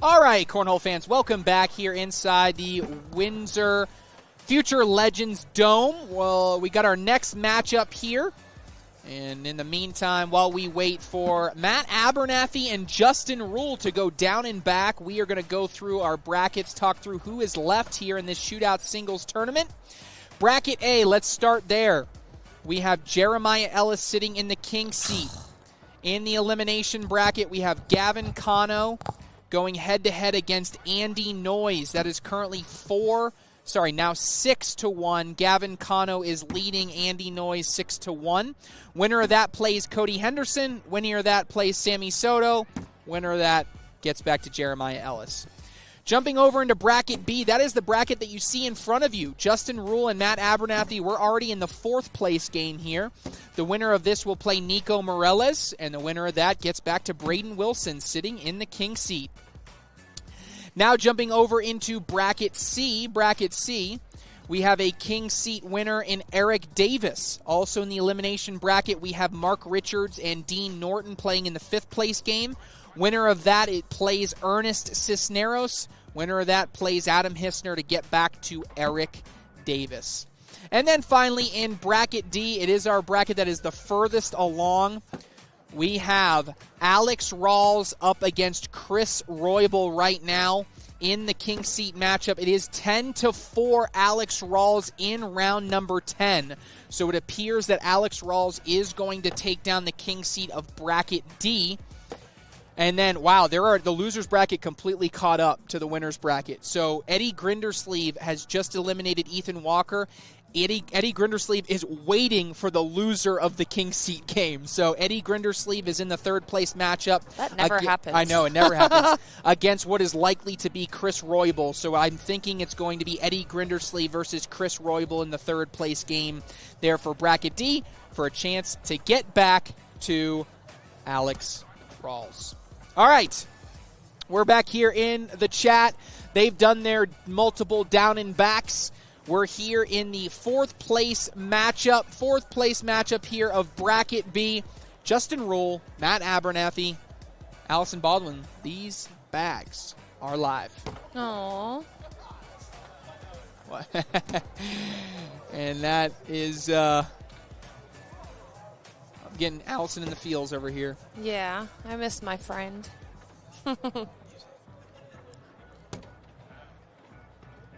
All right, Cornhole fans, welcome back here inside the Windsor Future Legends Dome. Well, we got our next matchup here. And in the meantime, while we wait for Matt Abernathy and Justin Rule to go down and back, we are going to go through our brackets, talk through who is left here in this Shootout Singles Tournament. Bracket A, let's start there. We have Jeremiah Ellis sitting in the king seat. In the elimination bracket, we have Gavin, Cano going head-to-head against Andy Noyes. That is currently 6-1. Gavin Cano is leading Andy Noyes 6-1. Winner of that plays Cody Henderson. Winner of that plays Sammy Soto. Winner of that gets back to Jeremiah Ellis. Jumping over into bracket B, that is the bracket that you see in front of you. Justin Rule and Matt Abernathy, we're already in the 4th place game here. The winner of this will play Nico Moreles, and the winner of that gets back to Braden Wilson sitting in the king seat. Now jumping over into bracket C, we have a king seat winner in Eric Davis. Also in the elimination bracket, we have Mark Richards and Dean Norton playing in the 5th place game. Winner of that, it plays Ernest Cisneros. Winner of that plays Adam Hissner to get back to Eric Davis. And then finally in bracket D, it is our bracket that is the furthest along. We have Alex Rawls up against Chris Roybal right now in the king seat matchup. It is 10-4 Alex Rawls in round number 10. So it appears that Alex Rawls is going to take down the king seat of bracket D. And then, wow, the loser's bracket completely caught up to the winner's bracket. So Eddie Grindersleeve has just eliminated Ethan Walker. Eddie Grindersleeve is waiting for the loser of the king seat game. So Eddie Grindersleeve is in the 3rd place matchup. That never happens. I know, it never happens. Against what is likely to be Chris Roybal. So I'm thinking it's going to be Eddie Grindersleeve versus Chris Roybal in the 3rd place game there for bracket D for a chance to get back to Alex Rawls. All right, we're back here in the chat. They've done their multiple down and backs. We're here in the 4th place matchup here of bracket B. Justin Rule, Matt Abernathy, Allison Baldwin. These bags are live. Aww. And that is I'm getting Allison in the feels over here. Yeah, I miss my friend.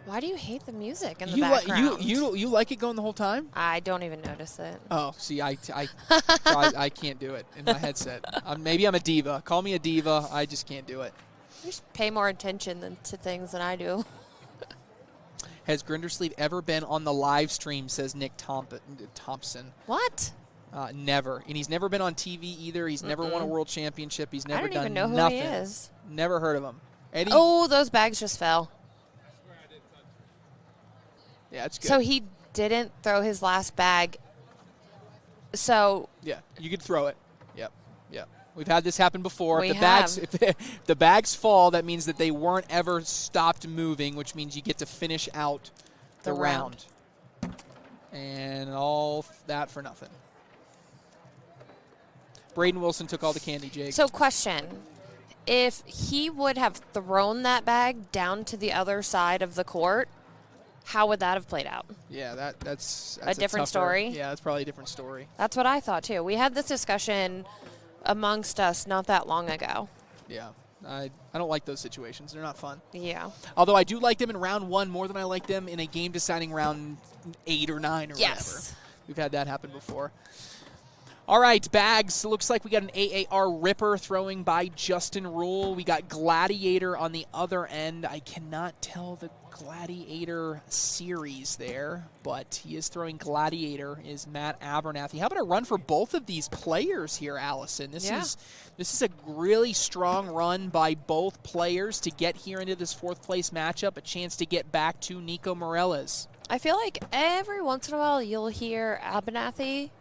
Why do you hate the music in the background? You like it going the whole time? I don't even notice it. Oh, see, I can't do it in my headset. Maybe I'm a diva. Call me a diva. I just can't do it. You just pay more attention to things than I do. Has Grindersleeve ever been on the live stream, says Nick Thompson. What? Never. And he's never been on TV either. He's never won a world championship. He's never done nothing. I don't even know who he is. Never heard of him. Eddie? Oh, those bags just fell. Yeah, that's good. So he didn't throw his last bag. So yeah, you could throw it. Yep. We've had this happen before. If the bags fall, that means that they weren't ever stopped moving, which means you get to finish out the round. And all that for nothing. Braden Wilson took all the candy, Jake. So question. If he would have thrown that bag down to the other side of the court, how would that have played out? Yeah, that's a different story? Yeah, that's probably a different story. That's what I thought, too. We had this discussion amongst us not that long ago. Yeah, I don't like those situations. They're not fun. Yeah. Although I do like them in round 1 more than I like them in a game-deciding round 8 or 9 or whatever. We've had that happen before. All right, bags. Looks like we got an AAR Ripper throwing by Justin Rule. We got Gladiator on the other end. I cannot tell the Gladiator series there, but he is throwing Gladiator, is Matt Abernathy. How about a run for both of these players here, Allison? This is a really strong run by both players to get here into this 4th place matchup, a chance to get back to Nico Moreles. I feel like every once in a while you'll hear Abernathy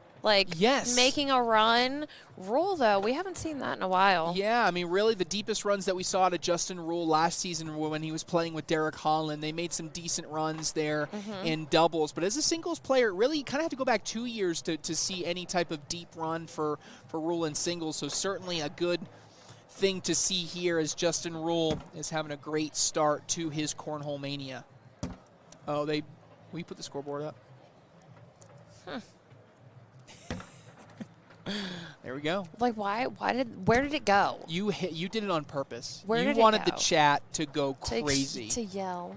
making a run. Rule, though, we haven't seen that in a while. Yeah, I mean, really the deepest runs that we saw to Justin Rule last season were when he was playing with Derek Holland. They made some decent runs there in doubles. But as a singles player, really you kind of have to go back 2 years to see any type of deep run for Rule in singles. So certainly a good thing to see here as Justin Rule is having a great start to his Cornhole Mania. Oh, will you put the scoreboard up? Huh. There we go. Like, where did it go? You did it on purpose. Where did it You wanted go? the chat to go crazy. To yell.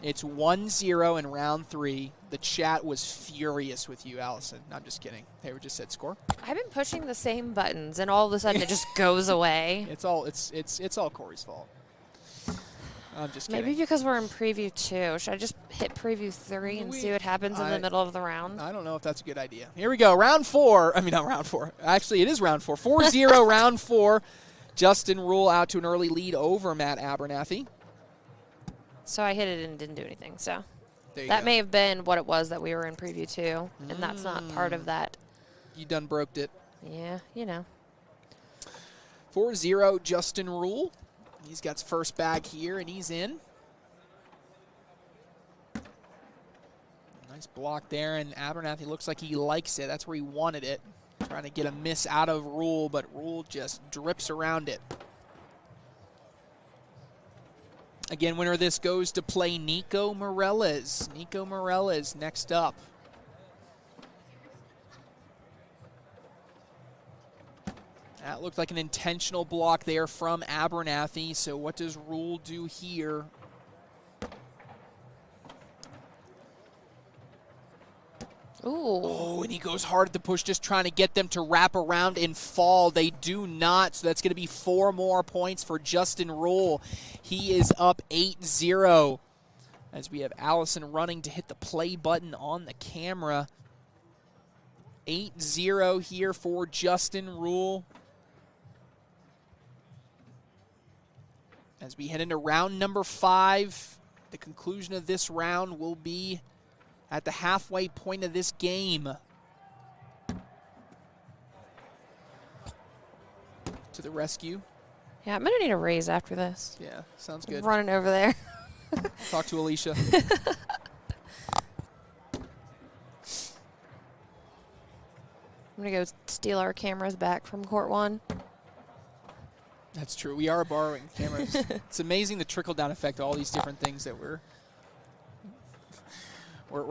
It's 1-0 in round 3. The chat was furious with you, Allison. No, I'm just kidding. They just said score. I've been pushing the same buttons, and all of a sudden it just goes away. It's all Corey's fault. I'm just kidding. Maybe because we're in preview 2. Should I just hit preview 3 and see what happens in the middle of the round? I don't know if that's a good idea. Here we go. Round 4. I mean, not round 4. Actually, it is round 4. 4-0 round 4. Justin Rule out to an early lead over Matt Abernathy. So I hit it and didn't do anything. So that may have been what it was that we were in preview 2, and that's not part of that. You done broked it. Yeah, you know. 4-0 Justin Rule. He's got his first bag here, and he's in. Nice block there, and Abernathy looks like he likes it. That's where he wanted it. Trying to get a miss out of Rule, but Rule just drips around it. Again, winner of this goes to play Nico Moreles. Nico Moreles next up. That looked like an intentional block there from Abernathy. So what does Rule do here? Ooh. Oh, and he goes hard at the push, just trying to get them to wrap around and fall. They do not, so that's going to be 4 more points for Justin Rule. He is up 8-0 as we have Allison running to hit the play button on the camera. 8-0 here for Justin Rule. As we head into round number 5, the conclusion of this round will be at the halfway point of this game. To the rescue. Yeah, I'm going to need a raise after this. Yeah, sounds good. Running over there. Talk to Alicia. I'm going to go steal our cameras back from Court 1. That's true. We are borrowing cameras. It's amazing the trickle-down effect of all these different things that we're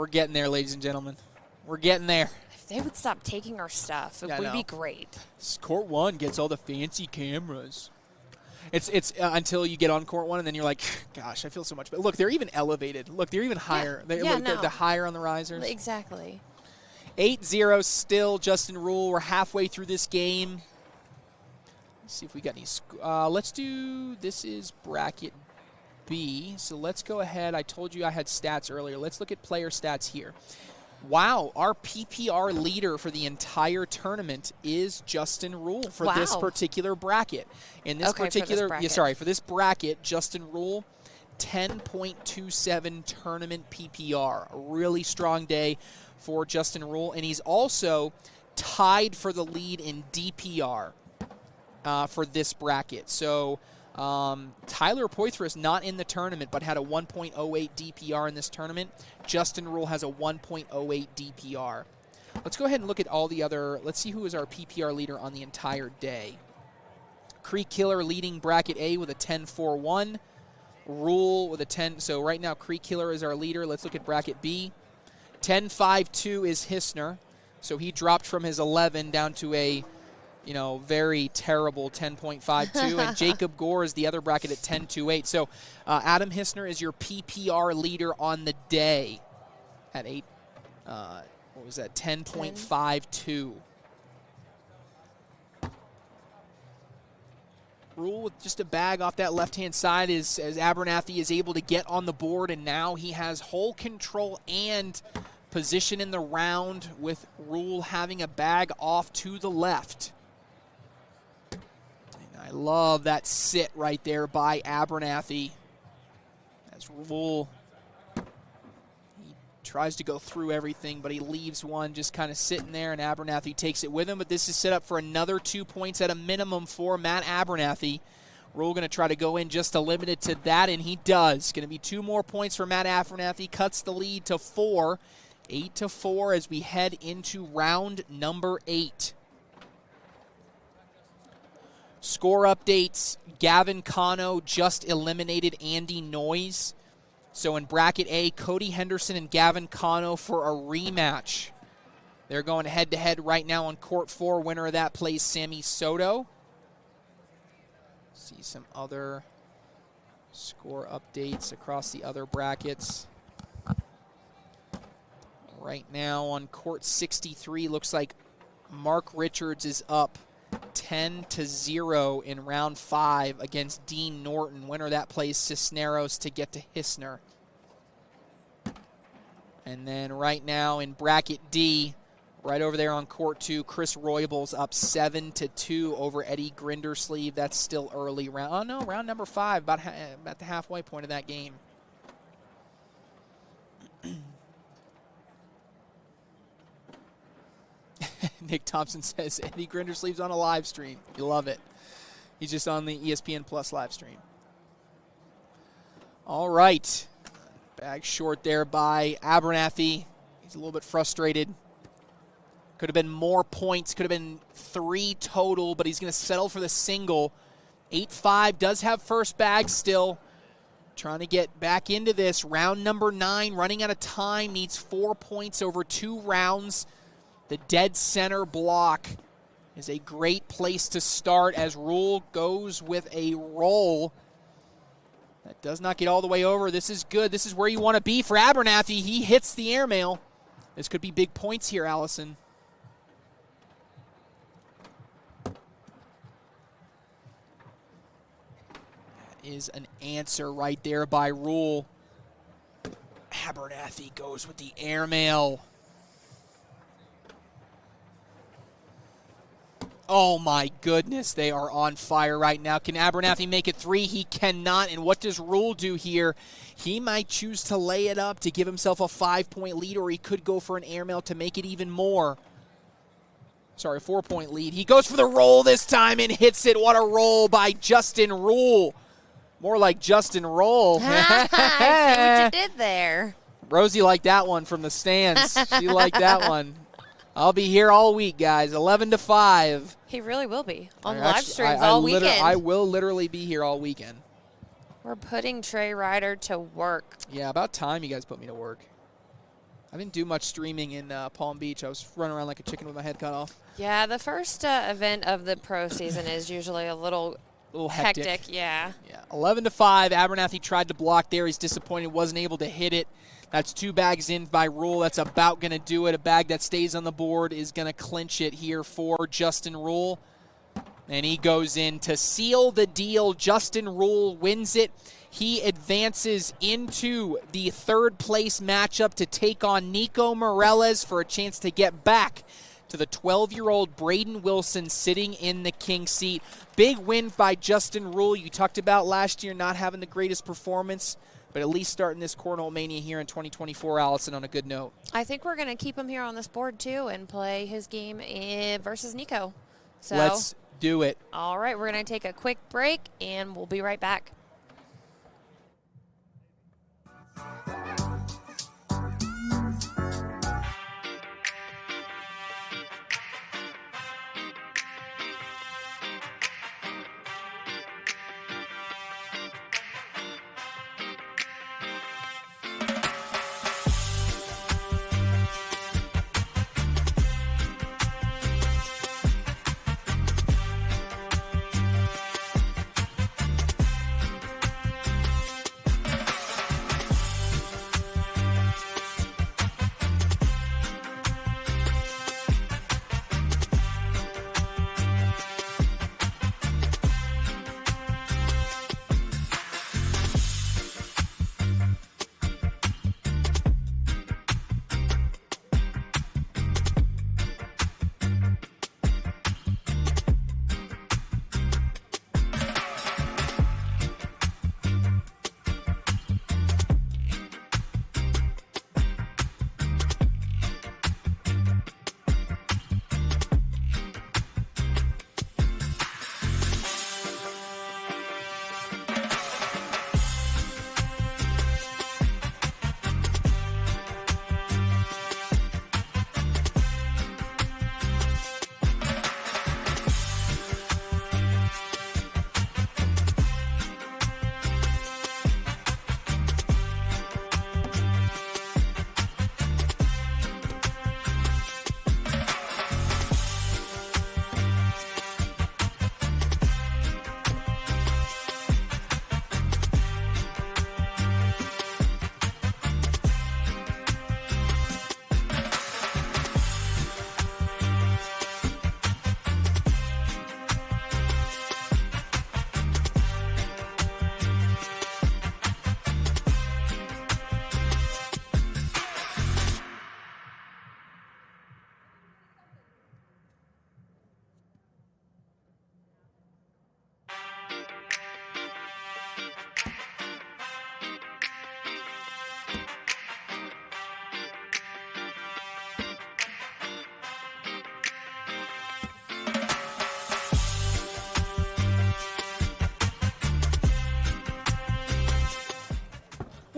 getting there, ladies and gentlemen. We're getting there. If they would stop taking our stuff, it would be great. Court 1 gets all the fancy cameras. It's until you get on Court 1, and then you're like, gosh, I feel so much better. Look, they're even elevated. Look, they're even higher. Yeah. They're higher on the risers. Exactly. 8-0 still, Justin Rule. We're halfway through this game. Let's see if we got any. Let's do, this is bracket B. So let's go ahead. I told you I had stats earlier. Let's look at player stats here. Wow, our PPR leader for the entire tournament is Justin Rule for this particular bracket. In this particular, for this bracket, Justin Rule, 10.27 tournament PPR. A really strong day for Justin Rule, and he's also tied for the lead in DPR for this bracket. So Tyler Poitras not in the tournament, but had a 1.08 DPR in this tournament. Justin Rule has a 1.08 DPR. Let's go ahead and look at all the other. Let's see who is our PPR leader on the entire day. Creek Killer leading bracket A with a 10.41. Rule with a 10. So right now Creek Killer is our leader. Let's look at bracket B. 10.52 is Hisner. So he dropped from his 11 down to a very terrible 10.52. And Jacob Gore is the other bracket at 10.28. So Adam Hisner is your PPR leader on the day at 10.52. Rule with just a bag off that left-hand side as Abernathy is able to get on the board, and now he has hole control and position in the round with Rule having a bag off to the left. And I love that sit right there by Abernathy as Rule, he tries to go through everything, but he leaves one just kind of sitting there, and Abernathy takes it with him. But this is set up for another 2 points at a minimum for Matt Abernathy. Rule going to try to go in just to limit it to that, and he does. Going to be 2 more points for Matt Abernathy. Cuts the lead to 4. 8-4 as we head into round number 8. Score updates. Gavin Cano just eliminated Andy Noyes. So in bracket A, Cody Henderson and Gavin Cano for a rematch. They're going head-to-head right now on court 4. Winner of that plays Sammy Soto. See some other score updates across the other brackets. Right now on court 63, looks like Mark Richards is up 10-0 in round 5 against Dean Norton. Winner of that plays Cisneros to get to Hissner. And then right now in bracket D, right over there on court 2, Chris Roybals up 7-2 over Eddie Grindersleeve. That's still early round. Oh, no, round number 5, about the halfway point of that game. Nick Thompson says Eddie Grindersleeve's on a live stream. You love it. He's just on the ESPN Plus live stream. All right. Bag short there by Abernathy. He's a little bit frustrated. Could have been more points. Could have been 3 total, but he's going to settle for the single. 8-5 does have first bag still. Trying to get back into this. Round number 9, running out of time. Needs 4 points over 2 rounds. The dead center block is a great place to start as Rule goes with a roll. That does not get all the way over. This is good. This is where you want to be for Abernathy. He hits the airmail. This could be big points here, Allison. That is an answer right there by Rule. Abernathy goes with the airmail. Oh, my goodness, they are on fire right now. Can Abernathy make it 3? He cannot. And what does Rule do here? He might choose to lay it up to give himself a 5-point lead, or he could go for an airmail to make it even more. Sorry, a 4-point lead. He goes for the roll this time and hits it. What a roll by Justin Rule. More like Justin Roll. I see what you did there. Rosie liked that one from the stands. She liked that one. I'll be here all week, guys. 11-5. He really will be on live streams all weekend. I will literally be here all weekend. We're putting Trey Ryder to work. Yeah, about time you guys put me to work. I didn't do much streaming in Palm Beach. I was running around like a chicken with my head cut off. Yeah, the first event of the pro season is usually a little hectic. Yeah. 11-5. Abernathy tried to block there. He's disappointed. Wasn't able to hit it. That's 2 bags in by Rule. That's about going to do it. A bag that stays on the board is going to clinch it here for Justin Rule. And he goes in to seal the deal. Justin Rule wins it. He advances into the 3rd place matchup to take on Nico Moreles for a chance to get back to the 12-year-old Braden Wilson sitting in the king seat. Big win by Justin Rule. You talked about last year not having the greatest performance, but at least starting this Cornhole Mania here in 2024, Allison, on a good note. I think we're going to keep him here on this board, too, and play his game versus Nico. So let's do it. All right, we're going to take a quick break, and we'll be right back.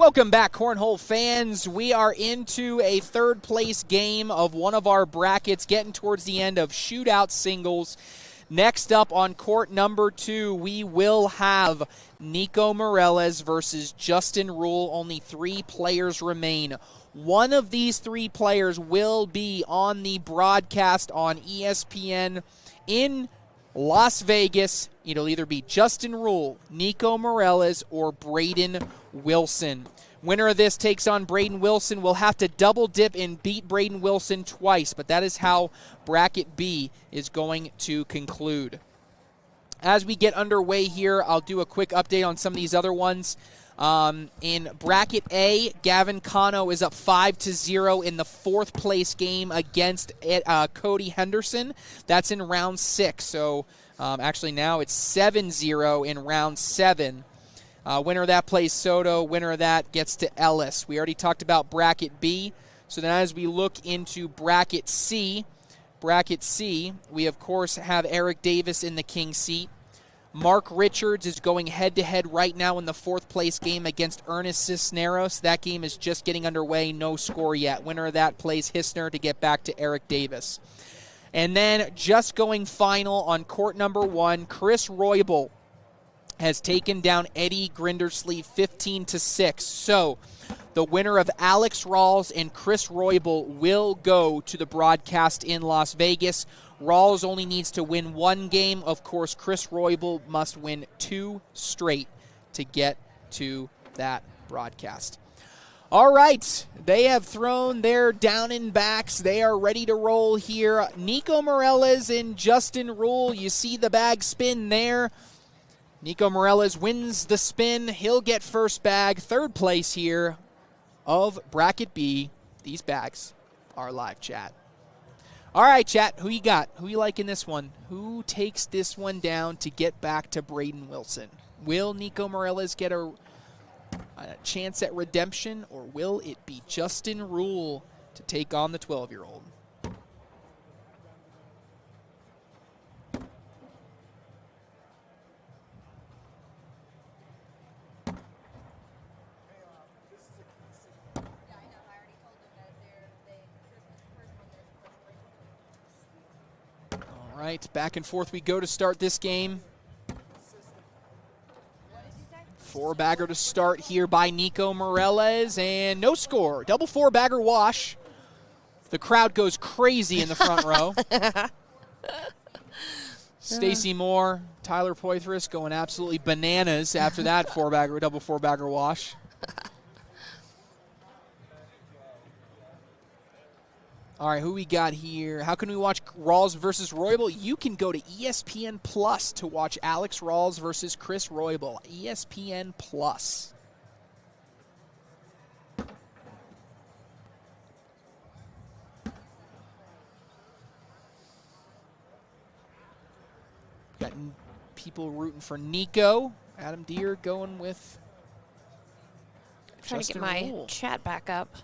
Welcome back, Cornhole fans. We are into a third-place game of one of our brackets, getting towards the end of Shootout singles. Next up on court number 2, we will have Nico Moreles versus Justin Rule. Only 3 players remain. One of these 3 players will be on the broadcast on ESPN in Las Vegas. It'll either be Justin Rule, Nico Moreles, or Braden Wilson. Winner of this takes on Braden Wilson. We'll have to double dip and beat Braden Wilson twice, but that is how Bracket B is going to conclude. As we get underway here, I'll do a quick update on some of these other ones. In Bracket A, Gavin Cano is up 5-0 in the 4th place game against Cody Henderson. That's in round 6, so actually now it's 7-0 in round 7. Winner of that plays Soto. Winner of that gets to Ellis. We already talked about Bracket B. So then as we look into Bracket C, we of course have Eric Davis in the king seat. Mark Richards is going head-to-head right now in the 4th place game against Ernest Cisneros. That game is just getting underway. No score yet. Winner of that plays Hisner to get back to Eric Davis. And then just going final on court number 1, Chris Roybal has taken down Eddie Grindersleeve 15-6. So the winner of Alex Rawls and Chris Roybal will go to the broadcast in Las Vegas. Rawls only needs to win 1 game. Of course, Chris Roybal must win 2 straight to get to that broadcast. All right, they have thrown their down and backs. They are ready to roll here. Nico Moreles and Justin Rule. You see the bag spin there. Nico Moreles wins the spin. He'll get first bag. 3rd place here of Bracket B. These bags are live, chat. All right, chat, who you got? Who you like in this one? Who takes this one down to get back to Braden Wilson? Will Nico Moreles get a chance at redemption, or will it be Justin Rule to take on the 12-year-old? All right, back and forth we go to start this game. 4-bagger to start here by Nico Moreles, and no score. Double 4-bagger wash. The crowd goes crazy in the front row. Stacy Moore, Tyler Poitras going absolutely bananas after that double 4-bagger wash. All right, who we got here? How can we watch Rawls versus Roybal? You can go to ESPN Plus to watch Alex Rawls versus Chris Roybal. ESPN Plus. Got people rooting for Nico. Adam Deere going with trying Justin to get my Rule. chat back up.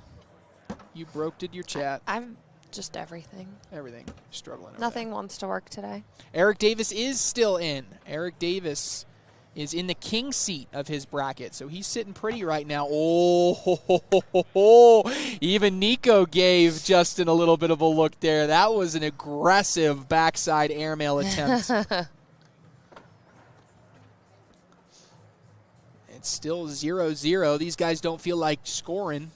You did your chat. I'm just everything. Everything. Struggling. Nothing wants to work today. Eric Davis is still in. Eric Davis is in the king seat of his bracket, so he's sitting pretty right now. Even Nico gave Justin a little bit of a look there. That was an aggressive backside airmail attempt. It's still 0-0. These guys don't feel like scoring.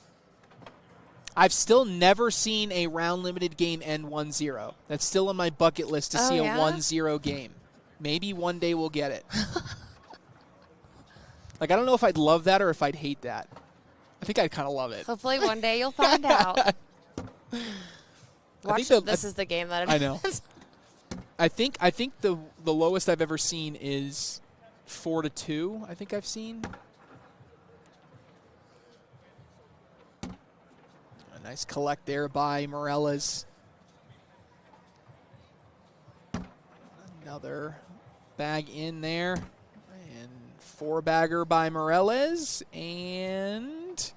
I've still never seen a round-limited game end 1-0. That's still on my bucket list to see a 1-0 game. Maybe one day we'll get it. Like, I don't know if I'd love that or if I'd hate that. I think I'd kind of love it. Hopefully one day you'll find out. Watch, this is the game that it is. I think the lowest I've ever seen is 4-2, I think I've seen. Nice collect there by Moreles. Another bag in there. And 4-bagger by Moreles. And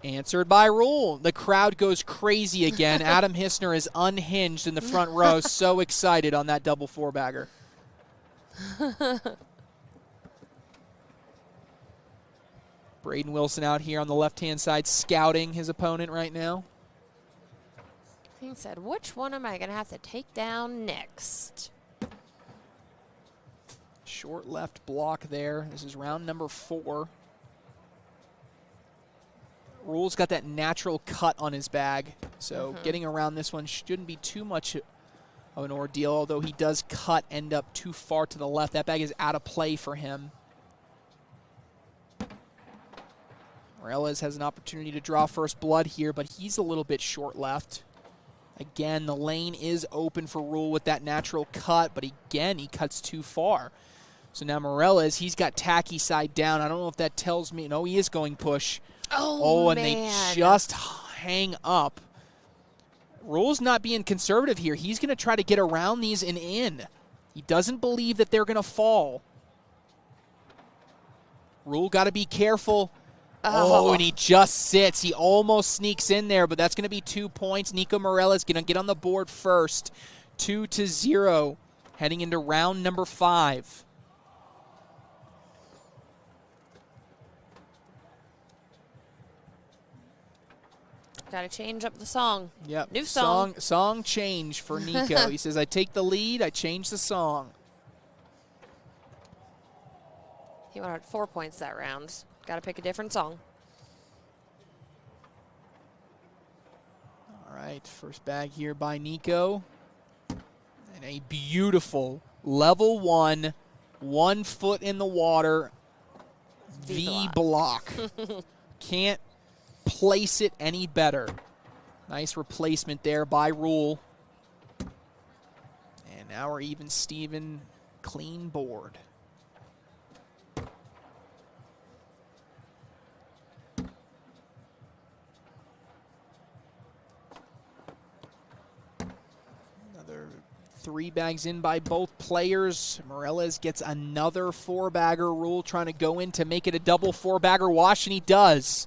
answered by Rule. The crowd goes crazy again. Adam Hisner is unhinged in the front row. So excited on that double 4-bagger. Braden Wilson out here on the left-hand side scouting his opponent right now. He said, which one am I going to have to take down next? Short left block there. This is round number 4. Rule's got that natural cut on his bag, so getting around this one shouldn't be too much of an ordeal, although he does end up too far to the left. That bag is out of play for him. Moreles has an opportunity to draw first blood here, but he's a little bit short left. Again, the lane is open for Rule with that natural cut, but again, he cuts too far. So now Moreles, he's got tacky side down. I don't know if that tells me. No, he is going push. Oh, and man. they just hang up. Rule's not being conservative here. He's going to try to get around these and in. He doesn't believe that they're going to fall. Rule got to be careful. Oh, and he just sits. He almost sneaks in there, but that's going to be 2 points. Nico Moreles going to get on the board first. 2-0, heading into round number 5. Got to change up the song. Yep. New song. Song change for Nico. He says, I take the lead, I change the song. He wanted 4 points that round. Got to pick a different song. All right, first bag here by Nico. And a beautiful level 1, 1 foot in the water, V block. Can't place it any better. Nice replacement there by Rule. And now we're even Steven, clean board. Another 3 bags in by both players. Moreles gets another 4-bagger. Rule trying to go in to make it a double 4-bagger wash, and he does.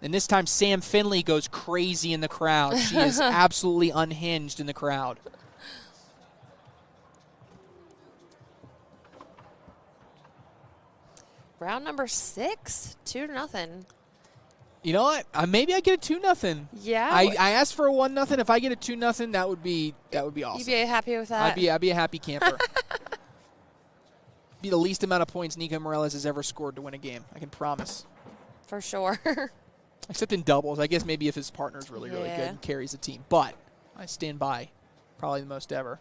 And this time Sam Finley goes crazy in the crowd. She is absolutely unhinged in the crowd. Round number 6, 2-0. You know what? Maybe I get a 2-0. Yeah. I asked for a 1-0. If I get a 2-0, that would be awesome. You'd be happy with that? I'd be a happy camper. Be the least amount of points Nico Moreles has ever scored to win a game. I can promise. For sure. Except in doubles. I guess maybe if his partner's really good and carries the team. But I stand by. Probably the most ever.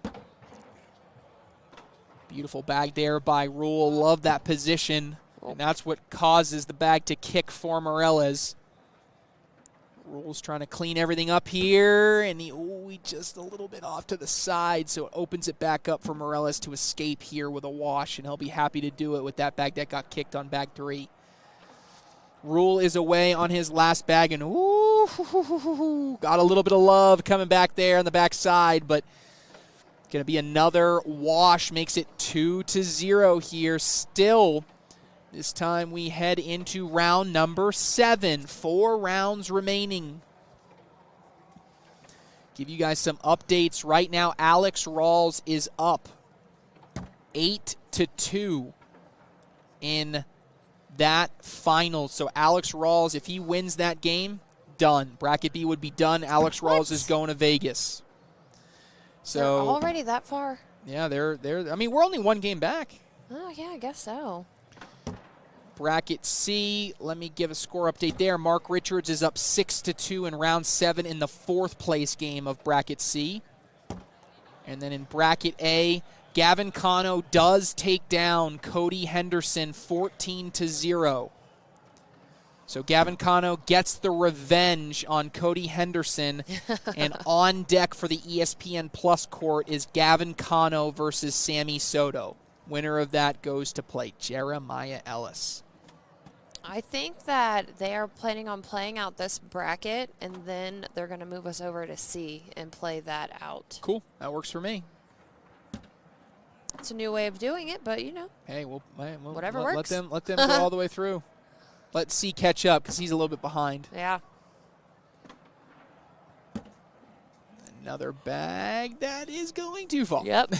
Beautiful bag there by Rule. Love that position. And that's what causes the bag to kick for Moreles. Rule's trying to clean everything up here. And he just a little bit off to the side. So it opens it back up for Moreles to escape here with a wash. And he'll be happy to do it with that bag that got kicked on bag 3. Rule is away on his last bag, and got a little bit of love coming back there on the backside, but going to be another wash, makes it 2-0 here. Still, this time we head into round number 7. 4 rounds remaining. Give you guys some updates right now. Alex Rawls is up 8-2 in that final. So Alex Rawls, if he wins that game, done. Bracket B would be done. Alex Rawls is going to Vegas. So they're already that far? Yeah, they're I mean, we're only 1 game back. Oh, yeah, I guess so. Bracket C, let me give a score update there. Mark Richards is up 6-2 in round 7 in the 4th place game of Bracket C. And then in Bracket A, Gavin Cano does take down Cody Henderson 14-0. So Gavin Cano gets the revenge on Cody Henderson. And on deck for the ESPN Plus court is Gavin Cano versus Sammy Soto. Winner of that goes to play Jeremiah Ellis. I think that they are planning on playing out this bracket, and then they're going to move us over to C and play that out. Cool. That works for me. It's a new way of doing it, but, you know. Hey, whatever works. Let them go all the way through. Let C catch up because he's a little bit behind. Yeah. Another bag that is going to fall. Yep.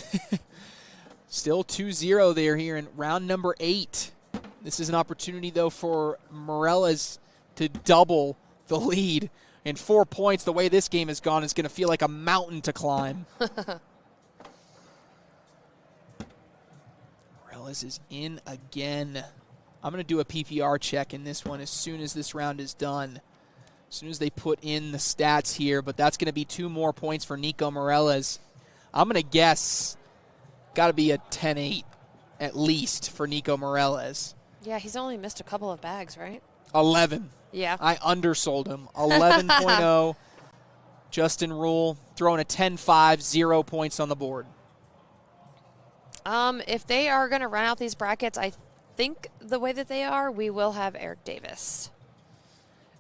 Still 2-0 there here in round number 8. This is an opportunity, though, for Moreles to double the lead. And 4 points, the way this game has gone, is going to feel like a mountain to climb. Moreles is in again. I'm going to do a PPR check in this one as soon as this round is done. As soon as they put in the stats here, but that's going to be 2 more points for Nico Moreles. I'm going to guess got to be a 10-8 at least for Nico Moreles. Yeah, he's only missed a couple of bags, right? 11. Yeah. I undersold him. 11.0. Justin Rule throwing a 10-5, 0 points on the board. If they are going to run out these brackets, I think the way that they are, we will have Eric Davis.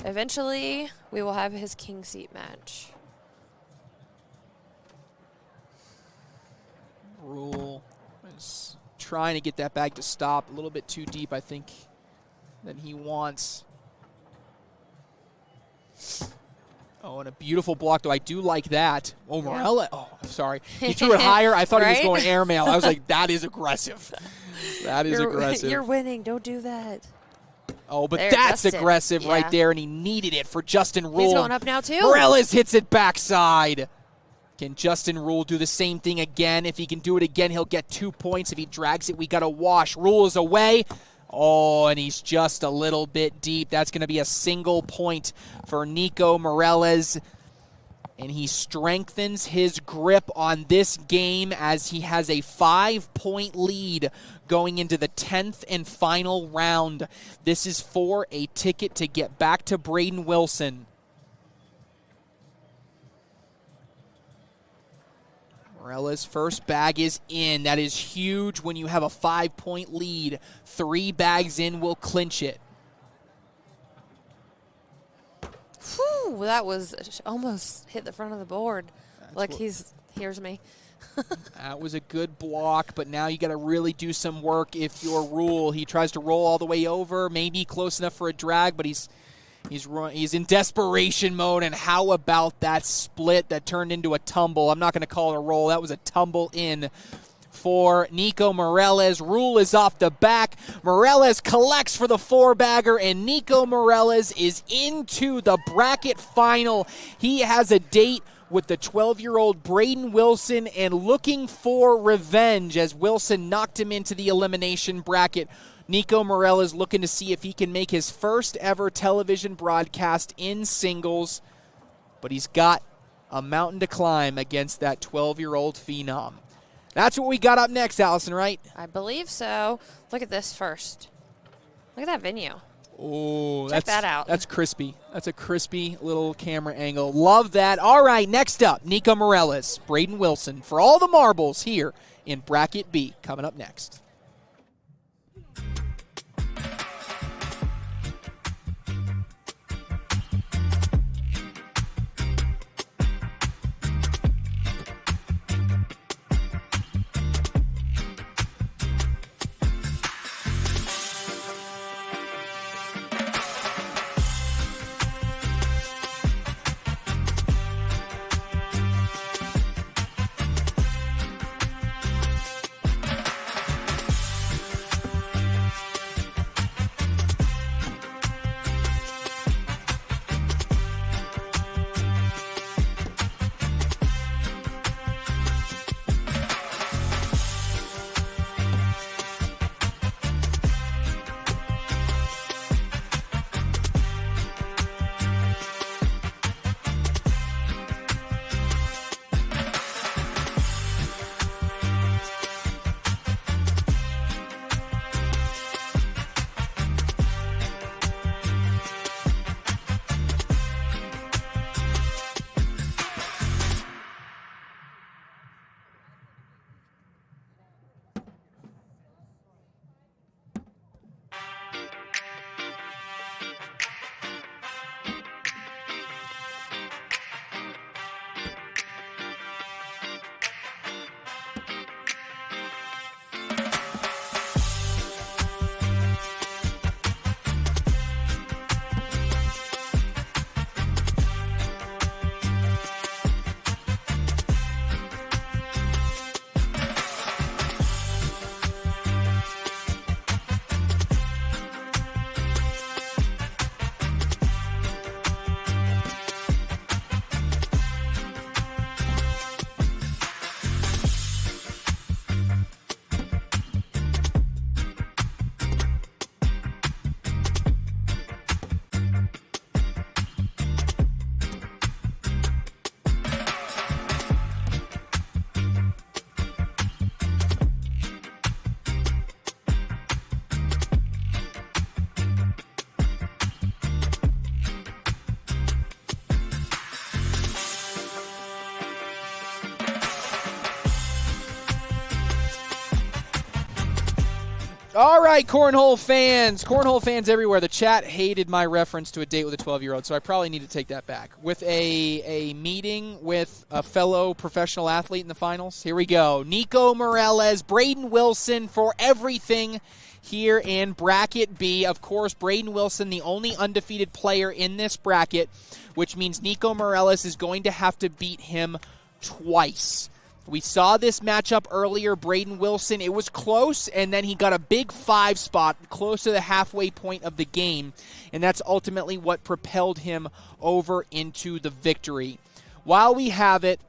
Eventually, we will have his king seat match. Rule is trying to get that bag to stop. A little bit too deep, I think, than he wants. Oh, and a beautiful block, though. I do like that. Oh, Moreles. Oh, I'm sorry. He threw it higher. I thought he was going airmail. I was like, that is aggressive. That is aggressive. You're winning. Don't do that. Oh, but that's aggressive right there, and he needed it for Justin Rule. He's going up now, too. Moreles hits it backside. Can Justin Rule do the same thing again? If he can do it again, he'll get 2 points. If he drags it, we got a wash. Rule is away. Oh, and he's just a little bit deep. That's going to be a single point for Nico Moreles. And he strengthens his grip on this game as he has a 5-point lead going into the 10th and final round. This is for a ticket to get back to Braden Wilson. Moreles' first bag is in. That is huge when you have a 5-point lead. 3 bags in will clinch it. Whew, that was almost hit the front of the board. Like here's me. That was a good block, but now you got to really do some work if you're Rule. He tries to roll all the way over, maybe close enough for a drag, but he's in desperation mode, and how about that split that turned into a tumble? I'm not going to call it a roll. That was a tumble in for Nico Moreles. Rule is off the back. Moreles collects for the 4-bagger, and Nico Moreles is into the bracket final. He has a date with the 12-year-old Braden Wilson and looking for revenge as Wilson knocked him into the elimination bracket. Nico Moreles looking to see if he can make his first ever television broadcast in singles, but he's got a mountain to climb against that 12-year-old phenom. That's what we got up next, Allison, right? I believe so. Look at this first. Look at that venue. Oh, check that out. That's crispy. That's a crispy little camera angle. Love that. All right, next up, Nico Moreles, Braden Wilson for all the marbles here in Bracket B. Coming up next. All right, Cornhole fans everywhere. The chat hated my reference to a date with a 12-year-old, so I probably need to take that back. With a meeting with a fellow professional athlete in the finals, here we go. Nico Moreles, Braden Wilson for everything here in Bracket B. Of course, Braden Wilson, the only undefeated player in this bracket, which means Nico Moreles is going to have to beat him twice. We saw this matchup earlier. Braden Wilson, it was close, and then he got a big 5 spot close to the halfway point of the game, and that's ultimately what propelled him over into the victory. While we have it,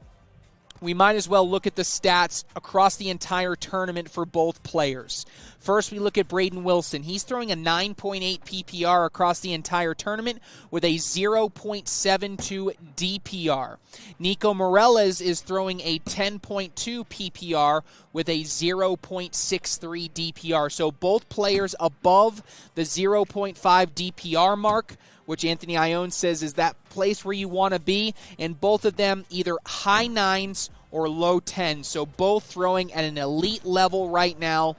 we might as well look at the stats across the entire tournament for both players. First, we look at Braden Wilson. He's throwing a 9.8 PPR across the entire tournament with a 0.72 DPR. Nico Moreles is throwing a 10.2 PPR with a 0.63 DPR. So both players above the 0.5 DPR mark, which Anthony Ione says is that place where you want to be, and both of them either high 9s or low 10s. So both throwing at an elite level right now.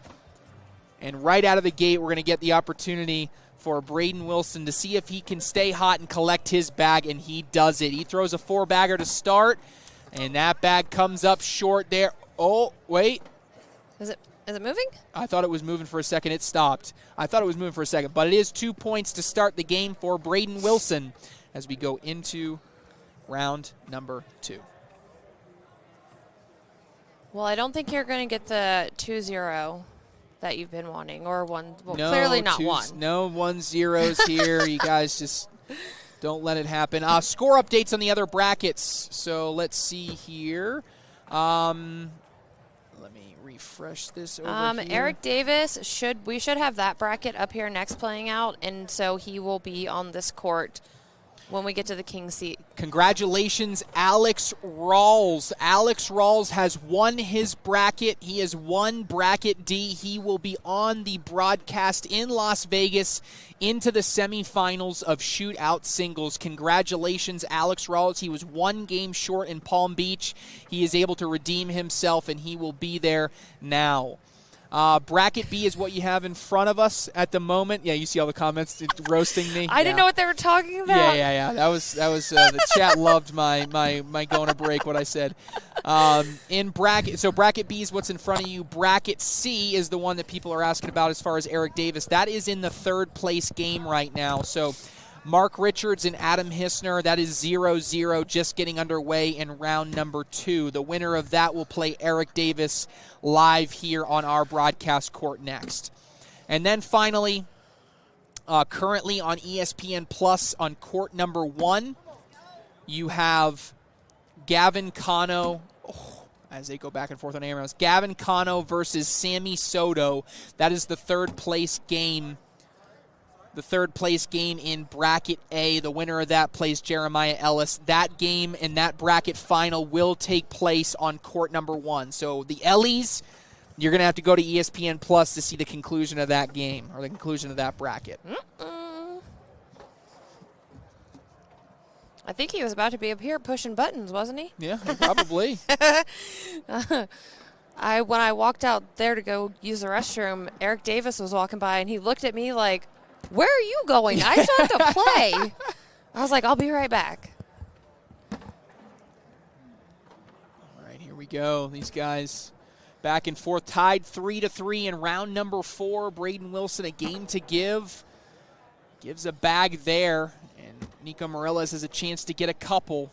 And right out of the gate, we're going to get the opportunity for Braden Wilson to see if he can stay hot and collect his bag, and he does it. He throws a 4-bagger to start, and that bag comes up short there. Oh, wait. Is it moving? I thought it was moving for a second. It stopped. I thought it was moving for a second, but it is 2 points to start the game for Braden Wilson as we go into round number 2. Well, I don't think you're going to get the 2-0 that you've been wanting, or one. Well, no, clearly not one. No 1-0s here. You guys just don't let it happen. Score updates on the other brackets. So let's see here. Let me refresh this over here. Eric Davis we should have that bracket up here next playing out, and so he will be on this court when we get to the King seat. Congratulations, Alex Rawls. Alex Rawls has won his bracket. He has won Bracket D. He will be on the broadcast in Las Vegas into the semifinals of Shootout Singles. Congratulations, Alex Rawls. He was 1 game short in Palm Beach. He is able to redeem himself, and he will be there now. Bracket B is what you have in front of us at the moment. Yeah, you see all the comments roasting me. I didn't know what they were talking about. Yeah. That was the chat loved my going to break what I said. In bracket, so bracket B is what's in front of you. Bracket C is the one that people are asking about as far as Eric Davis. That is in the 3rd place game right now. So Mark Richards and Adam Hissner, that is 0-0, just getting underway in round number 2. The winner of that will play Eric Davis live here on our broadcast court next. And then finally, currently on ESPN Plus on court number 1, you have Gavin Cano, as they go back and forth on AMRs, Gavin Cano versus Sammy Soto. That is the 3rd place game. The 3rd place game in Bracket A. The winner of that plays Jeremiah Ellis. That game and that bracket final will take place on court number 1. So the Ellis, you're going to have to go to ESPN Plus to see the conclusion of that game or the conclusion of that bracket. I think he was about to be up here pushing buttons, wasn't he? Yeah, probably. When I walked out there to go use the restroom, Eric Davis was walking by, and he looked at me like, "Where are you going? I still have to play." I was like, "I'll be right back." All right, here we go. These guys back and forth, tied 3-3 in round number 4. Braden Wilson, a game to give. Gives a bag there, and Nico Moreles has a chance to get a couple.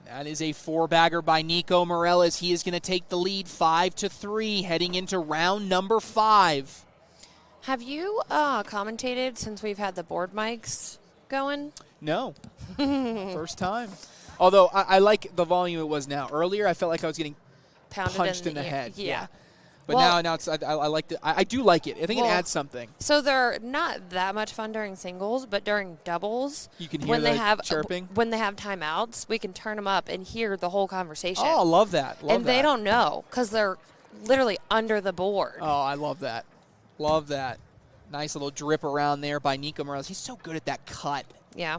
That is a 4-bagger by Nico Moreles. He is going to take the lead 5-3 heading into round number 5. Have you commentated since we've had the board mics going? No. First time. Although I like the volume it was now. Earlier I felt like I was getting punched in the head. Yeah. But now it's I like I do like it. I think it adds something. So they're not that much fun during singles, but during doubles, you can hear the chirping. When they have timeouts, we can turn them up and hear the whole conversation. Oh, I love that. They don't know because they're literally under the board. Oh, I love that. Love that. Nice little drip around there by Nico Moreles. He's so good at that cut. Yeah.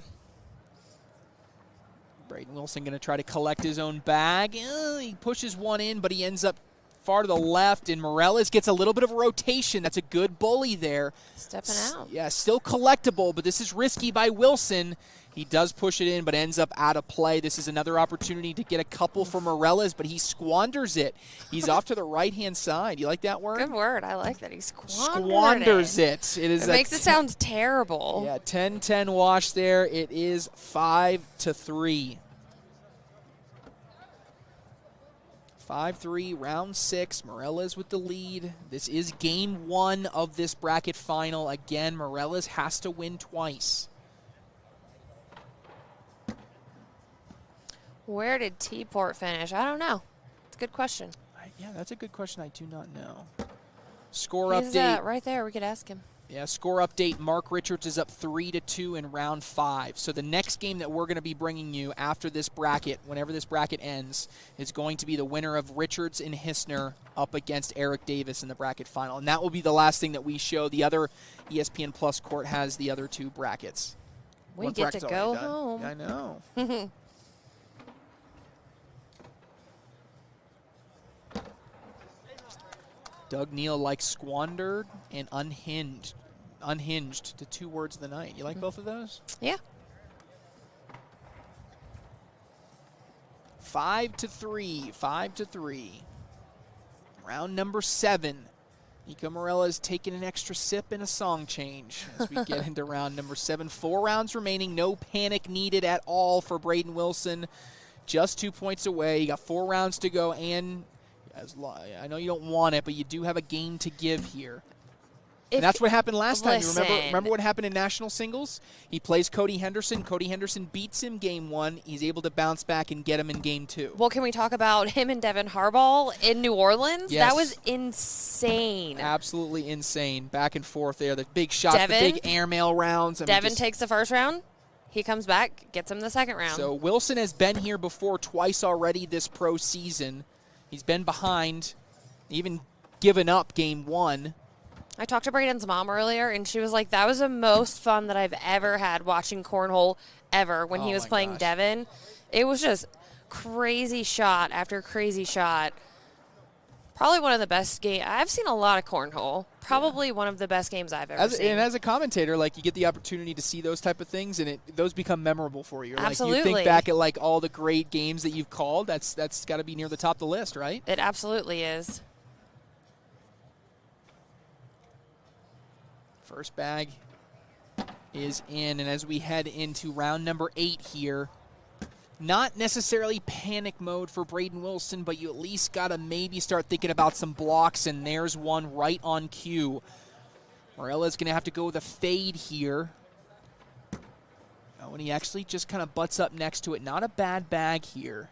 Braden Wilson going to try to collect his own bag. He pushes one in, but he ends up far to the left, and Moreles gets a little bit of a rotation. That's a good bully there. Stepping out. Yeah, still collectible, but this is risky by Wilson. He does push it in, but ends up out of play. This is another opportunity to get a couple for Moreles, but he squanders it. He's off to the right-hand side. You like that word? Good word. I like that. He squanders it. It makes it sound terrible. Yeah, 10-10 wash there. It is 5-3. 5-3, round 6. Moreles with the lead. This is game 1 of this bracket final. Again, Moreles has to win twice. Where did T-Port finish? I don't know. It's a good question. Yeah, that's a good question. I do not know. Score He's, update. right there. We could ask him. Yeah, score update. Mark Richards is up 3-2 in round 5. So the next game that we're going to be bringing you after this bracket, whenever this bracket ends, is going to be the winner of Richards and Hissner up against Eric Davis in the bracket final. And that will be the last thing that we show. The other ESPN Plus court has the other 2 brackets. We get to go home. Yeah, I know. Doug Neal likes squandered and unhinged. Unhinged, the 2 words of the night. You like both of those? Yeah. 5-3. 5-3. Round number 7. Nico Moreles taking an extra sip and a song change as we get into round number 7. 4 rounds remaining. No panic needed at all for Braden Wilson. Just 2 points away. You got 4 rounds to go, and I know you don't want it, but you do have a game to give here. And that's what happened last time. You remember what happened in national singles? He plays Cody Henderson. Cody Henderson beats him game 1. He's able to bounce back and get him in game 2. Well, can we talk about him and Devin Harbaugh in New Orleans? Yes. That was insane. Absolutely insane. Back and forth there. The big shots, Devin, the big airmail rounds. Devin takes the first round. He comes back, gets him the second round. So Wilson has been here before twice already this pro season. He's been behind, even given up game 1. I talked to Braden's mom earlier, and she was like, that was the most fun that I've ever had watching Cornhole ever when he was playing Devin. It was just crazy shot after crazy shot. Probably one of the best games. I've seen a lot of Cornhole. Probably one of the best games I've ever seen. And as a commentator, like, you get the opportunity to see those type of things, and those become memorable for you. Absolutely. Like, you think back at, like, all the great games that you've called. That's got to be near the top of the list, right? It absolutely is. First bag is in, and as we head into round number 8 here, not necessarily panic mode for Braden Wilson, but you at least got to maybe start thinking about some blocks, and there's one right on cue. Moreles going to have to go with a fade here. Oh, and he actually just kind of butts up next to it. Not a bad bag here.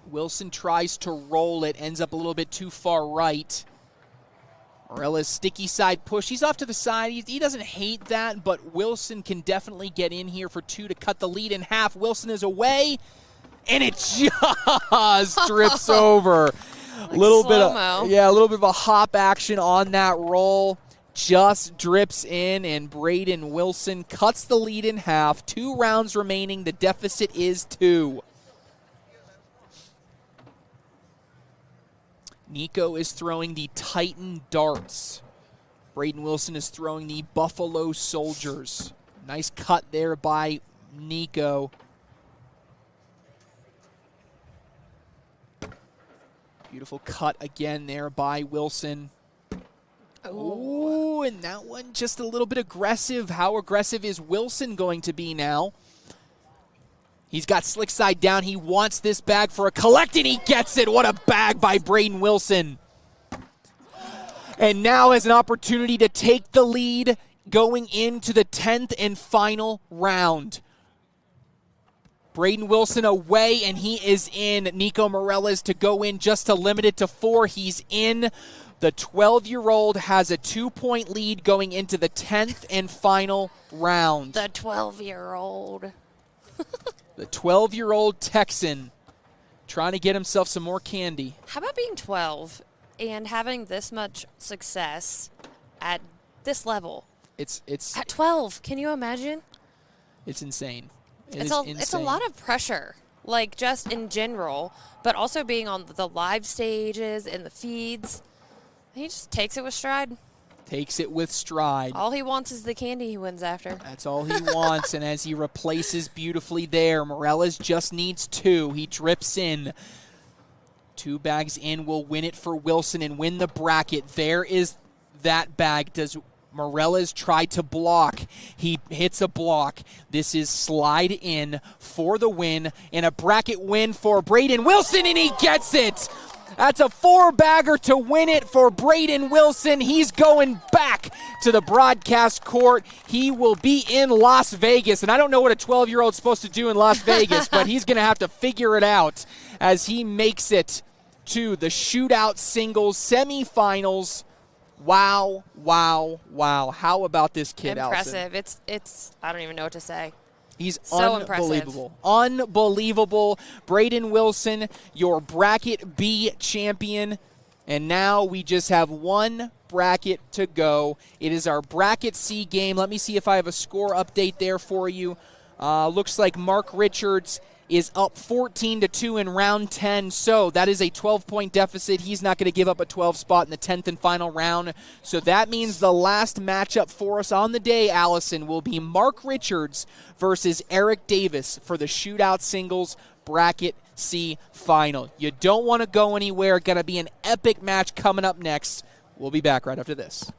Wilson tries to roll it, ends up a little bit too far right. Moreles, sticky side push. He's off to the side. He doesn't hate that, but Wilson can definitely get in here for 2 to cut the lead in half. Wilson is away, and it just drips over. Like a little bit of a hop action on that roll. Just drips in, and Braden Wilson cuts the lead in half. 2 rounds remaining. The deficit is 2. Nico is throwing the Titan darts. Braden Wilson is throwing the Buffalo Soldiers. Nice cut there by Nico. Beautiful cut again there by Wilson. Oh, and that one just a little bit aggressive. How aggressive is Wilson going to be now? He's got slick side down. He wants this bag for a collect, and he gets it. What a bag by Braden Wilson. And now has an opportunity to take the lead going into the 10th and final round. Braden Wilson away, and he is in. Nico Moreles to go in just to limit it to 4. He's in. The 12-year-old has a 2-point lead going into the 10th and final round. The 12-year-old. The 12-year-old Texan trying to get himself some more candy. How about being 12 and having this much success at this level? It's at 12. Can you imagine? It's insane. It's a lot of pressure, like just in general, but also being on the live stages and the feeds. He just takes it with stride. Takes it with stride. All he wants is the candy he wins after. That's all he wants, and as he replaces beautifully there, Moreles just needs 2. He drips in. 2 bags in will win it for Wilson and win the bracket. There is that bag. Does Moreles try to block? He hits a block. This is slide in for the win, and a bracket win for Braden Wilson, and he gets it. That's a 4-bagger to win it for Braden Wilson. He's going back to the broadcast court. He will be in Las Vegas, and I don't know what a 12-year-old's supposed to do in Las Vegas, but he's going to have to figure it out as he makes it to the Shootout singles semifinals. Wow, wow, wow. How about this kid, Impressive. Allison? It's I don't even know what to say. He's so unbelievable. Impressive. Unbelievable. Braden Wilson, your Bracket B champion. And now we just have one bracket to go. It is our Bracket C game. Let me see if I have a score update there for you. Looks like Mark Richards is up 14-2 in round 10. So that is a 12-point deficit. He's not going to give up a 12 spot in the 10th and final round. So that means the last matchup for us on the day, Allison, will be Mark Richards versus Eric Davis for the Shootout singles Bracket C final. You don't want to go anywhere. Going to be an epic match coming up next. We'll be back right after this.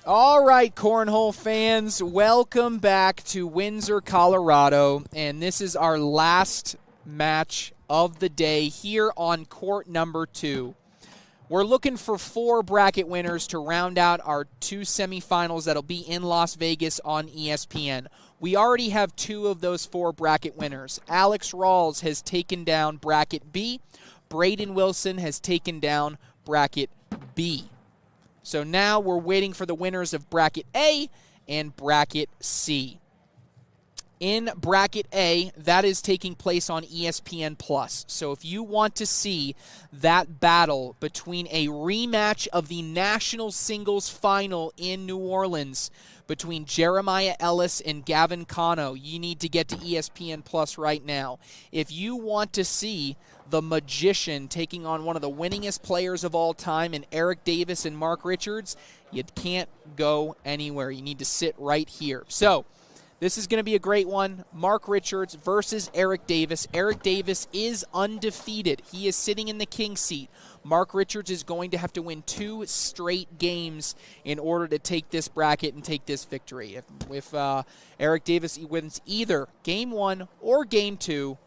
All right, Cornhole fans, welcome back to Windsor, Colorado, and this is our last match of the day here on court number 2. We're looking for 4 bracket winners to round out our 2 semifinals that'll be in Las Vegas on ESPN. We already have 2 of those 4 bracket winners. Alex Rawls has taken down bracket B. Braden Wilson has taken down bracket B. So now we're waiting for the winners of bracket A and bracket C. In bracket A, that is taking place on ESPN+. So if you want to see that battle between a rematch of the National Singles Final in New Orleans between Jeremiah Ellis and Gavin Cano, you need to get to ESPN+ right now. If you want to see the Magician taking on one of the winningest players of all time in Eric Davis and Mark Richards, you can't go anywhere. You need to sit right here. So this is going to be a great one. Mark Richards versus Eric Davis. Eric Davis is undefeated. He is sitting in the king seat. Mark Richards is going to have to win 2 straight games in order to take this bracket and take this victory. If Eric Davis wins either game 1 or game 2,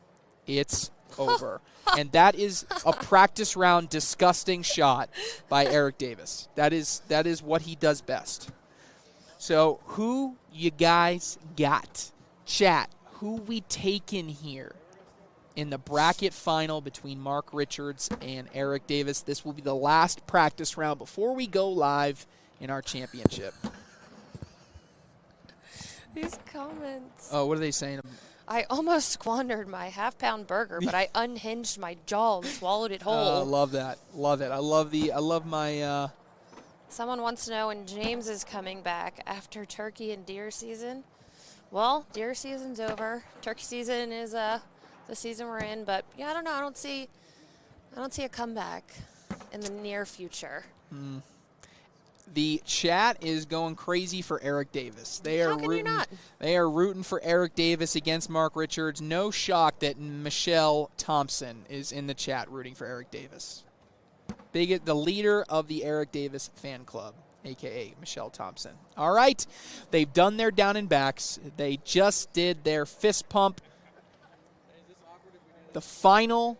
it's over. And that is a practice round disgusting shot by Eric Davis. That is what he does best. So who you guys got? Chat, who we taking here in the bracket final between Mark Richards and Eric Davis? This will be the last practice round before we go live in our championship. These comments. Oh, what are they saying? I almost squandered my half-pound burger, but I unhinged my jaw and swallowed it whole. I love that. Love it. I love my... Someone wants to know when James is coming back after turkey and deer season. Well, deer season's over. Turkey season is the season we're in, but yeah, I don't know. I don't see a comeback in the near future. The chat is going crazy for Eric Davis. They are How can you not? They are rooting for Eric Davis against Mark Richards. No shock that Michelle Thompson is in the chat rooting for Eric Davis. The leader of the Eric Davis fan club, a.k.a. Michelle Thompson. All right. They've done their down and backs. They just did their fist pump. The final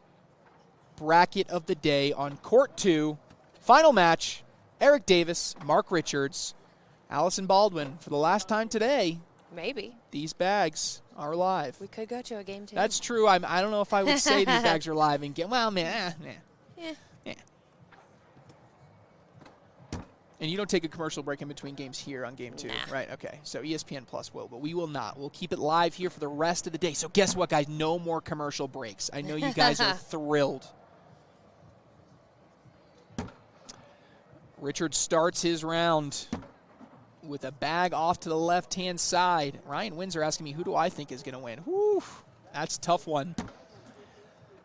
bracket of the day on court 2. Final match. Eric Davis, Mark Richards, Allison Baldwin. For the last time today, maybe these bags are live. We could go to a game 2. That's true. I don't know if I would say these bags are live and get. Well, man, Yeah. And you don't take a commercial break in between games here on game 2, Nah. right? Okay. So ESPN Plus will, but we will not. We'll keep it live here for the rest of the day. So guess what, guys? No more commercial breaks. I know you guys are thrilled. Richard starts his round with a bag off to the left-hand side. Ryan Windsor asking me, who do I think is going to win? Whew, that's a tough one.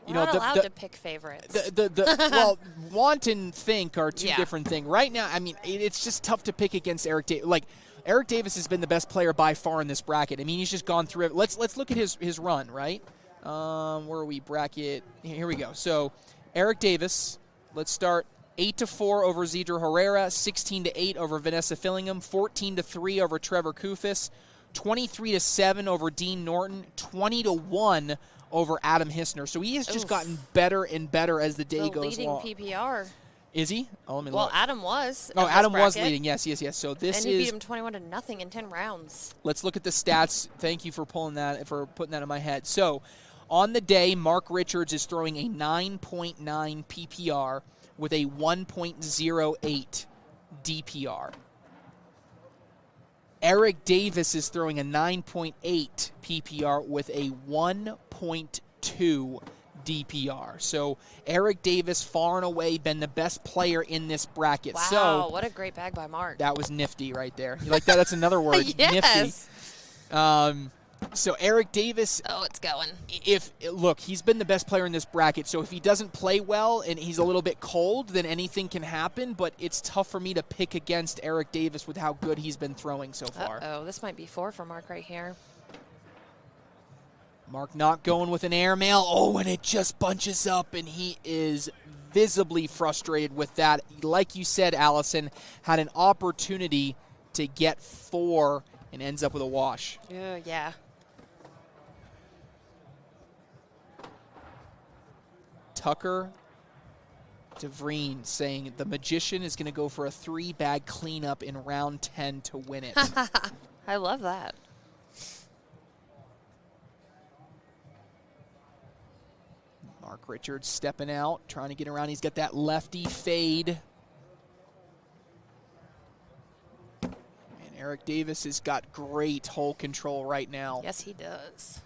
We're not allowed to pick favorites. Well, want and think are 2 Yeah. different things. Right now, I mean, it's just tough to pick against Eric Davis. Like, Eric Davis has been the best player by far in this bracket. I mean, he's just gone through it. Let's look at his run, right? Where are we? Bracket. Here we go. So, Eric Davis, let's start 8-4 over Zedra Herrera, 16-8 over Vanessa Fillingham, 14-3 over Trevor Kufis, 23-7 over Dean Norton, 20-1 over Adam Hissner. So he has just gotten better and better as the day goes along. Leading PPR. Is he? Oh, let me Well, look. Adam was. Oh, Adam was leading. Yes. So this and he beat him 21-0 in 10 rounds. Let's look at the stats. Thank you for putting that in my head. So on the day, Mark Richards is throwing a 9.9 PPR with a 1.08 DPR. Eric Davis is throwing a 9.8 PPR with a 1.2 DPR. So Eric Davis far and away been the best player in this bracket. Wow, So what a great bag by Mark. That was nifty right there. You like that? That's another word. Yes. Nifty. So Eric Davis. Oh, it's going. Look, he's been the best player in this bracket. So if he doesn't play well and he's a little bit cold, then anything can happen. But it's tough for me to pick against Eric Davis with how good he's been throwing so far. Uh-oh, this might be 4 for Mark right here. Mark not going with an airmail. Oh, and it just bunches up, and he is visibly frustrated with that. Like you said, Allison, had an opportunity to get 4 and ends up with a wash. Yeah. Tucker DeVreen saying the Magician is going to go for a 3-bag cleanup in round 10 to win it. I love that. Mark Richards stepping out, trying to get around. He's got that lefty fade. And Eric Davis has got great hole control right now. Yes, he does.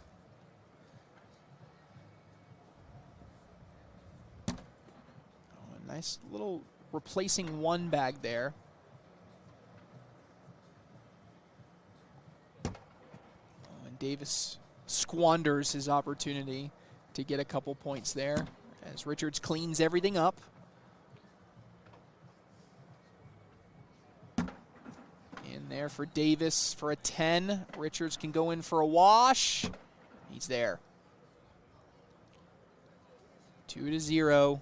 Nice little replacing 1 bag there. And Davis squanders his opportunity to get a couple points there as Richards cleans everything up. In there for Davis for a 10. Richards can go in for a wash. He's there. 2-0.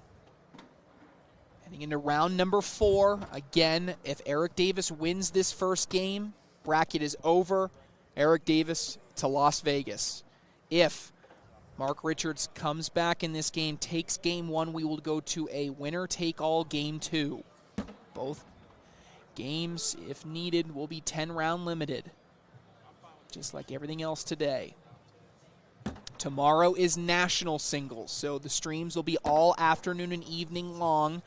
Heading into round number 4. Again, if Eric Davis wins this first game, bracket is over. Eric Davis to Las Vegas. If Mark Richards comes back in this game, takes game 1, we will go to a winner-take-all game 2. Both games, if needed, will be 10-round limited, just like everything else today. Tomorrow is national singles, so the streams will be all afternoon and evening long.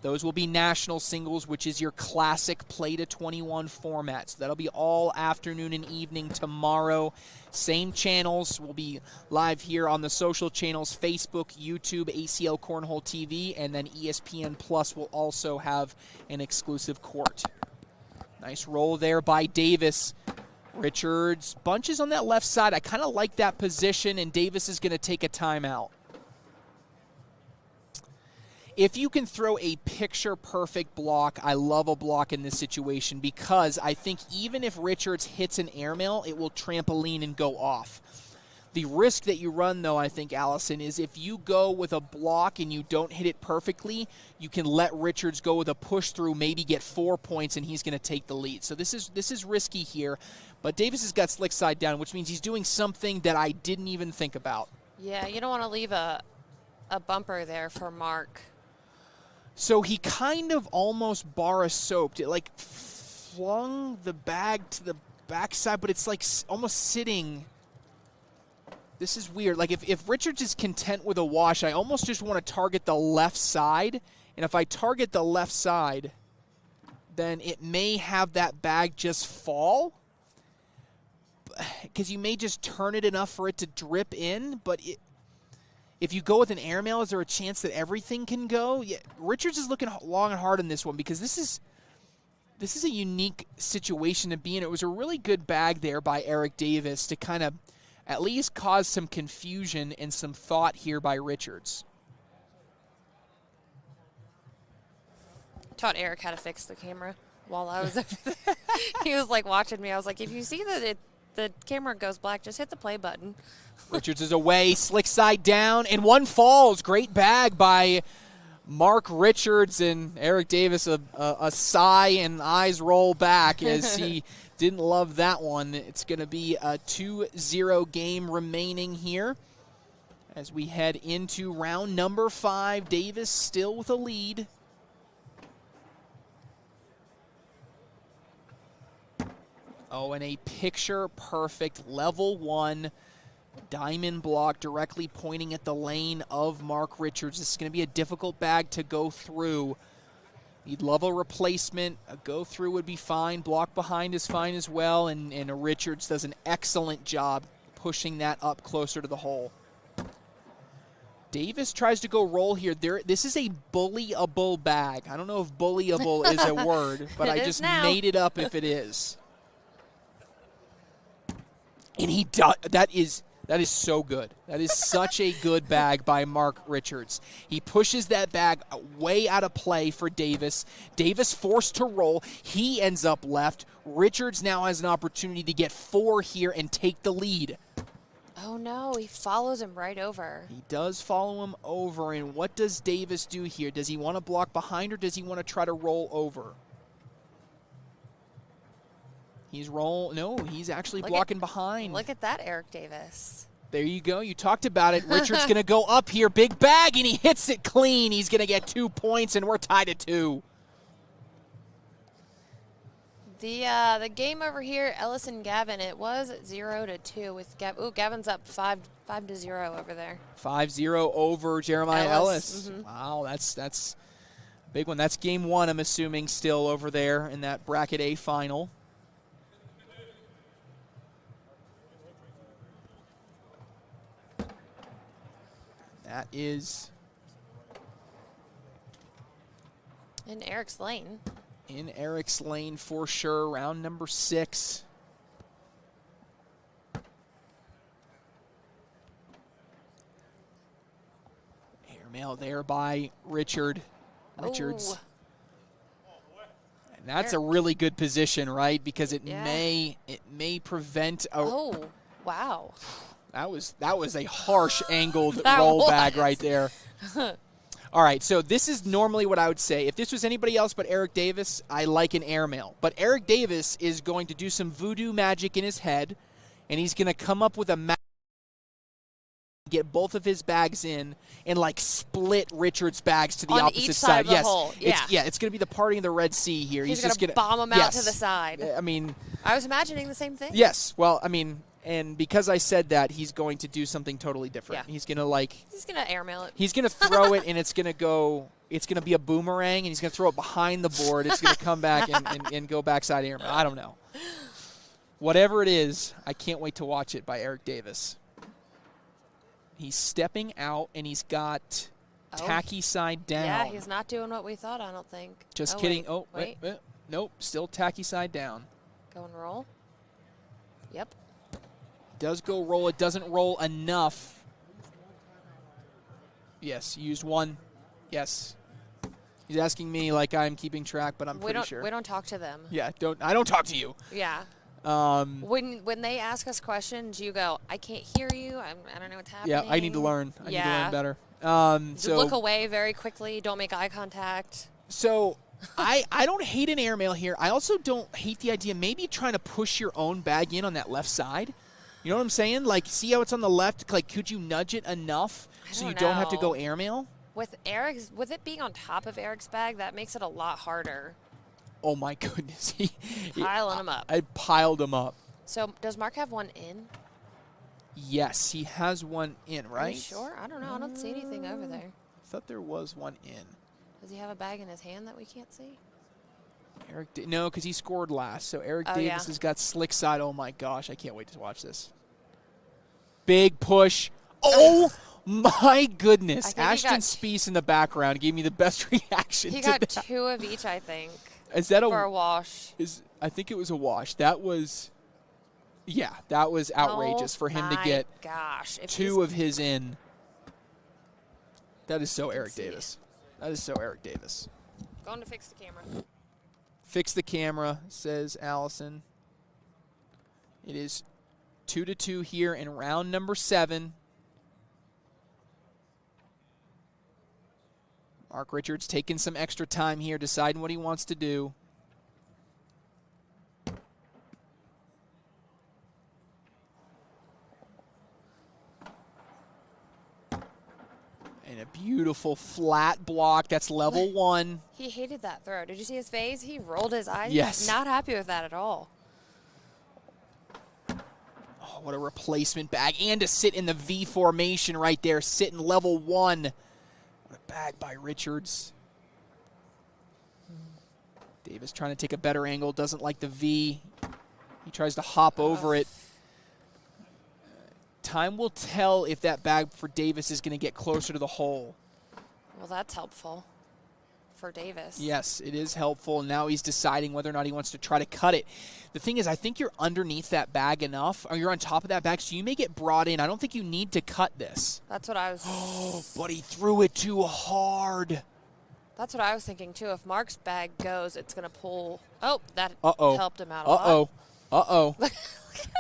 Those will be national singles, which is your classic play-to-21 format. So that'll be all afternoon and evening tomorrow. Same channels will be live here on the social channels, Facebook, YouTube, ACL Cornhole TV, and then ESPN Plus will also have an exclusive court. Nice roll there by Davis. Richards bunches on that left side. I kind of like that position, and Davis is going to take a timeout. If you can throw a picture-perfect block, I love a block in this situation because I think even if Richards hits an airmail, it will trampoline and go off. The risk that you run, though, I think, Allison, is if you go with a block and you don't hit it perfectly, you can let Richards go with a push-through, maybe get 4 points, and he's going to take the lead. So this is risky here, but Davis has got slick side down, which means he's doing something that I didn't even think about. Yeah, you don't want to leave a bumper there for Mark. So he kind of almost bar-a-soaped. It, like, flung the bag to the backside, but it's, like, almost sitting. This is weird. Like, if Richards is content with a wash, I almost just want to target the left side. And if I target the left side, then it may have that bag just fall. Because you may just turn it enough for it to drip in, but if you go with an airmail, is there a chance that everything can go? Yeah, Richards is looking long and hard on this one because this is a unique situation to be in. It was a really good bag there by Eric Davis to kind of at least cause some confusion and some thought here by Richards. Taught Eric how to fix the camera while I was over there. He was like watching me. I was like, if you see that the camera goes black, just hit the play button. Richards is away, slick side down, and one falls. Great bag by Mark Richards, and Eric Davis, a sigh and eyes roll back as he didn't love that one. It's going to be a 2-0 game remaining here as we head into round number 5. Davis still with a lead. Oh, and a picture-perfect level 1 diamond block directly pointing at the lane of Mark Richards. This is going to be a difficult bag to go through. You'd love a replacement. A go-through would be fine. Block behind is fine as well, and Richards does an excellent job pushing that up closer to the hole. Davis tries to go roll here. This is a bullyable bag. I don't know if bullyable is a word, but I just made it up if it is. And he does. That is so good. That is such a good bag by Mark Richards. He pushes that bag way out of play for Davis. Davis forced to roll. He ends up left. Richards now has an opportunity to get 4 here and take the lead. Oh, no. He follows him right over. He does follow him over. And what does Davis do here? Does he want to block behind or does he want to try to roll over? He's No, he's actually blocking behind. Look at that, Eric Davis. There you go. You talked about it. Richard's going to go up here. Big bag, and he hits it clean. He's going to get 2 points, and we're tied at 2. The game over here, Ellis and Gavin, it was 0-2 with Gavin. Ooh, Gavin's up 5-0 over there. 5-0 over Jeremiah Ellis. Mm-hmm. Wow, that's a big one. That's game 1, I'm assuming, still over there in that bracket A final. That is in Eric's lane. In Eric's lane for sure, round number 6. Airmail there by Richards. Ooh. And that's a really good position, right? Because it may prevent a Oh, wow. That was a harsh angled roll bag right there. All right, so this is normally what I would say. If this was anybody else but Eric Davis, I like an airmail. But Eric Davis is going to do some voodoo magic in his head, and he's going to come up with a get both of his bags in and like split Richard's bags to the opposite each side. Of the yes, hole. It's going to be the party in the Red Sea here. He's just going to bomb them out to the side. I mean, I was imagining the same thing. Yes. Well, I mean, and because I said that, he's going to do something totally different. Yeah. He's going to airmail it. He's going to throw it, and it's going to be a boomerang, and he's going to throw it behind the board. It's going to come back and go backside airmail. I don't know. Whatever it is, I can't wait to watch it by Eric Davis. He's stepping out, and he's got tacky side down. Yeah, he's not doing what we thought, I don't think. Just kidding. Wait. Nope, still tacky side down. Go and roll. Yep. Does go roll. It doesn't roll enough. Yes, used one. Yes. He's asking me like I'm keeping track, but I'm pretty sure. We don't talk to them. Yeah, I don't talk to you. Yeah. When they ask us questions, you go, I can't hear you. I don't know what's happening. Yeah, I need to learn. I need to learn better. So look away very quickly. Don't make eye contact. So I don't hate an airmail here. I also don't hate the idea maybe trying to push your own bag in on that left side. You know what I'm saying? Like, see how it's on the left? Like, could you nudge it enough so you don't have to go airmail? With it being on top of Eric's bag, that makes it a lot harder. Oh, my goodness. Piling them up. I piled them up. So, does Mark have one in? Yes, he has one in, right? Are you sure? I don't know. I don't see anything over there. I thought there was one in. Does he have a bag in his hand that we can't see? No, because he scored last. So Eric Davis has got slick side. Oh, my gosh. I can't wait to watch this. Big push. Oh, my goodness. Ashton Spiess in the background gave me the best reaction to that. He got 2 of each, I think. Is that for a wash? I think it was a wash. That was outrageous for him to get 2 of his in. That is so Eric Davis. That is so Eric Davis. Going to fix the camera. Fix the camera, says Allison. It is 2-2 here in round number 7. Mark Richards taking some extra time here, deciding what he wants to do. And a beautiful flat block. That's level 1. He hated that throw. Did you see his face? He rolled his eyes. Yes. He's not happy with that at all. Oh, what a replacement bag. And to sit in the V formation right there, sit in level 1. What a bag by Richards. Davis trying to take a better angle. Doesn't like the V. He tries to hop over it. Time will tell if that bag for Davis is going to get closer to the hole. Well, that's helpful for Davis. Yes, it is helpful. And now he's deciding whether or not he wants to try to cut it. The thing is, I think you're underneath that bag enough, or you're on top of that bag, so you may get brought in. I don't think you need to cut this. That's what I was... Oh, but he threw it too hard. That's what I was thinking, too. If Mark's bag goes, it's going to pull... Oh, that helped him out a lot. Uh-oh. Look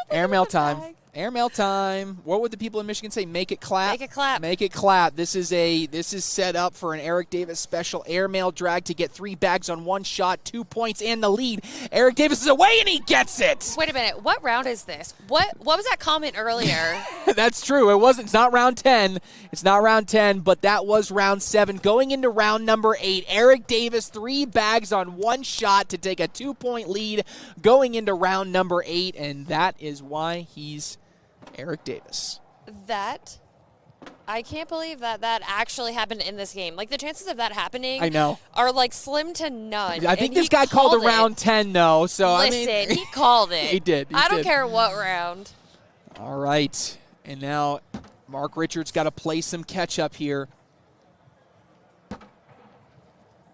Airmail time. Airmail time. What would the people in Michigan say? Make it clap. Make it clap. Make it clap. This is set up for an Eric Davis special airmail drag to get 3 bags on 1 shot, 2 points and the lead. Eric Davis is away and he gets it. Wait a minute. What round is this? What was that comment earlier? That's true. It's not round 10. It's not round 10, but that was round 7. Going into round number 8, Eric Davis 3 bags on 1 shot to take a 2-point lead going into round number 8, and that is why he's Eric Davis. I can't believe that actually happened in this game. Like, the chances of that happening I know. are, like, slim to none. I think this guy called around 10, though. So Listen, he called it. He did. I don't care what round. All right. And now Mark Richards got to play some catch-up here.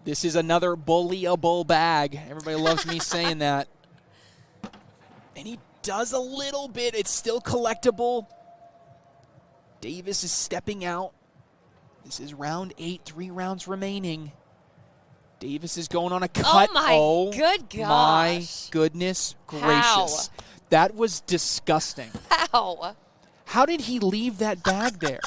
This is another bullyable bag. Everybody loves me saying that. And he does a little bit. It's still collectible. Davis is stepping out. This is round 8, 3 rounds remaining. Davis is going on a cut. Oh, my good gosh. My goodness gracious. How? That was disgusting. How? How did he leave that bag there?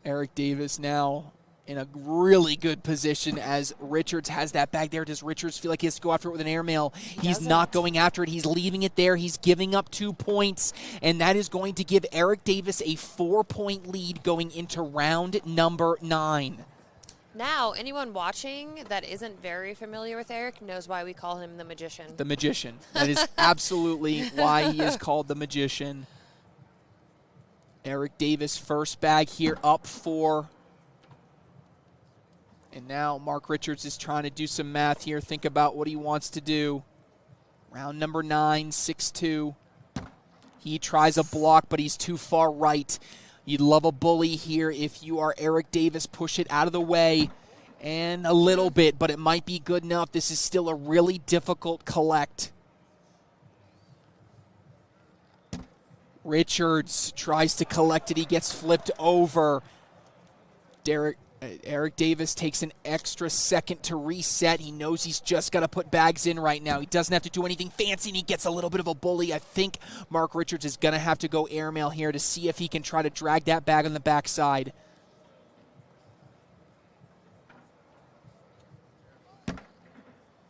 Eric Davis now in a really good position as Richards has that bag there. Does Richards feel like he has to go after it with an airmail? He's not going after it. He's leaving it there. He's giving up 2 points, and that is going to give Eric Davis a 4-point lead going into round number 9. Now, anyone watching that isn't very familiar with Eric knows why we call him the Magician. The Magician. That is absolutely why he is called the Magician. Eric Davis, first bag here, up 4. And now Mark Richards is trying to do some math here, think about what he wants to do. Round number 9, 6-2. He tries a block, but he's too far right. You'd love a bully here if you are Eric Davis. Push it out of the way and a little bit, but it might be good enough. This is still a really difficult collect. Richards tries to collect it. He gets flipped over. Eric Davis takes an extra second to reset. He knows he's just got to put bags in right now. He doesn't have to do anything fancy, and he gets a little bit of a bully. I think Mark Richards is going to have to go airmail here to see if he can try to drag that bag on the backside.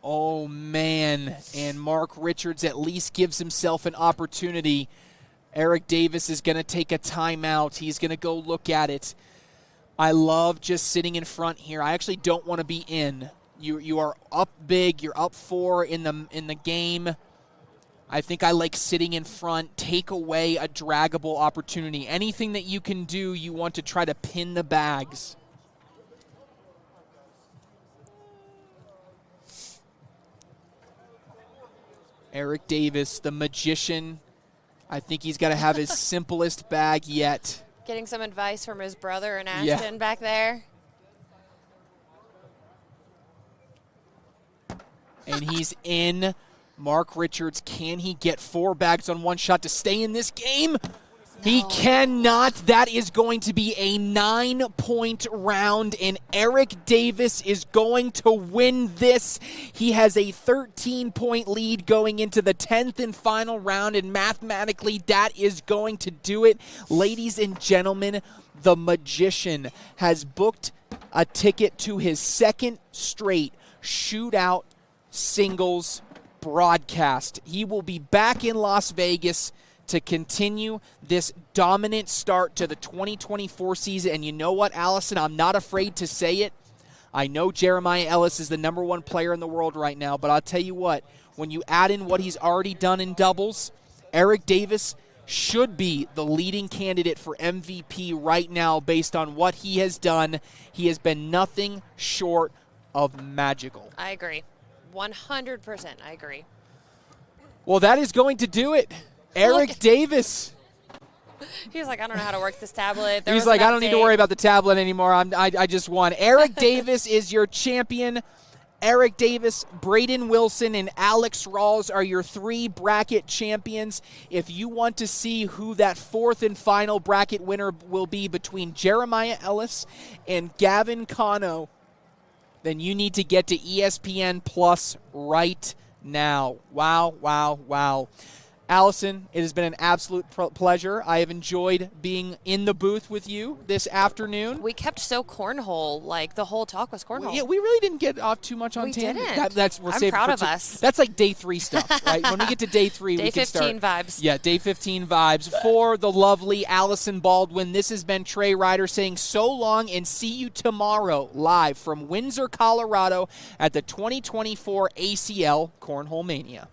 Oh, man. And Mark Richards at least gives himself an opportunity. Eric Davis is going to take a timeout. He's going to go look at it. I love just sitting in front here. I actually don't want to be in. You are up big. You're up 4 in the game. I think I like sitting in front. Take away a draggable opportunity. Anything that you can do, you want to try to pin the bags. Eric Davis, the Magician. I think he's got to have his simplest bag yet. Getting some advice from his brother and Ashton back there. And he's in. Mark Richards, can he get 4 bags on 1 shot to stay in this game? No. He cannot. That is going to be a 9-point round, and Eric Davis is going to win this. He has a 13-point lead going into the 10th and final round, and mathematically that is going to do it. Ladies and gentlemen, the Magician has booked a ticket to his 2nd straight Shootout singles broadcast. He will be back in Las Vegas to continue this dominant start to the 2024 season. And you know what, Allison? I'm not afraid to say it. I know Jeremiah Ellis is the #1 player in the world right now, but I'll tell you what, when you add in what he's already done in doubles, Eric Davis should be the leading candidate for MVP right now based on what he has done. He has been nothing short of magical. I agree. 100% I agree. Well, that is going to do it. Eric Davis. He's like, I don't know how to work this tablet. He's like, I don't need to worry about the tablet anymore. I just won. Eric Davis is your champion. Eric Davis, Braden Wilson, and Alex Rawls are your 3 bracket champions. If you want to see who that 4th and final bracket winner will be between Jeremiah Ellis and Gavin Cano, then you need to get to ESPN Plus right now. Wow, wow, wow. Allison, it has been an absolute pleasure. I have enjoyed being in the booth with you this afternoon. We kept so cornhole, like the whole talk was cornhole. Yeah, we really didn't get off too much on tangent. I'm proud of us. That's like day 3 stuff, right? When we get to day 3, we can start. Day 15 vibes. Yeah, day 15 vibes. For the lovely Allison Baldwin, this has been Trey Ryder saying so long and see you tomorrow live from Windsor, Colorado at the 2024 ACL Cornhole Mania.